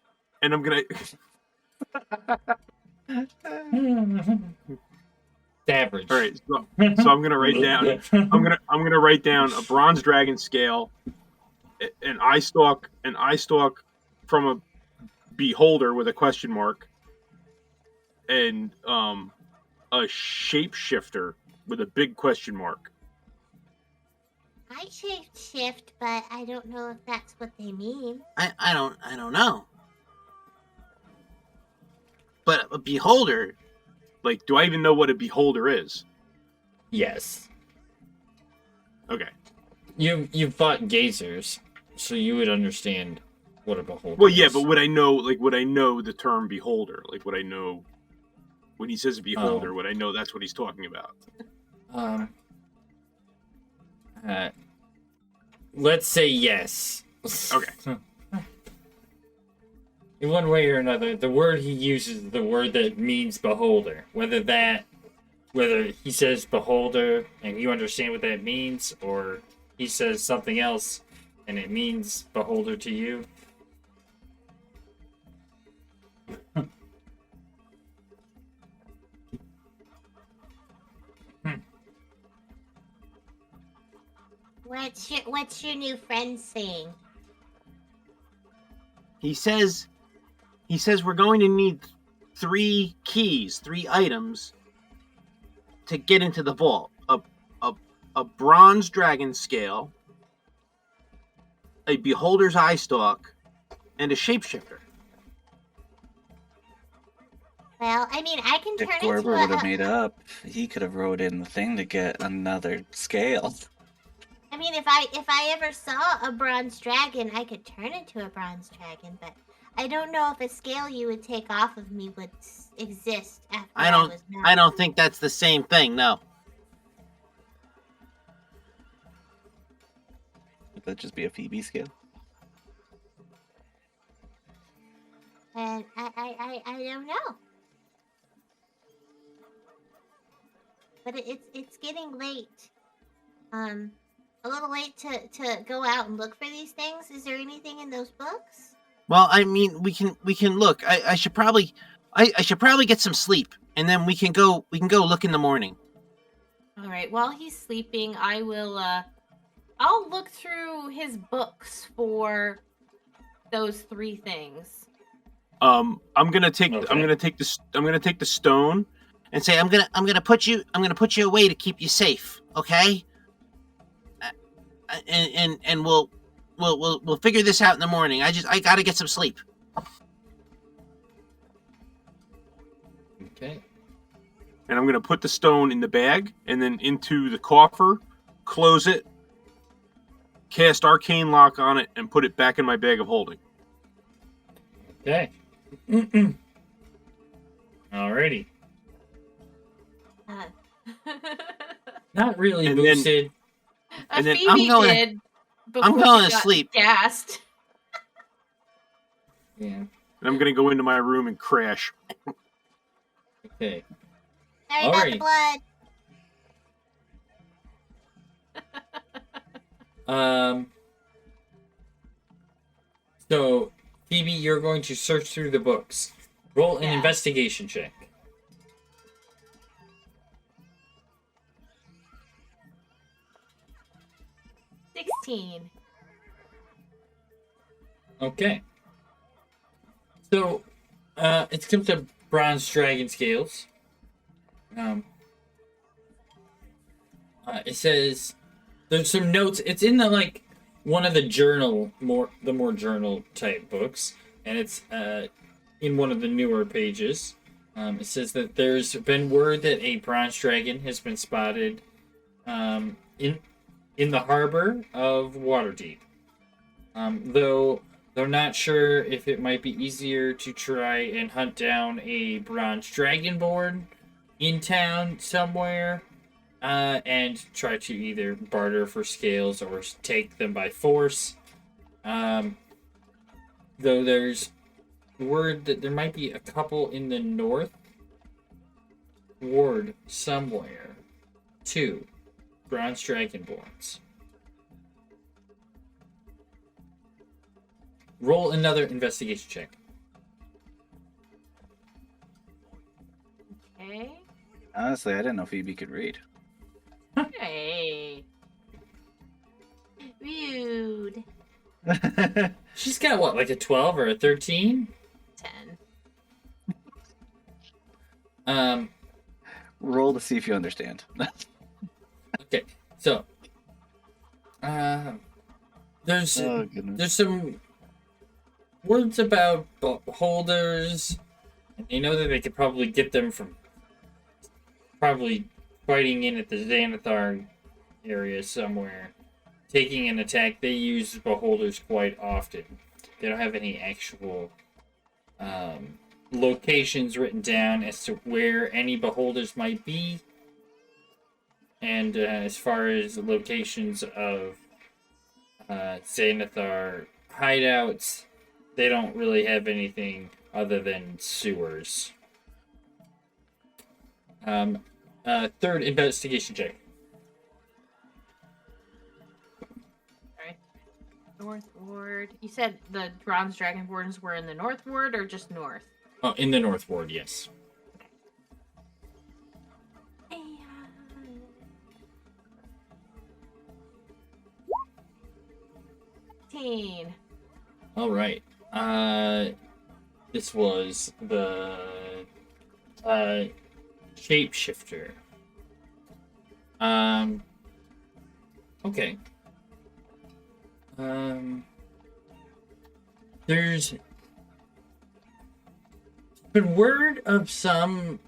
And I'm gonna. Average. All right. So I'm gonna write down. I'm gonna write down a bronze dragon scale, an eye stalk from a beholder with a question mark, and a shapeshifter with a big question mark. I shift, but I don't know if that's what they mean. I don't know. But a beholder. Like, do I even know what a beholder is? Yes. Okay. You've fought gazers, so you would understand what a beholder Well, yeah, is. but would I know the term beholder? Like, would I know when he says beholder? Oh. Would I know that's what he's talking about? Let's say yes. Okay. In one way or another, the word he uses is the word that means beholder. Whether he says beholder and you understand what that means, or he says something else and it means beholder to you. What's your new friend saying? He says we're going to need 3 keys, 3 items to get into the vault. A bronze dragon scale, a beholder's eye stalk, and a shapeshifter. Well, I mean, I can If turn Gorbert into would have a. made up, he could have wrote in the thing to get another scale. I mean, if I ever saw a bronze dragon, I could turn into a bronze dragon, but I don't know if a scale you would take off of me would exist after I don't was I not. don't think that's the same thing. No. Would that just be a Phoebe scale? And I don't know. But it's getting late. A little late to go out and look for these things. Is there anything in those books? Well, I mean, we can look. I should probably get some sleep, and then we can go look in the morning. All right. While he's sleeping, I will. I'll look through his books for those 3 things. I'm gonna take Okay. the stone. And say I'm gonna put you away to keep you safe, okay? And we'll figure this out in the morning. I gotta get some sleep. Okay. And I'm going to put the stone in the bag and then into the coffer, close it, cast arcane lock on it, and put it back in my bag of holding. Okay. Alrighty. Not really And then- boosted. and then Phoebe I'm going- did before I'm going she to got sleep. Gassed. Yeah. And I'm going to go into my room and crash. Okay. Sorry about the Alright. blood. So, Phoebe, you're going to search through the books. Roll an Yeah. investigation check. $16. Okay. So, it comes to bronze dragon scales. It says there's some notes. It's in the one of the more journal type books, and it's in one of the newer pages. It says that there's been word that a bronze dragon has been spotted in the harbor of Waterdeep. Though they're not sure if it might be easier to try and hunt down a bronze dragonborn in town somewhere, and try to either barter for scales or take them by force. Though there's word that there might be a couple in the north ward somewhere. 2 bronze dragonborns. Roll another investigation check. Okay. Honestly, I didn't know Phoebe could read. Hey. Rude. She's got what, like a 12 or a 13? 10. Roll to see if you understand. Okay, so there's Oh, goodness. there's some words about beholders, and you know that they could probably get them from probably fighting in at the Xanathar area somewhere, taking an attack. They use beholders quite often. They don't have any actual locations written down as to where any beholders might be. And as far as locations of Xanathar hideouts, they don't really have anything other than sewers. Third investigation check. Sorry. North Ward. You said the bronze dragonborns were in the North Ward or just north? Oh, in the North Ward, yes. All right. This was the shapeshifter. Okay. There's been word of some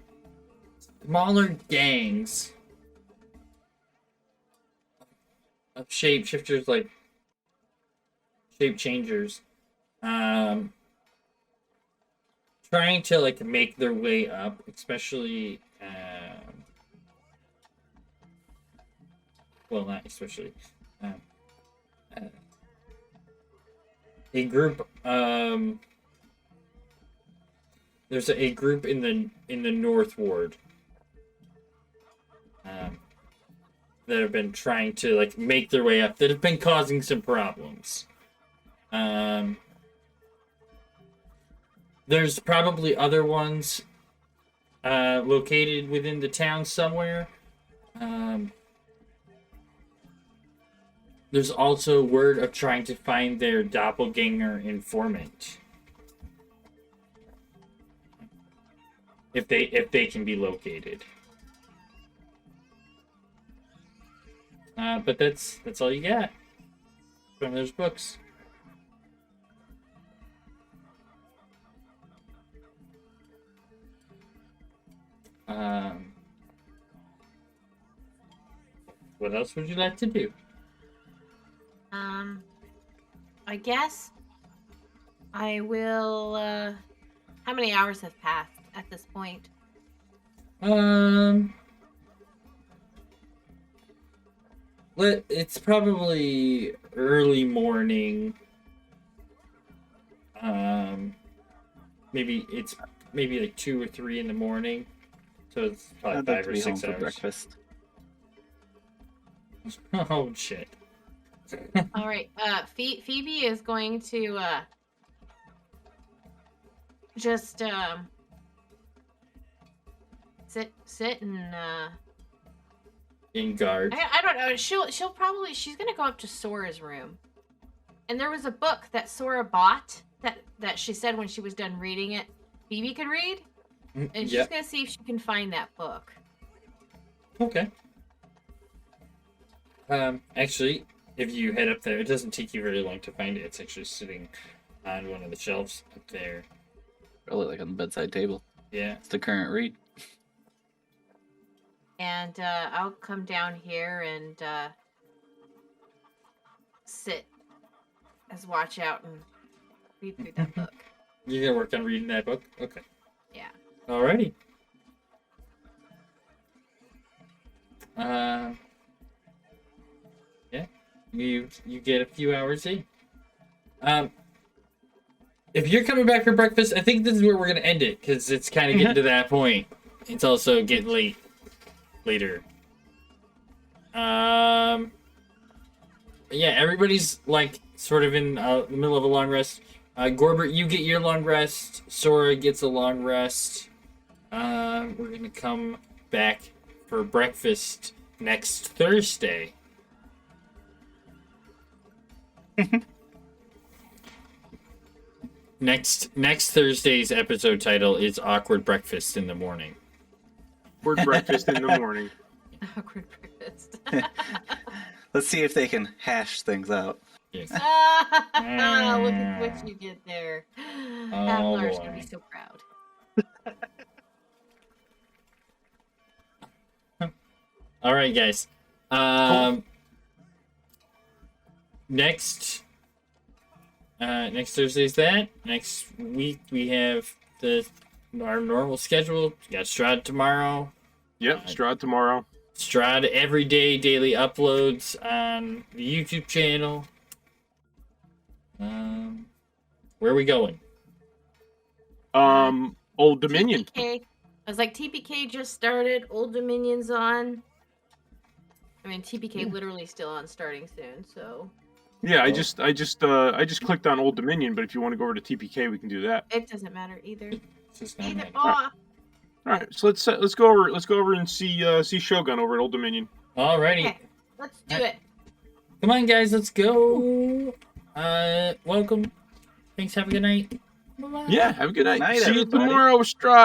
smaller gangs of shapeshifters, like shape changers, trying to like make their way up, especially well, not especially a group there's a group in the North Ward that have been trying to like make their way up, that have been causing some problems. There's probably other ones located within the town somewhere. There's also word of trying to find their doppelganger informant. If they can be located. But that's all you got from those books. What else would you like to do? I guess I will, how many hours have passed at this point? It's probably early morning. Maybe it's like 2 or 3 in the morning. So it's probably I'd like 5 to or be 6 home for hours. breakfast. Oh shit. All right. Phoebe is going to just sit and In guard. I don't know. She'll probably, she's gonna go up to Sora's room, and there was a book that Sora bought that she said when she was done reading it, Phoebe could read, and she's gonna see if she can find that book. Okay. Actually, if you head up there, it doesn't take you very long to find it. It's actually sitting on one of the shelves up there. Probably like on the bedside table. Yeah. It's the current read. And I'll come down here and sit as watch out and read through that book. You're gonna work on reading that book? Okay. Yeah. Alrighty. Yeah. You get a few hours in. If you're coming back for breakfast, I think this is where we're gonna end it, because it's kind of getting to that point. It's also getting later. Yeah, everybody's like sort of in the middle of a long rest. Gorbert, you get your long rest. Sora gets a long rest. We're gonna come back for breakfast next Thursday. Next Thursday's episode title is Awkward Breakfast in the Morning. Awkward breakfast in the morning. Awkward breakfast. Let's see if they can hash things out. Yes. Look at what you did there. Avalar's gonna be so proud. All right, guys. Cool. Next Thursday's that. Next week we have our normal schedule. We got Strahd tomorrow. Yep, Strahd tomorrow. Strahd every day, daily uploads on the YouTube channel. Where are we going? Old Dominion. TPK. I was like, TPK just started. Old Dominion's on. I mean, TPK literally still on, starting soon. So. Yeah, I just clicked on Old Dominion, but if you want to go over to TPK, we can do that. It doesn't matter either. It's just not Either mine. or. All right, so let's go over and see Shogun over at Old Dominion. Alrighty. Okay, let's do it. Come on, guys, let's go. Welcome. Thanks. Have a good night. Bye-bye. Yeah, have a good night. Night, See you everybody. tomorrow, Strahd.